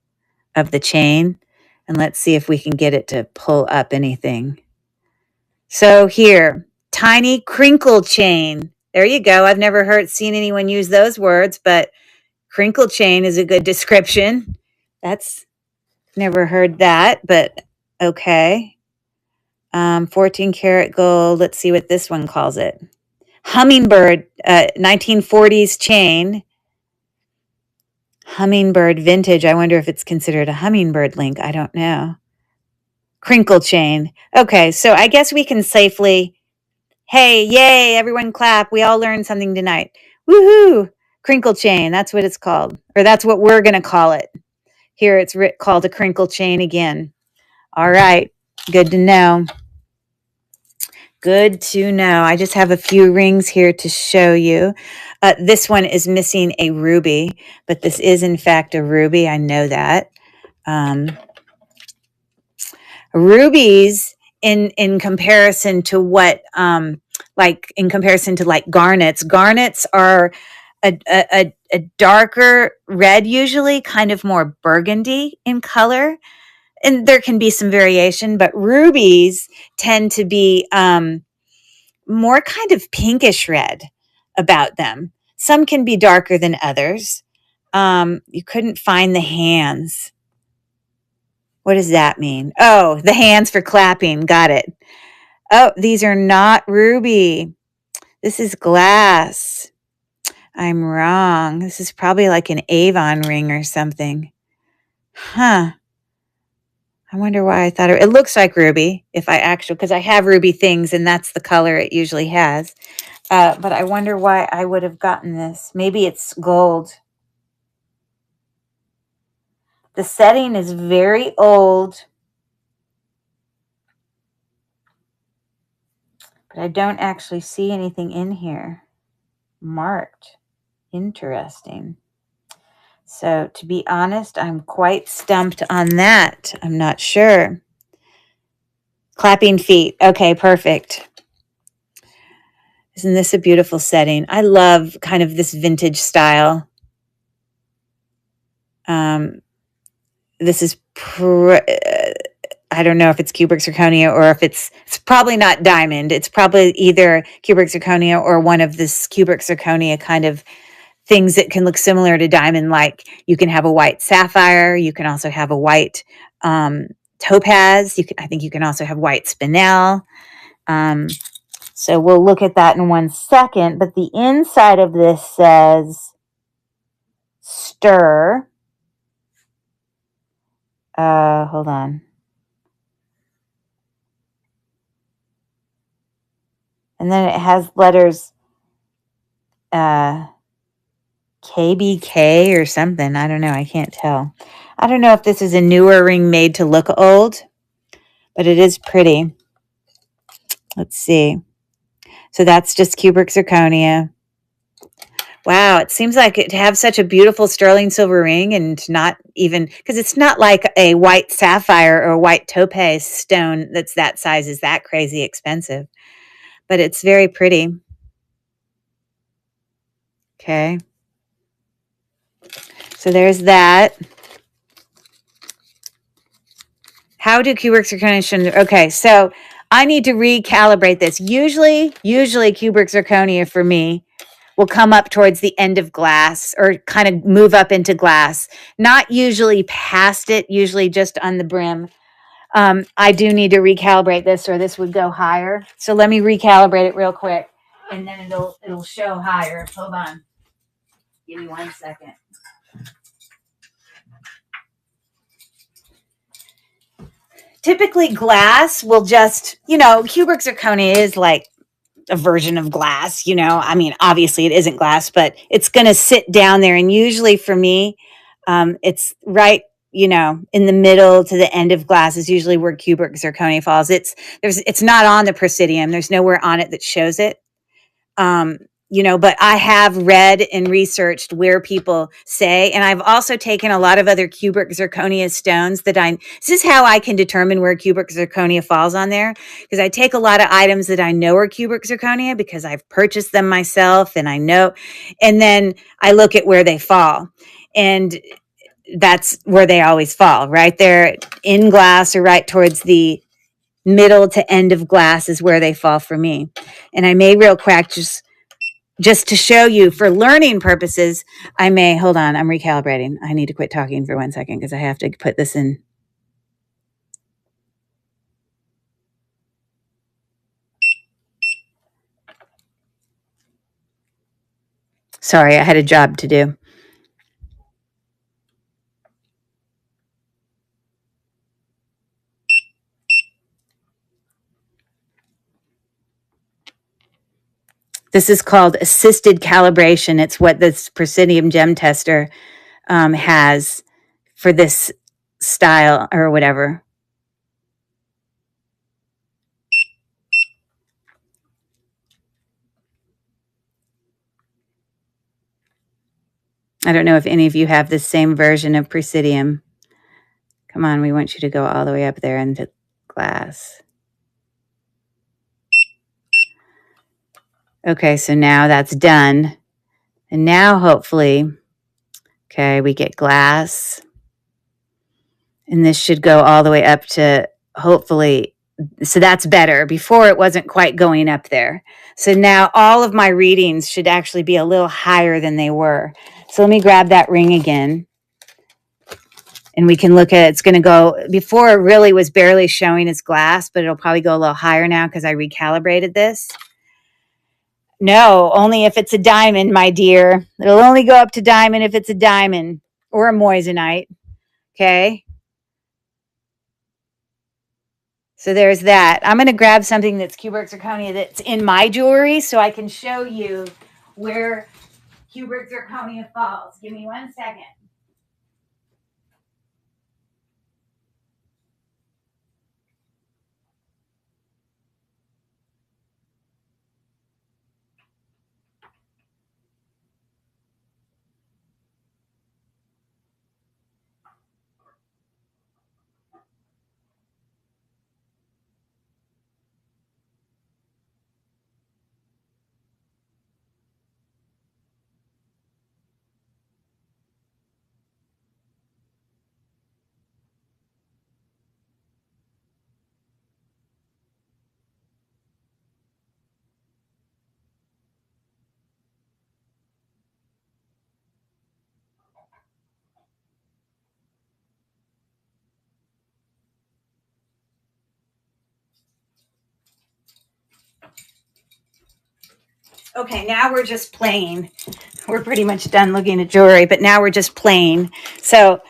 of the chain. And let's see if we can get it to pull up anything. So here, tiny crinkle chain. There you go. I've never seen anyone use those words, but crinkle chain is a good description. That's never heard that, but okay. 14 karat gold. Let's see what this one calls it. Hummingbird, 1940s chain. Hummingbird vintage. I wonder if it's considered a hummingbird link. I don't know. Crinkle chain. Okay, so I guess we can safely, hey, yay, everyone clap. We all learned something tonight. Woohoo! Crinkle chain. That's what it's called. Or that's what we're going to call it. Here it's called a crinkle chain again. All right. Good to know. Good to know. I just have a few rings here to show you. This one is missing a ruby, but this is in fact a ruby. I know that. Rubies in comparison to what, in comparison to like garnets. Garnets are a darker red, usually kind of more burgundy in color. And there can be some variation, but rubies tend to be more kind of pinkish red about them. Some can be darker than others. You couldn't find the hands. What does that mean? Oh, the hands for clapping. Got it. Oh, these are not ruby. This is glass. I'm wrong. This is probably like an Avon ring or something. Huh. I wonder why I thought it looks like ruby if I actually, because I have ruby things and that's the color it usually has. But I wonder why I would have gotten this. Maybe it's gold. The setting is very old, but I don't actually see anything in here marked. Interesting. So to be honest, I'm quite stumped on that. I'm not sure. Clapping feet. Okay, perfect. Isn't this a beautiful setting? I love kind of this vintage style. This is, I don't know if it's cubic zirconia or if it's probably not diamond. It's probably either cubic zirconia or one of this cubic zirconia kind of things that can look similar to diamond. Like you can have a white sapphire. You can also have a white topaz. I think you can also have white spinel. So we'll look at that in 1 second. But the inside of this says stir. Hold on. And then it has letters KBK or something. I don't know. I can't tell. I don't know if this is a newer ring made to look old, but it is pretty. Let's see. So that's just cubic zirconia. Wow, it seems like it to have such a beautiful sterling silver ring and not even, because it's not like a white sapphire or a white topaz stone that's that size is that crazy expensive. But it's very pretty. Okay. So there's that. How do cubic zirconia? Okay, so I need to recalibrate this. Usually cubic zirconia for me will come up towards the end of glass or kind of move up into glass. Not usually past it, usually just on the brim. I do need to recalibrate this or this would go higher. So let me recalibrate it real quick and then it'll show higher. Hold on. Give me 1 second. Typically glass will just, cubic zirconia is like a version of glass, I mean, obviously it isn't glass, but it's going to sit down there. And usually for me, it's right, in the middle to the end of glass is usually where cubic zirconia falls. It's not on the Presidium. There's nowhere on it that shows it. But I have read and researched where people say, and I've also taken a lot of other cubic zirconia stones this is how I can determine where cubic zirconia falls on there. Because I take a lot of items that I know are cubic zirconia because I've purchased them myself and I know, and then I look at where they fall. And that's where they always fall, right there in glass or right towards the middle to end of glass is where they fall for me. And I may real quick just to show you for learning purposes, hold on, I'm recalibrating. I need to quit talking for 1 second because I have to put this in. Sorry, I had a job to do. This is called assisted calibration. It's what this Presidium gem tester has for this style or whatever. I don't know if any of you have the same version of Presidium. Come on, we want you to go all the way up there into glass. Okay, so now that's done. And now hopefully, okay, we get glass. And this should go all the way up to hopefully, so that's better. Before it wasn't quite going up there. So now all of my readings should actually be a little higher than they were. So let me grab that ring again. And we can look at, it's going to go, before it really was barely showing as glass, but it'll probably go a little higher now because I recalibrated this. No, only if it's a diamond, my dear. It'll only go up to diamond if it's a diamond or a moissanite. Okay. So there's that. I'm going to grab something that's cubic zirconia that's in my jewelry so I can show you where cubic zirconia falls. Give me 1 second. Okay, now we're just playing. We're pretty much done looking at jewelry, but now we're just playing. So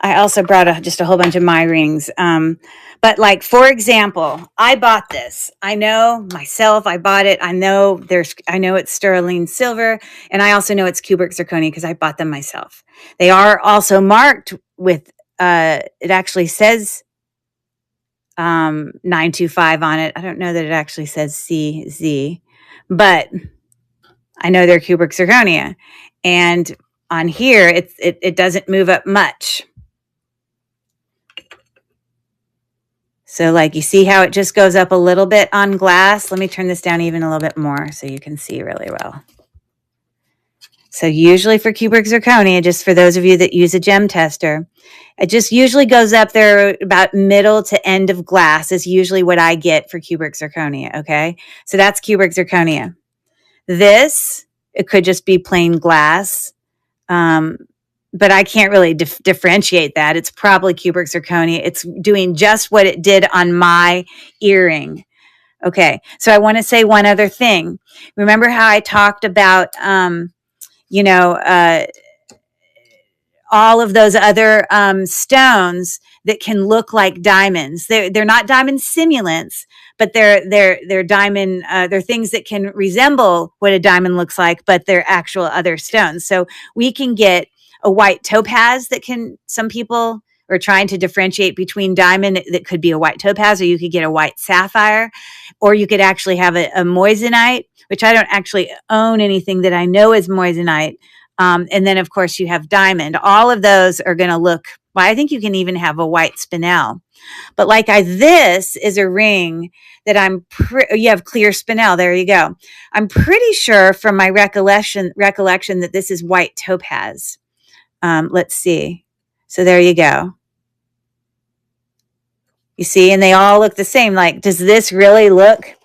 I also brought just a whole bunch of my rings. But like, for example, I bought this. I know myself, I bought it. I know it's sterling silver, and I also know it's cubic zirconia because I bought them myself. They are also marked with, it actually says 925 on it. I don't know that it actually says CZ, but I know they're cubic zirconia. And on here, it doesn't move up much. So like, you see how it just goes up a little bit on glass? Let me turn this down even a little bit more so you can see really well. So usually for cubic zirconia, just for those of you that use a gem tester, it just usually goes up there about middle to end of glass is usually what I get for cubic zirconia, okay? So that's cubic zirconia. This, it could just be plain glass, but I can't really differentiate that. It's probably cubic zirconia. It's doing just what it did on my earring. Okay, so I want to say one other thing. Remember how I talked about, all of those other stones that can look like diamonds. They're not diamond simulants, but they're diamond. They're things that can resemble what a diamond looks like, but they're actual other stones. So we can get a white topaz some people are trying to differentiate between diamond that could be a white topaz, or you could get a white sapphire, or you could actually have a moissanite, which I don't actually own anything that I know is moissanite. And then, of course, you have diamond. All of those are going to look, well, I think you can even have a white spinel. But like this is a ring that you have clear spinel. There you go. I'm pretty sure from my recollection that this is white topaz. Let's see. So there you go. You see, and they all look the same. Like, does this really look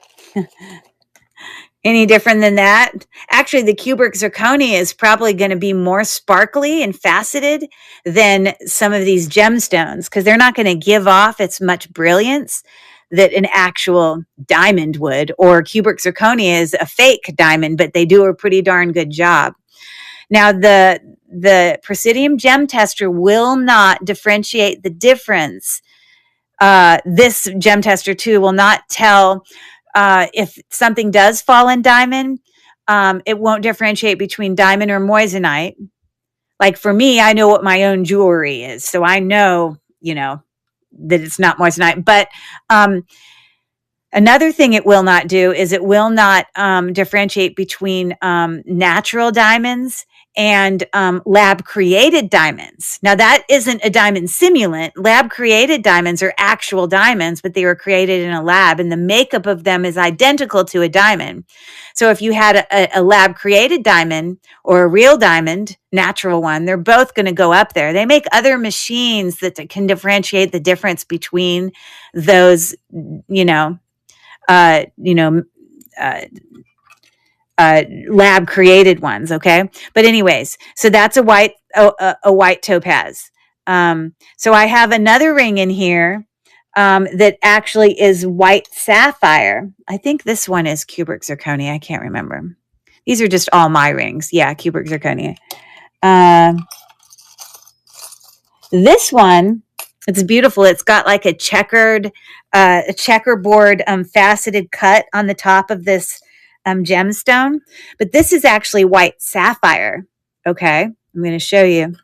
any different than that? Actually, the cubic zirconia is probably going to be more sparkly and faceted than some of these gemstones because they're not going to give off as much brilliance that an actual diamond would, or cubic zirconia is a fake diamond, but they do a pretty darn good job. Now, the Presidium gem tester will not differentiate the difference. This gem tester too will not tell if something does fall in diamond. It won't differentiate between diamond or moissanite. Like for me, I know what my own jewelry is, so I know, that it's not moissanite. But another thing it will not do is it will not differentiate between natural diamonds and lab created diamonds. Now that isn't a diamond simulant. Lab created diamonds are actual diamonds, but they were created in a lab, and the makeup of them is identical to a diamond. So if you had a lab created diamond or a real diamond, natural one, they're both going to go up there. They make other machines that can differentiate the difference between those, lab created ones. Okay. But anyways, so that's a white topaz. So I have another ring in here that actually is white sapphire. I think this one is cubic zirconia. I can't remember. These are just all my rings. Yeah, cubic zirconia. This one, it's beautiful. It's got like a checkerboard faceted cut on the top of this gemstone. But this is actually white sapphire. Okay, I'm going to show you.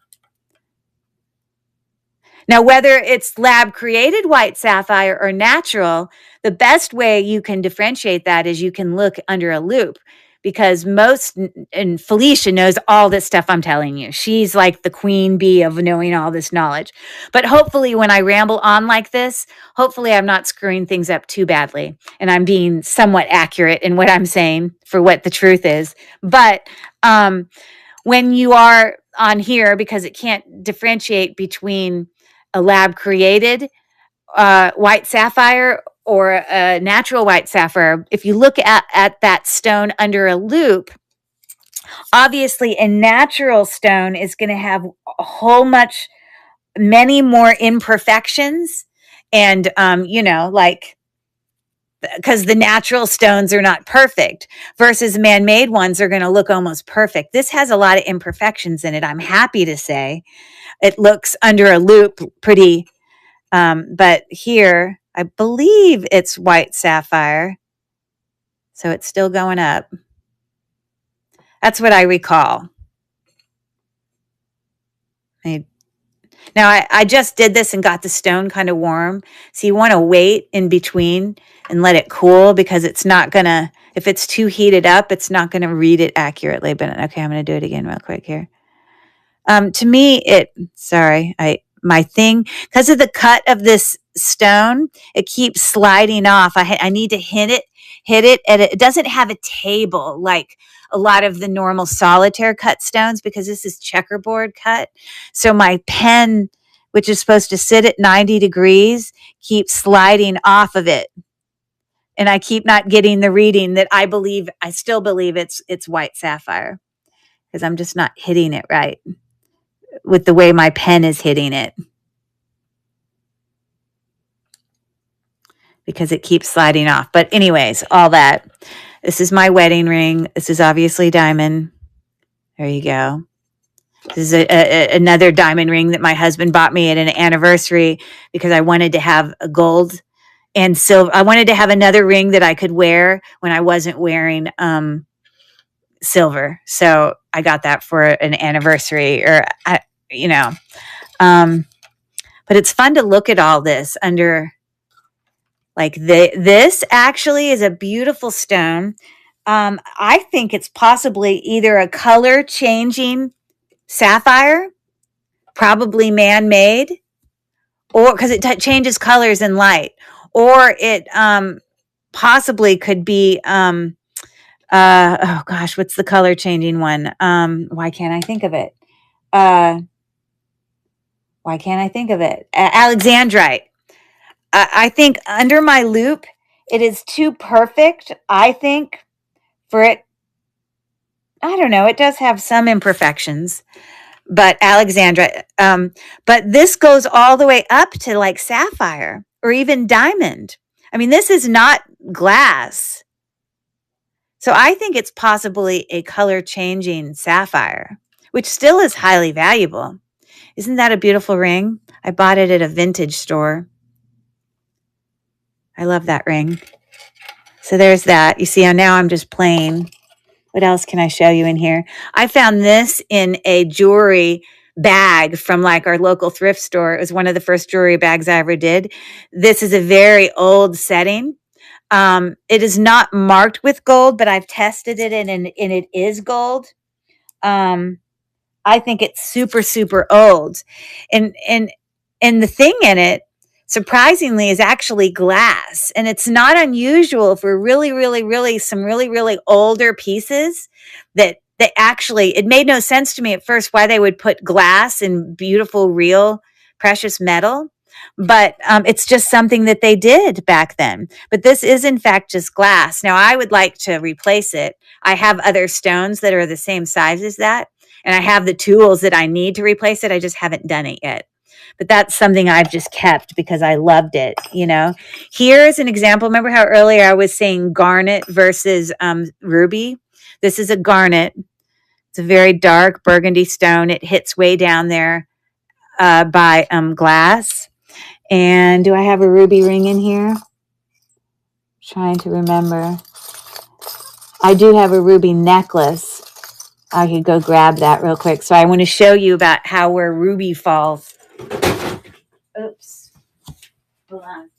Now, whether it's lab created white sapphire or natural, the best way you can differentiate that is you can look under a loupe, because and Felicia knows all this stuff I'm telling you. She's like the queen bee of knowing all this knowledge. But hopefully when I ramble on like this, hopefully I'm not screwing things up too badly and I'm being somewhat accurate in what I'm saying for what the truth is. But when you are on here, because it can't differentiate between a lab created white sapphire or a natural white sapphire, if you look at that stone under a loupe, obviously a natural stone is going to have many more imperfections. And, like, because the natural stones are not perfect versus man-made ones are going to look almost perfect. This has a lot of imperfections in it. I'm happy to say it looks under a loupe pretty. But here, I believe it's white sapphire. So it's still going up. That's what I recall. Now, I just did this and got the stone kind of warm. So you want to wait in between and let it cool, because it's not going to, if it's too heated up, it's not going to read it accurately. But okay, I'm going to do it again real quick here. To me, my thing, because of the cut of this stone, it keeps sliding off. I need to hit it, and it doesn't have a table like a lot of the normal solitaire cut stones, because this is checkerboard cut. So my pen, which is supposed to sit at 90 degrees, keeps sliding off of it. And I keep not getting the reading that I still believe it's white sapphire, because I'm just not hitting it right with the way my pen is hitting it, because it keeps sliding off. But anyways, all that. This is my wedding ring. This is obviously diamond. There you go. This is another diamond ring that my husband bought me at an anniversary, because I wanted to have a gold and silver. I wanted to have another ring that I could wear when I wasn't wearing silver. So I got that for an anniversary, but it's fun to look at all this under, like, this actually is a beautiful stone. I think it's possibly either a color changing sapphire, probably man-made, or because it changes colors in light, or it possibly could be oh gosh, what's the color changing one? Why can't I think of it? Alexandrite. I think under my loupe, it is too perfect, I think, for it. I don't know. It does have some imperfections, but Alexandrite. But this goes all the way up to like sapphire or even diamond. I mean, this is not glass. So I think it's possibly a color changing sapphire, which still is highly valuable. Isn't that a beautiful ring? I bought it at a vintage store. I love that ring. So there's that. You see, now I'm just playing. What else can I show you in here? I found this in a jewelry bag from like our local thrift store. It was one of the first jewelry bags I ever did. This is a very old setting. It is not marked with gold, but I've tested it and it is gold. I think it's super, super old. And the thing in it, surprisingly, is actually glass. And it's not unusual for really, really, really, some really, really older pieces that actually, it made no sense to me at first why they would put glass in beautiful, real, precious metal. But it's just something that they did back then. But this is, in fact, just glass. Now, I would like to replace it. I have other stones that are the same size as that. And I have the tools that I need to replace it. I just haven't done it yet. but that's something I've just kept because I loved it, Here's an example. Remember how earlier I was saying garnet versus ruby? This is a garnet. It's a very dark burgundy stone. It hits way down there by glass. And do I have a ruby ring in here? Trying to remember. I do have a ruby necklace. I could go grab that real quick. So I want to show you about how where ruby falls. Oops. Hold on.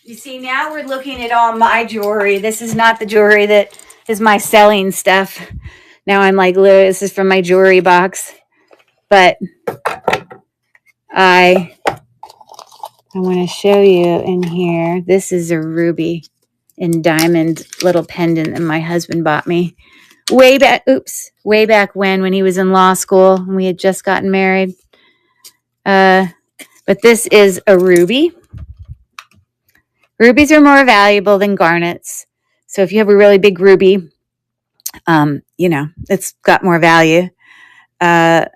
You see, now we're looking at all my jewelry. This is not the jewelry that is my selling stuff. Now I'm like, this is from my jewelry box. But I want to show you in here. This is a ruby and diamond little pendant that my husband bought me way back when he was in law school and we had just gotten married. But this is a ruby. Rubies are more valuable than garnets. So if you have a really big ruby, it's got more value. But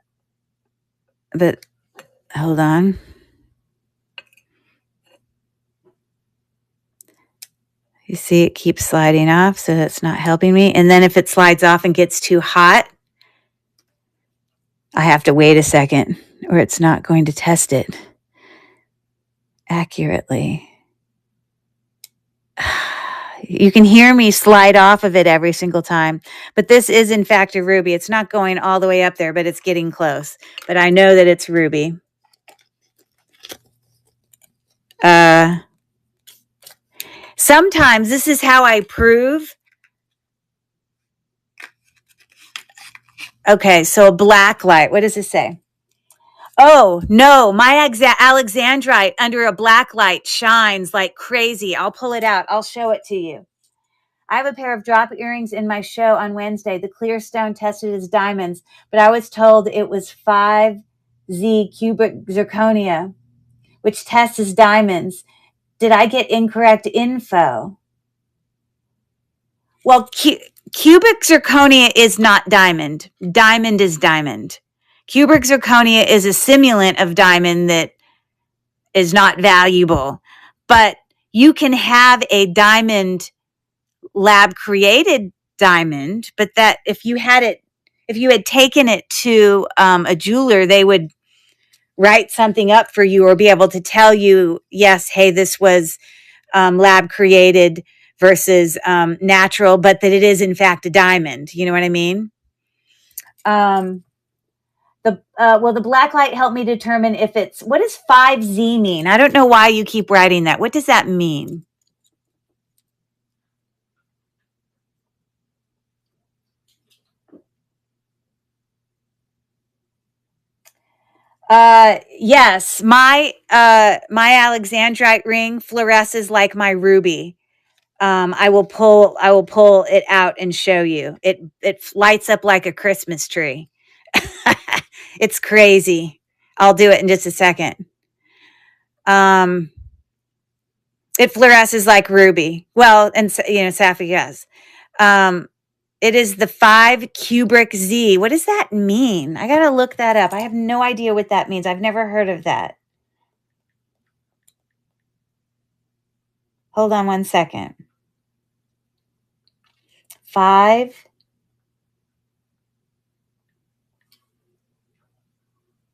hold on. You see it keeps sliding off, so that's not helping me. And then if it slides off and gets too hot, I have to wait a second or it's not going to test it accurately. You can hear me slide off of it every single time. But this is, in fact, a ruby. It's not going all the way up there, but it's getting close. But I know that it's ruby. Sometimes this is how I prove. Okay, so a black light. What does it say? Oh, no, my alexandrite under a black light shines like crazy. I'll pull it out. I'll show it to you. I have a pair of drop earrings in my show on Wednesday. The clear stone tested as diamonds, but I was told it was 5Z cubic zirconia, which tests as diamonds. Did I get incorrect info? Well, cubic zirconia is not diamond. Diamond is diamond. Cubic zirconia is a simulant of diamond that is not valuable, but you can have a diamond lab created diamond, but that if you had taken it to a jeweler, they would write something up for you or be able to tell you, yes, hey, this was lab created versus natural, but that it is in fact a diamond. You know what I mean? The black light helped me determine if it's, what does 5Z mean? I don't know why you keep writing that. What does that mean? Yes, my alexandrite ring fluoresces like my ruby. I will pull it out and show you. It lights up like a Christmas tree. It's crazy. I'll do it in just a second. It fluoresces like ruby. Well, and sapphire, yes. It is the 5 cubic Z. What does that mean? I got to look that up. I have no idea what that means. I've never heard of that. Hold on one second. 5.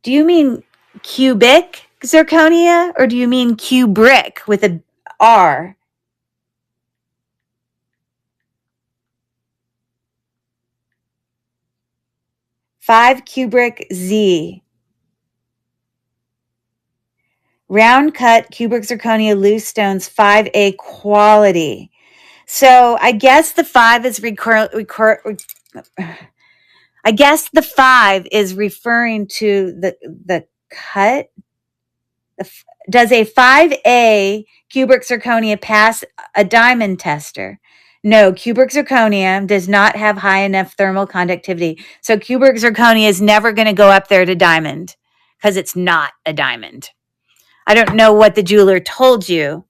Do you mean cubic zirconia or do you mean cubric with a R? Five cubic Z. Round cut cubic zirconia loose stones 5A quality. So I guess the 5 is I guess the 5 is referring to the cut. Does a 5A cubic zirconia pass a diamond tester? No, cubic zirconia does not have high enough thermal conductivity. So cubic zirconia is never going to go up there to diamond because it's not a diamond. I don't know what the jeweler told you,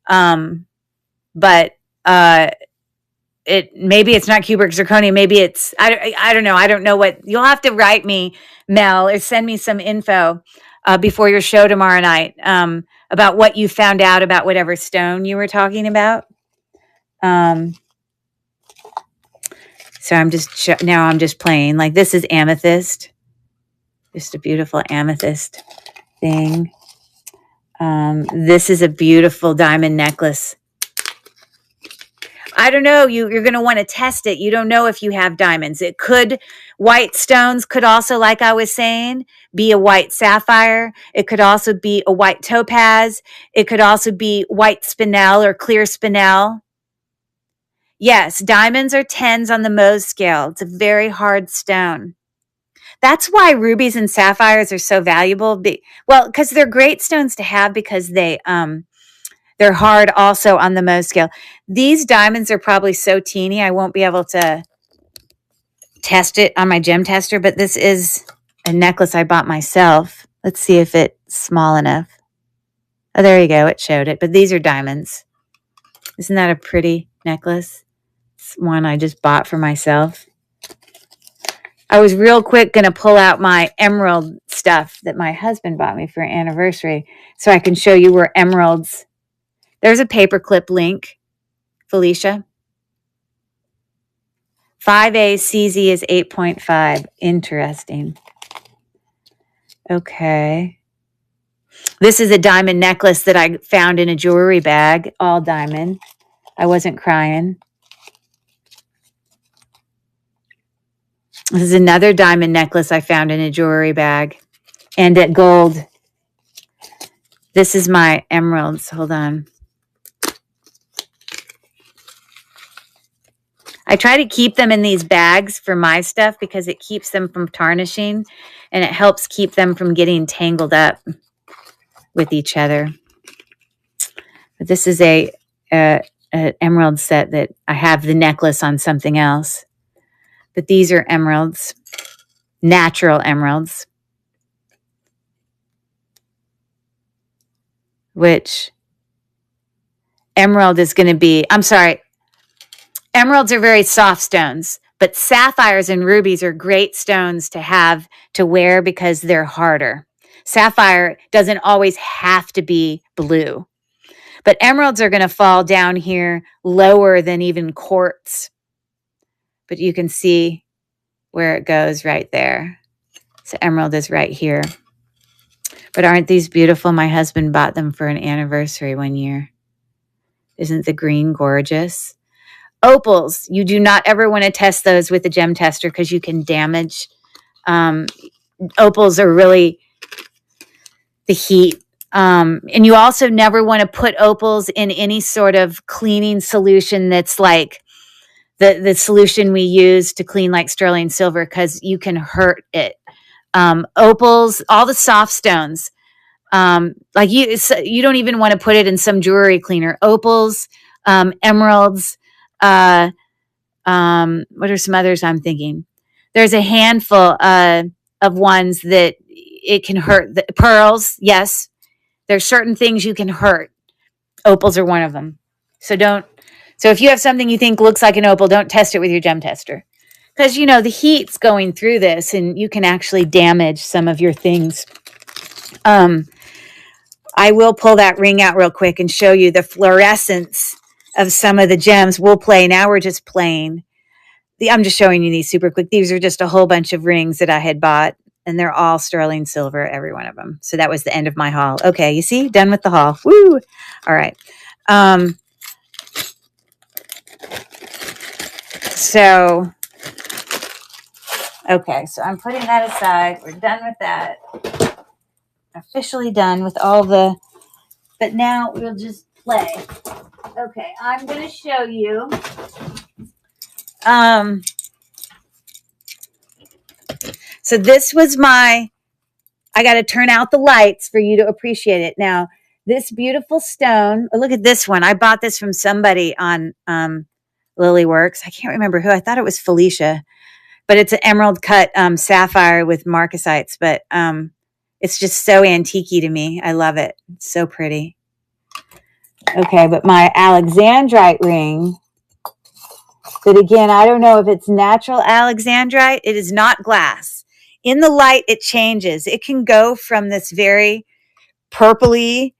but maybe it's not cubic zirconia. Maybe it's I don't know. I don't know what. You'll have to write me, Mel, or send me some info before your show tomorrow night about what you found out about whatever stone you were talking about. So I'm just playing. Like, this is amethyst. Just a beautiful amethyst thing. This is a beautiful diamond necklace. I don't know. You're going to want to test it. You don't know if you have diamonds. White stones could also, like I was saying, be a white sapphire. It could also be a white topaz. It could also be white spinel or clear spinel. Yes, diamonds are 10s on the Mohs scale. It's a very hard stone. That's why rubies and sapphires are so valuable. Well, because they're great stones to have because they're hard also on the Mohs scale. These diamonds are probably so teeny I won't be able to test it on my gem tester, but this is a necklace I bought myself. Let's see if it's small enough. Oh, there you go. It showed it. But these are diamonds. Isn't that a pretty necklace? It's one I just bought for myself. I was real quick going to pull out my emerald stuff that my husband bought me for an anniversary so I can show you where emeralds. There's a paperclip link, Felicia. 5A CZ is 8.5. Interesting. Okay. This is a diamond necklace that I found in a jewelry bag, all diamond. I wasn't crying. This is another diamond necklace I found in a jewelry bag and at gold. This is my emeralds. Hold on. I try to keep them in these bags for my stuff because it keeps them from tarnishing and it helps keep them from getting tangled up with each other. But this is an emerald set that I have the necklace on something else. But these are emeralds, natural emeralds, which emerald is going to be, I'm sorry, emeralds are very soft stones, but sapphires and rubies are great stones to have to wear because they're harder. Sapphire doesn't always have to be blue, but emeralds are going to fall down here lower than even quartz. But you can see where it goes right there. So emerald is right here. But aren't these beautiful? My husband bought them for an anniversary one year. Isn't the green gorgeous? Opals, you do not ever want to test those with a gem tester because you can damage. Opals are really the heat. And you also never want to put opals in any sort of cleaning solution that's like the solution we use to clean like sterling silver because you can hurt it. Opals, all the soft stones, like you don't even want to put it in some jewelry cleaner. Opals, emeralds, what are some others I'm thinking? There's a handful of ones that it can hurt. The pearls, yes. There's certain things you can hurt. Opals are one of them. So if you have something you think looks like an opal, don't test it with your gem tester. Because, the heat's going through this and you can actually damage some of your things. I will pull that ring out real quick and show you the fluorescence of some of the gems. We'll play. Now we're just playing. I'm just showing you these super quick. These are just a whole bunch of rings that I had bought. And they're all sterling silver, every one of them. So that was the end of my haul. Okay, you see? Done with the haul. Woo! All right. Okay, so I'm putting that aside. We're done with that. Officially done with all but now we'll just play. Okay, I'm going to show you. So this was I got to turn out the lights for you to appreciate it. Now, this beautiful stone, look at this one. I bought this from somebody on Lilyworks. I can't remember who. I thought it was Felicia. But it's an emerald cut sapphire with marcasites. But It's just so antique-y to me. I love it. It's so pretty. Okay, but my alexandrite ring, but again, I don't know if it's natural alexandrite. It is not glass. In the light, it changes. It can go from this very purpley,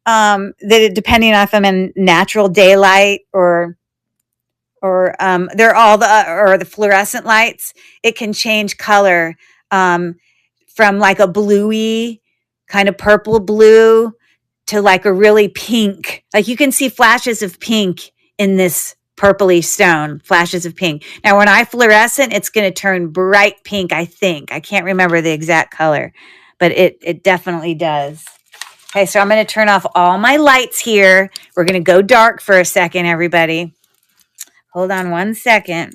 depending on if I'm in natural daylight or they're all the fluorescent lights. It can change color from like a bluey kind of purple blue to like a really pink. Like you can see flashes of pink in this purpley stone, flashes of pink. Now, when I fluorescent, it's going to turn bright pink, I think. I can't remember the exact color, but it definitely does. Okay, so I'm going to turn off all my lights here. We're going to go dark for a second, everybody. Hold on one second.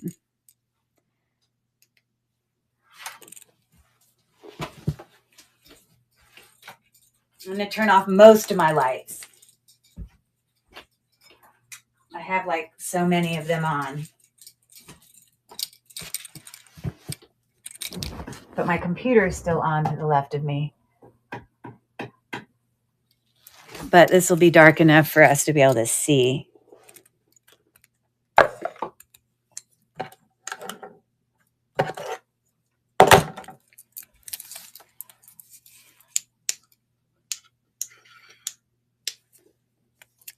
I'm going to turn off most of my lights. I have like so many of them on. But my computer is still on to the left of me. But this will be dark enough for us to be able to see.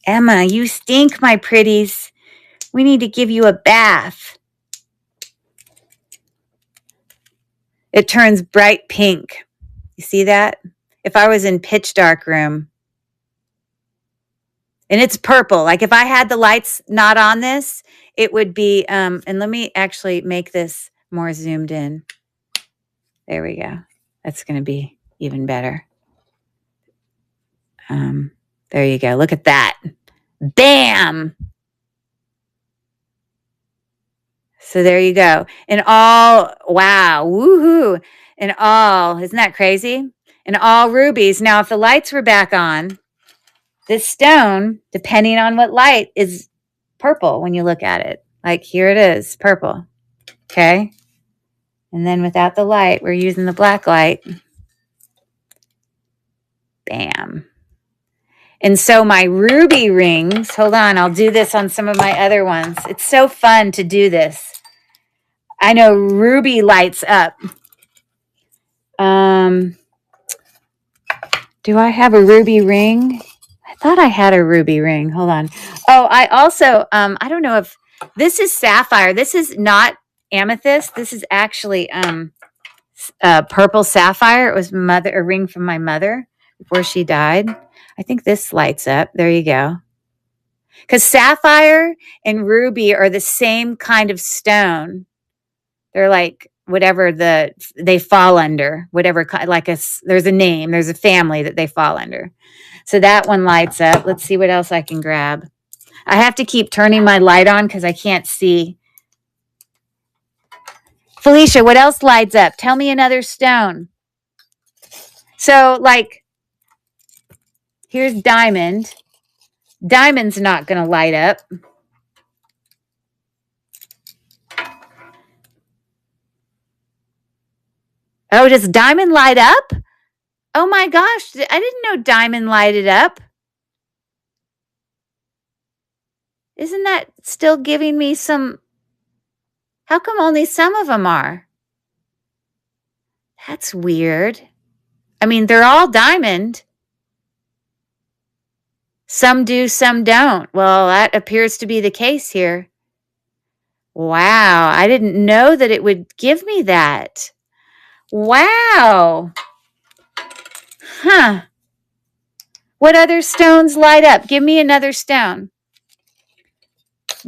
Emma, you stink, my pretties. We need to give you a bath. It turns bright pink. You see that? If I was in pitch dark room. And it's purple. Like if I had the lights not on this, it would be, and let me actually make this more zoomed in. There we go. That's going to be even better. There you go. Look at that. Bam! So there you go. And all, wow, woohoo. And all, isn't that crazy? And all rubies. Now, if the lights were back on, this stone, depending on what light, is purple when you look at it. Like here it is, purple. Okay? And then without the light, we're using the black light. Bam. And so my ruby rings, hold on, I'll do this on some of my other ones. It's so fun to do this. I know ruby lights up. Do I have a ruby ring? I thought I had a ruby ring. Hold on. Oh, I also, I don't know if, this is sapphire. This is not amethyst. This is actually purple sapphire. It was a ring from my mother before she died. I think this lights up. There you go. Because sapphire and ruby are the same kind of stone. They're like whatever they fall under, whatever, like there's a name, there's a family that they fall under. So that one lights up. Let's see what else I can grab. I have to keep turning my light on because I can't see. Felicia, what else lights up? Tell me another stone. So like, here's diamond. Diamond's not going to light up. Oh, does diamond light up? Oh my gosh, I didn't know diamond lighted up. Isn't that still giving me some? How come only some of them are? That's weird. I mean, they're all diamond. Some do, some don't. Well, that appears to be the case here. Wow, I didn't know that it would give me that. Wow. Huh. What other stones light up? Give me another stone.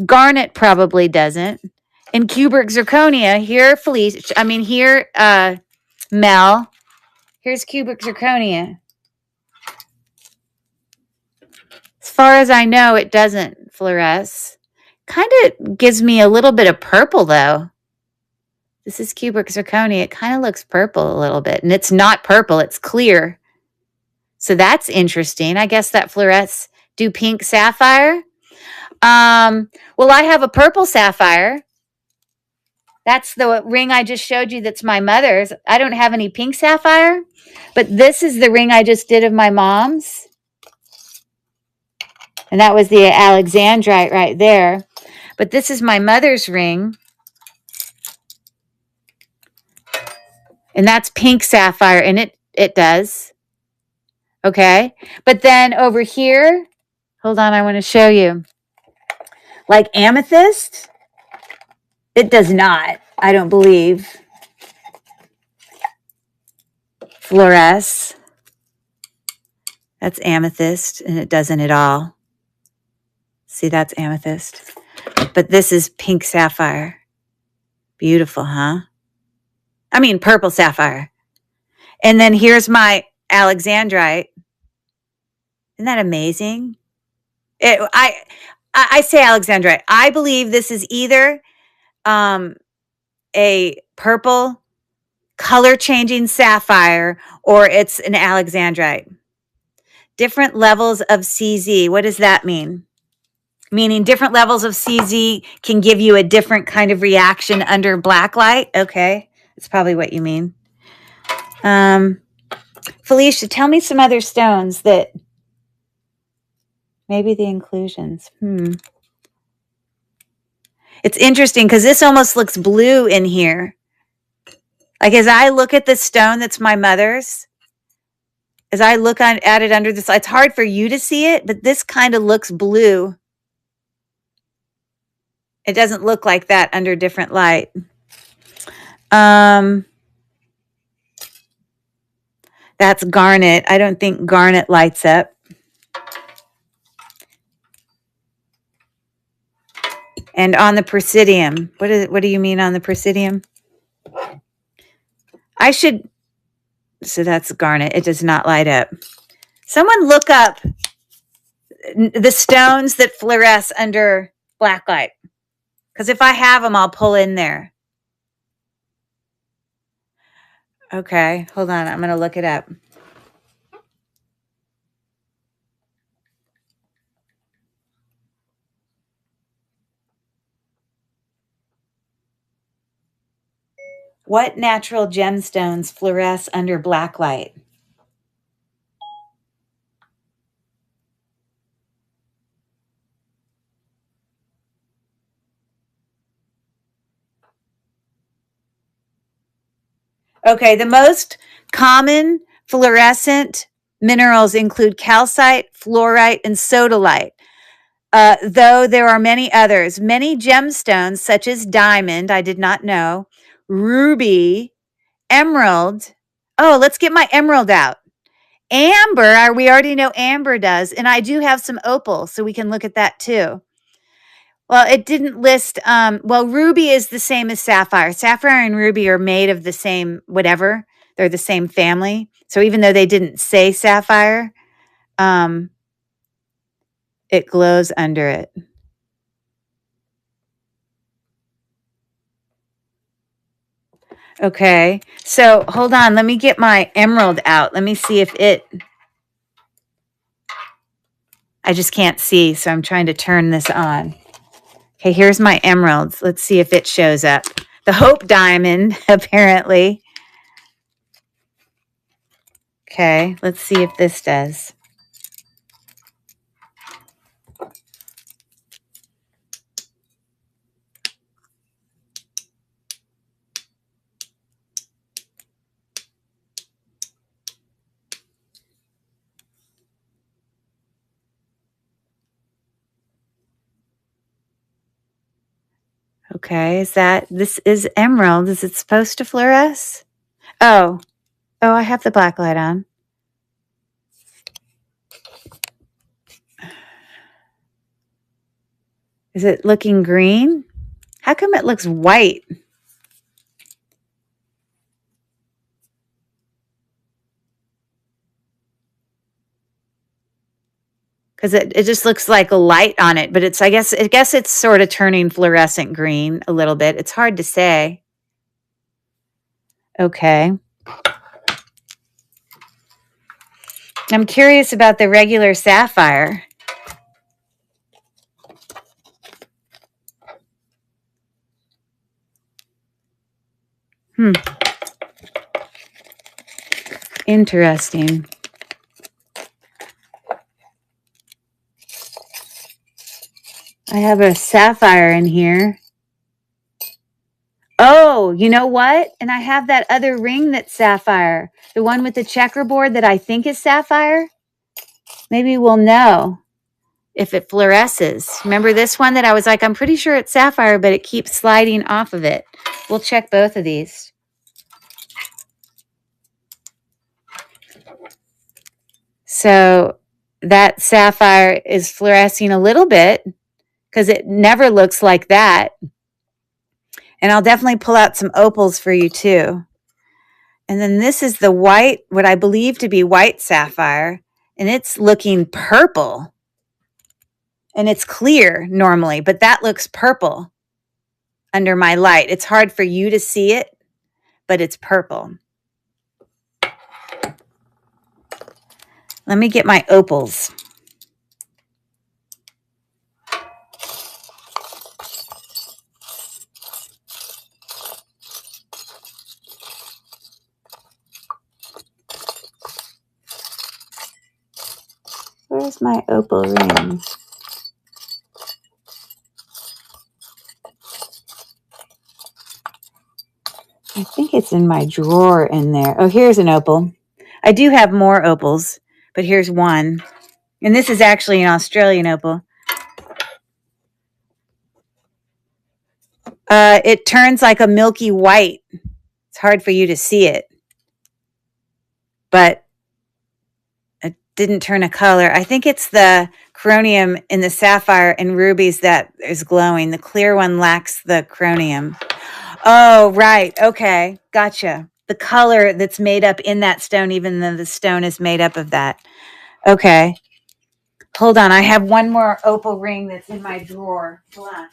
Garnet probably doesn't. And cubic zirconia, here, Felice, here, Mel. Here's cubic zirconia. As far as I know, it doesn't fluoresce. Kind of gives me a little bit of purple, though. This is cubic zirconia. It kind of looks purple a little bit. And it's not purple. It's clear. So that's interesting. I guess that fluoresce. Do pink sapphire? Well, I have a purple sapphire. That's the ring I just showed you. That's my mother's. I don't have any pink sapphire, but this is the ring I just did of my mom's. And that was the alexandrite right there. But this is my mother's ring. And that's pink sapphire, and it does. Okay. But then over here, hold on, I want to show you. Like amethyst, it does not, I don't believe, fluoresce. That's amethyst, and it doesn't at all. See, that's amethyst. But this is pink sapphire. Beautiful, huh? I mean, purple sapphire. And then here's my alexandrite. Isn't that amazing? I say alexandrite. I believe this is either a purple color changing sapphire or it's an alexandrite. Different levels of CZ. What does that mean? Meaning different levels of CZ can give you a different kind of reaction under black light. Okay, that's probably what you mean. Felicia, tell me some other stones that maybe the inclusions. It's interesting because this almost looks blue in here. Like as I look at this stone that's my mother's, as I look at it under this, it's hard for you to see it, but this kind of looks blue. It doesn't look like that under different light. That's garnet. I don't think garnet lights up. And on the presidium, what do you mean on the presidium? So that's garnet. It does not light up. Someone look up the stones that fluoresce under black light. Because if I have them, I'll pull in there. Okay, hold on. I'm going to look it up. What natural gemstones fluoresce under black light? Okay, the most common fluorescent minerals include calcite, fluorite, and sodalite. Though there are many others. Many gemstones, such as diamond, I did not know, ruby, emerald. Oh, let's get my emerald out. Amber, we already know amber does. And I do have some opal, so we can look at that too. Well, it didn't list, well, ruby is the same as sapphire. Sapphire and ruby are made of the same whatever. They're the same family. So even though they didn't say sapphire, it glows under it. Okay, so hold on. Let me get my emerald out. Let me see if I just can't see, so I'm trying to turn this on. Okay, here's my emeralds. Let's see if it shows up. The Hope Diamond, apparently. Okay, let's see if this does. Okay, this is emerald. Is it supposed to fluoresce? Oh, I have the black light on. Is it looking green? How come it looks white? Because it just looks like a light on it, but I guess it's sort of turning fluorescent green a little bit. It's hard to say. Okay. I'm curious about the regular sapphire. Interesting. I have a sapphire in here. Oh, you know what? And I have that other ring that's sapphire. The one with the checkerboard that I think is sapphire. Maybe we'll know if it fluoresces. Remember this one that I was like, I'm pretty sure it's sapphire, but it keeps sliding off of it. We'll check both of these. So that sapphire is fluorescing a little bit because it never looks like that. And I'll definitely pull out some opals for you too. And then this is the white, what I believe to be white sapphire, and it's looking purple. And it's clear normally, but that looks purple under my light. It's hard for you to see it, but it's purple. Let me get my opals. Where's my opal ring? I think it's in my drawer in there. Oh, here's an opal. I do have more opals, but here's one. And this is actually an Australian opal. It turns like a milky white. It's hard for you to see it, but it didn't turn a color. I think it's the chromium in the sapphire and rubies that is glowing. The clear one lacks the chromium. Oh, right. Okay. Gotcha. The color that's made up in that stone, even though the stone is made up of that. Okay. Hold on. I have one more opal ring that's in my drawer. Hold on.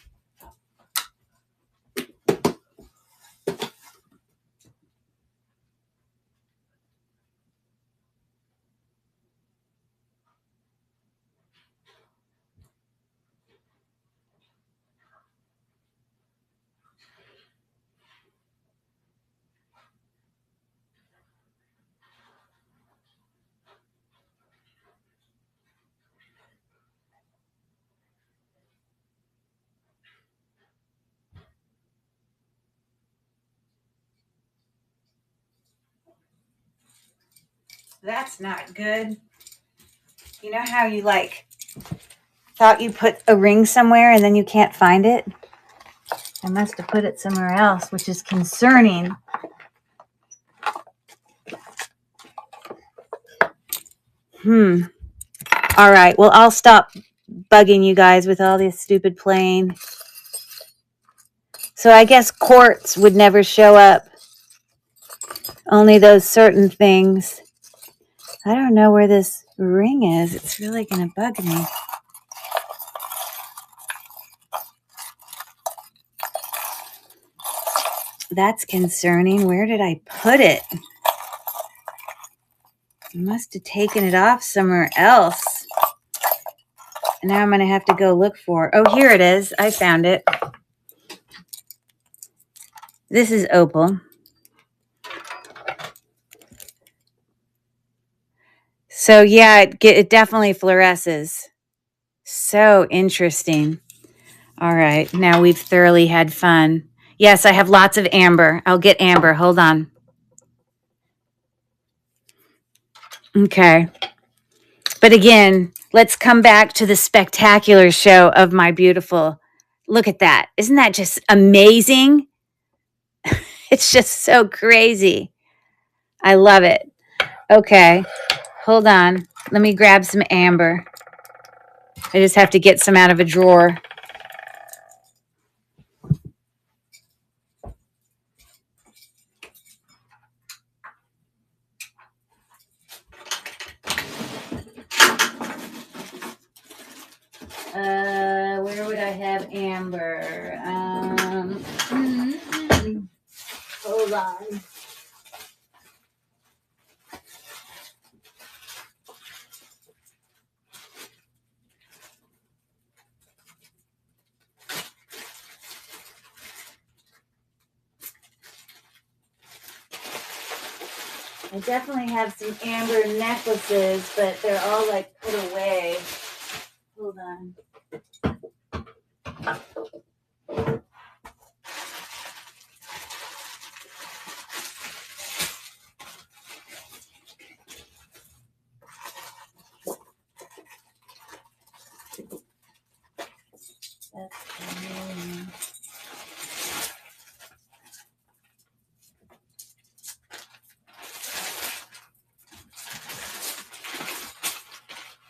That's not good. You know how you thought you put a ring somewhere and then you can't find it? I must have put it somewhere else, which is concerning. All right. Well, I'll stop bugging you guys with all this stupid playing. So I guess quartz would never show up. Only those certain things. I don't know where this ring is. It's really going to bug me. That's concerning. Where did I put it? I must have taken it off somewhere else. And now I'm going to have to go look for it. Oh, here it is. I found it. This is opal. So yeah, it definitely fluoresces. So interesting. All right. Now we've thoroughly had fun. Yes, I have lots of amber. I'll get amber. Hold on. Okay. But again, let's come back to the spectacular show of my beautiful. Look at that. Isn't that just amazing? It's just so crazy. I love it. Okay. Hold on. Let me grab some amber. I just have to get some out of a drawer. Where would I have amber? Hold on. I definitely have some amber necklaces, but they're all like put away. Hold on.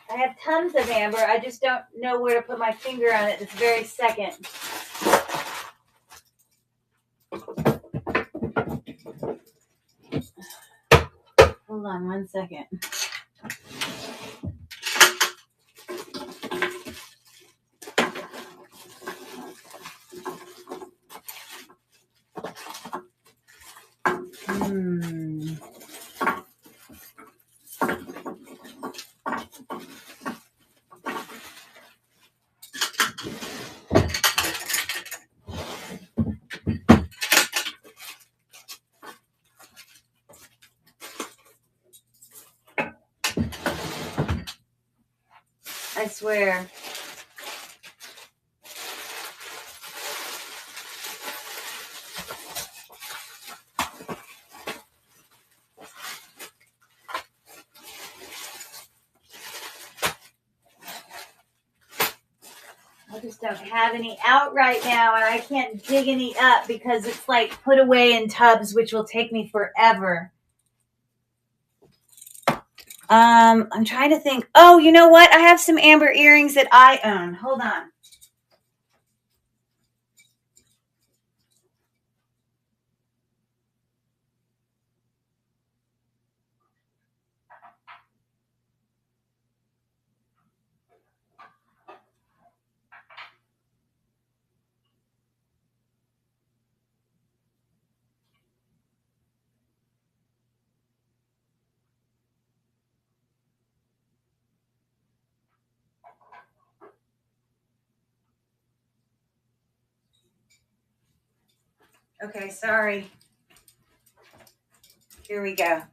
I have tons of amber. I just don't know where to put my finger on it this very second. Hold on one second. I swear. I just don't have any out right now, and I can't dig any up because it's like put away in tubs, which will take me forever. I'm trying to think. Oh, you know what? I have some amber earrings that I own. Hold on. Okay, sorry. Here we go.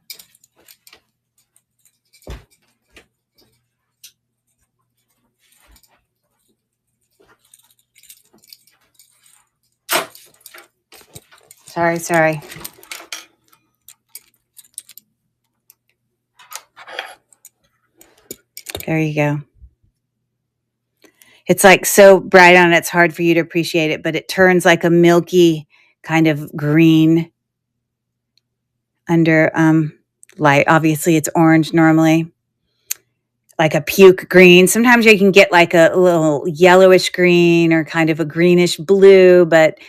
Sorry. There you go. It's like so bright on it, it's hard for you to appreciate it, but it turns like a milky kind of green under light. Obviously, it's orange normally, like a puke green. Sometimes you can get like a little yellowish green or kind of a greenish blue, but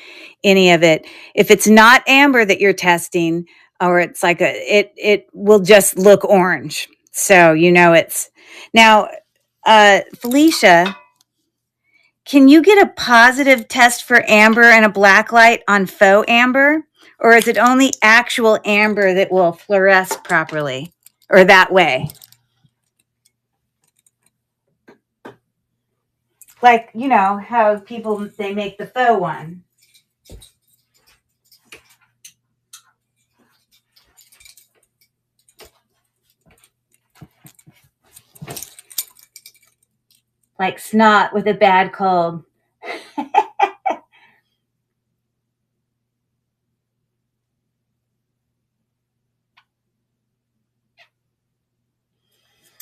any of it, if it's not amber that you're testing, or it's like it will just look orange. So it's now, Felicia. Can you get a positive test for amber and a black light on faux amber? Or is it only actual amber that will fluoresce properly or that way? Like, how people, they make the faux one. Like snot with a bad cold.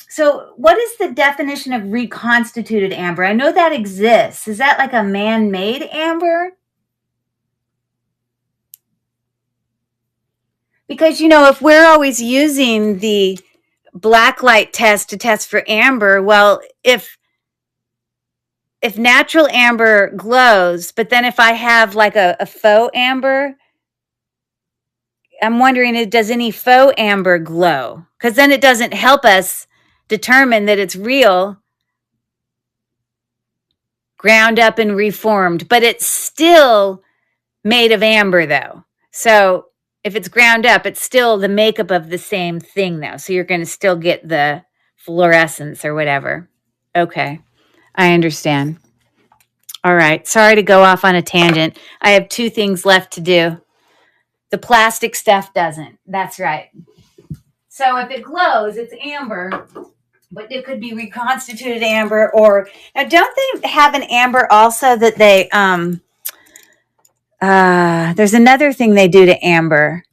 So what is the definition of reconstituted amber? I know that exists. Is that like a man-made amber? Because, if we're always using the black light test to test for amber, well, if natural amber glows, but then if I have like a faux amber, I'm wondering, does any faux amber glow? Because then it doesn't help us determine that it's real, ground up and reformed, but it's still made of amber though. So if it's ground up, it's still the makeup of the same thing though. So you're going to still get the fluorescence or whatever. Okay, I understand. All right. Sorry to go off on a tangent. I have 2 things left to do. The plastic stuff doesn't. That's right. So if it glows, it's amber, but it could be reconstituted amber. Or now, don't they have an amber also that they there's another thing they do to amber.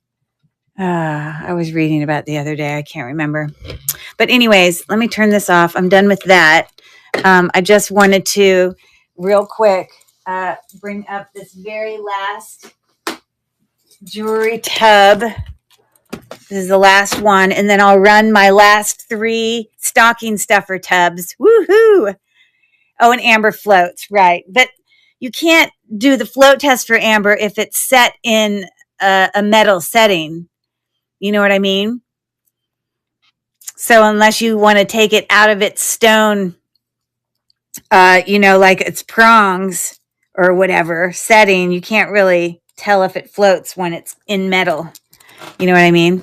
I was reading about the other day. I can't remember. But anyways, let me turn this off. I'm done with that. I just wanted to real quick bring up this very last jewelry tub. This is the last one. And then I'll run my last 3 stocking stuffer tubs. Woohoo! Oh, and amber floats, right. But you can't do the float test for amber if it's set in a metal setting. You know what I mean? So unless you want to take it out of its stone, like its prongs or whatever setting, you can't really tell if it floats when it's in metal. You know what I mean?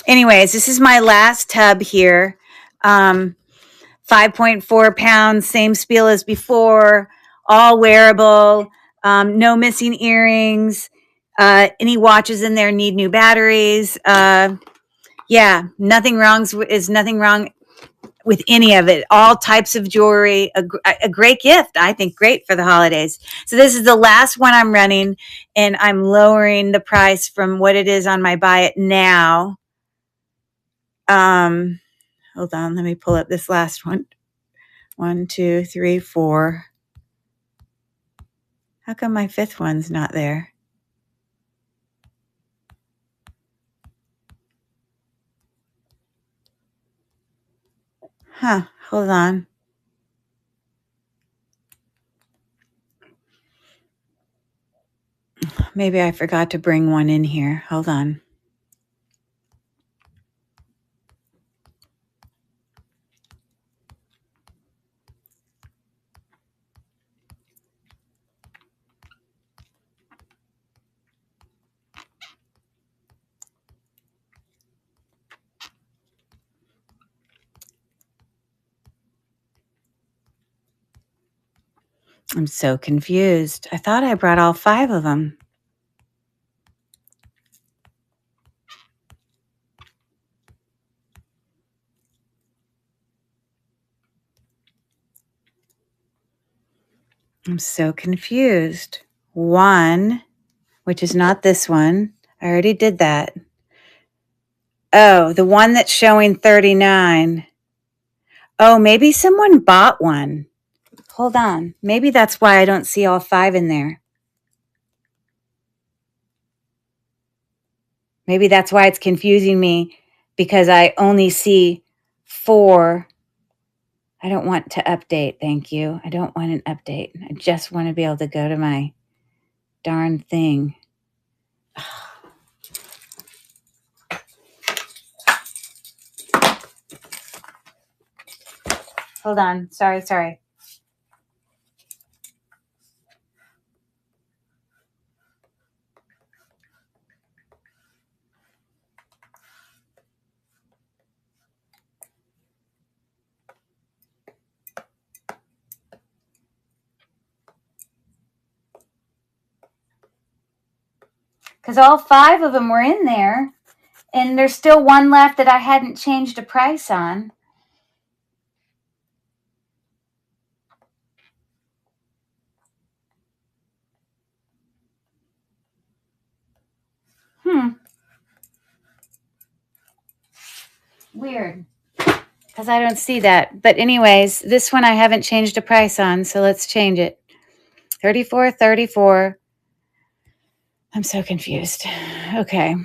Anyways, this is my last tub here. 5.4 pounds, same spiel as before, all wearable, no missing earrings. Any watches in there need new batteries. Nothing wrong with any of it. All types of jewelry, a great gift. I think great for the holidays. So this is the last one I'm running, and I'm lowering the price from what it is on my buy it now. Hold on, let me pull up this last one. 1, 2, 3, 4. How come my 5th one's not there? Huh, hold on. Maybe I forgot to bring one in here. Hold on. I'm so confused. I thought I brought all 5 of them. I'm so confused. 1, which is not this one. I already did that. Oh, the one that's showing 39. Oh, maybe someone bought one. Hold on. Maybe that's why I don't see all 5 in there. Maybe that's why it's confusing me, because I only see 4. I don't want to update. Thank you. I don't want an update. I just want to be able to go to my darn thing. Hold on. Sorry. Because all 5 of them were in there, and there's still one left that I hadn't changed a price on. Weird. Because I don't see that. But anyways, this one I haven't changed a price on, so let's change it. 34. I'm so confused. Okay. I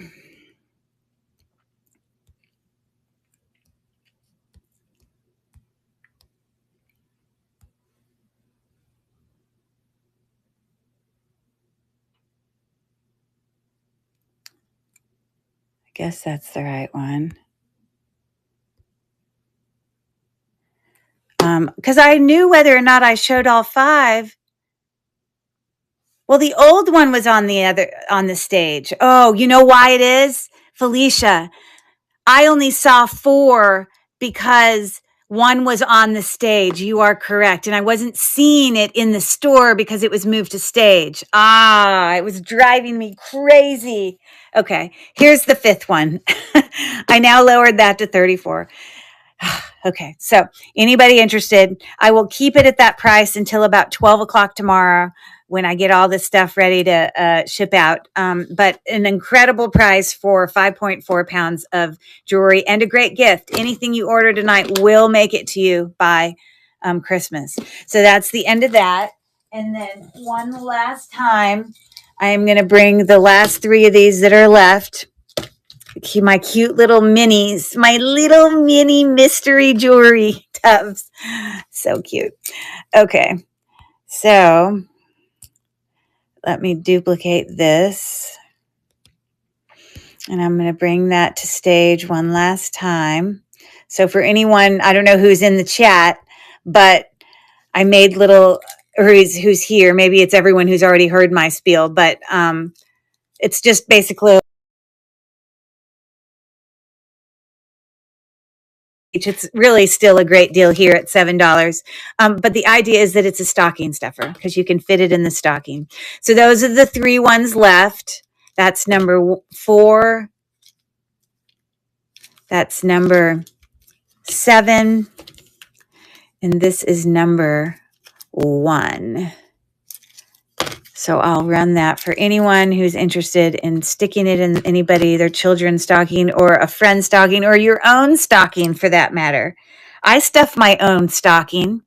guess that's the right one. Because I knew whether or not I showed all 5. Well, the old one was on the stage. Oh, you know why it is? Felicia, I only saw 4 because one was on the stage. You are correct. And I wasn't seeing it in the store because it was moved to stage. It was driving me crazy. Okay, here's the fifth one. I now lowered that to 34. Okay, so anybody interested, I will keep it at that price until about 12 o'clock tomorrow when I get all this stuff ready to ship out. But an incredible price for 5.4 pounds of jewelry and a great gift. Anything you order tonight will make it to you by Christmas. So that's the end of that. And then one last time, I am going to bring the last three of these that are left. My cute little minis, my little mini mystery jewelry tubs. So cute. Okay, so let me duplicate this. And I'm going to bring that to stage one last time. So for anyone, I don't know who's in the chat, but I made little, or who's here. Maybe it's everyone who's already heard my spiel, but it's just basically, it's really still a great deal here at $7. But the idea is that it's a stocking stuffer because you can fit it in the stocking. So those are the three ones left. That's number 4. That's number 7. And this is number 1. So I'll run that for anyone who's interested in sticking it in anybody, their children's stocking or a friend's stocking or your own stocking for that matter. I stuff my own stocking.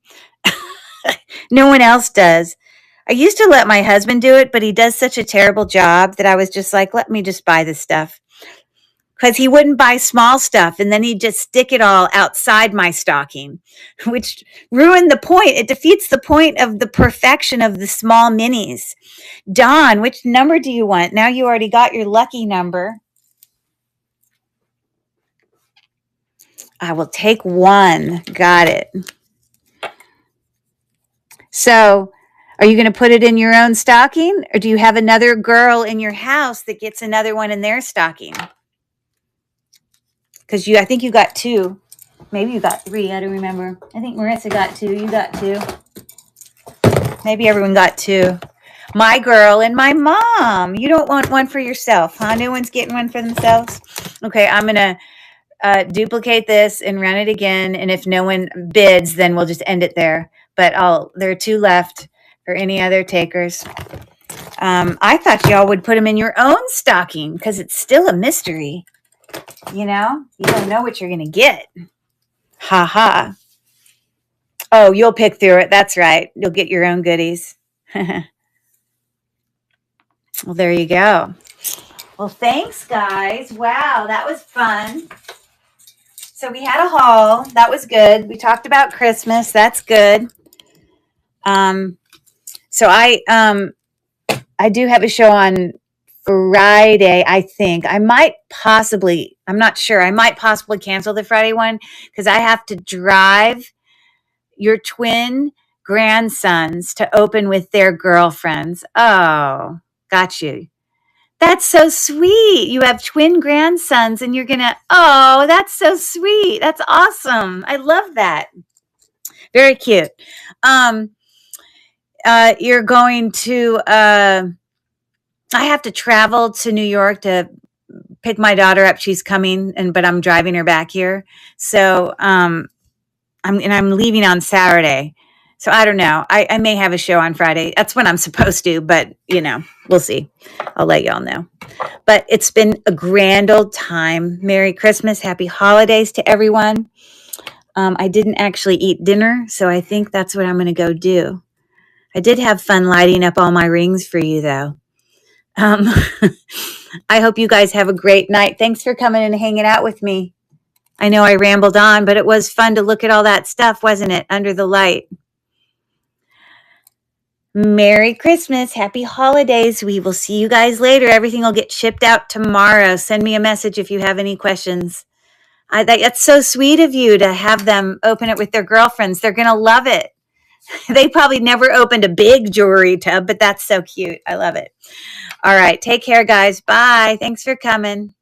No one else does. I used to let my husband do it, but he does such a terrible job that I was just like, let me just buy this stuff. Because he wouldn't buy small stuff, and then he'd just stick it all outside my stocking, which ruined the point. It defeats the point of the perfection of the small minis. Dawn, which number do you want? Now you already got your lucky number. I will take 1. Got it. So, are you going to put it in your own stocking, or do you have another girl in your house that gets another one in their stocking? Because I think you got 2. Maybe you got 3. I don't remember. I think Marissa got 2. You got 2. Maybe everyone got 2. My girl and my mom. You don't want one for yourself, huh? No one's getting one for themselves? Okay, I'm going to duplicate this and run it again. And if no one bids, then we'll just end it there. But there are 2 left for any other takers. I thought y'all would put them in your own stocking because it's still a mystery. You know, you don't know what you're going to get. Ha ha. Oh, you'll pick through it. That's right. You'll get your own goodies. Well, there you go. Well, thanks, guys. Wow, that was fun. So we had a haul. That was good. We talked about Christmas. That's good. So I do have a show on Friday, I think. I'm not sure. I might possibly cancel the Friday one because I have to drive your twin grandsons to open with their girlfriends. Oh, got you. That's so sweet. You have twin grandsons and you're oh, that's so sweet. That's awesome. I love that. Very cute. You're going to, I have to travel to New York to pick my daughter up. She's coming, but I'm driving her back here. So, I'm leaving on Saturday. So I don't know. I may have a show on Friday. That's when I'm supposed to, but we'll see. I'll let y'all know. But it's been a grand old time. Merry Christmas. Happy holidays to everyone. I didn't actually eat dinner, so I think that's what I'm going to go do. I did have fun lighting up all my rings for you, though. I hope you guys have a great night. Thanks for coming and hanging out with me. I know I rambled on, but it was fun to look at all that stuff, wasn't it? Under the light. Merry Christmas. Happy holidays. We will see you guys later. Everything will get shipped out tomorrow. Send me a message if you have any questions. That's so sweet of you to have them open it with their girlfriends. They're going to love it. They probably never opened a big jewelry tub, but that's so cute. I love it. All right. Take care, guys. Bye. Thanks for coming.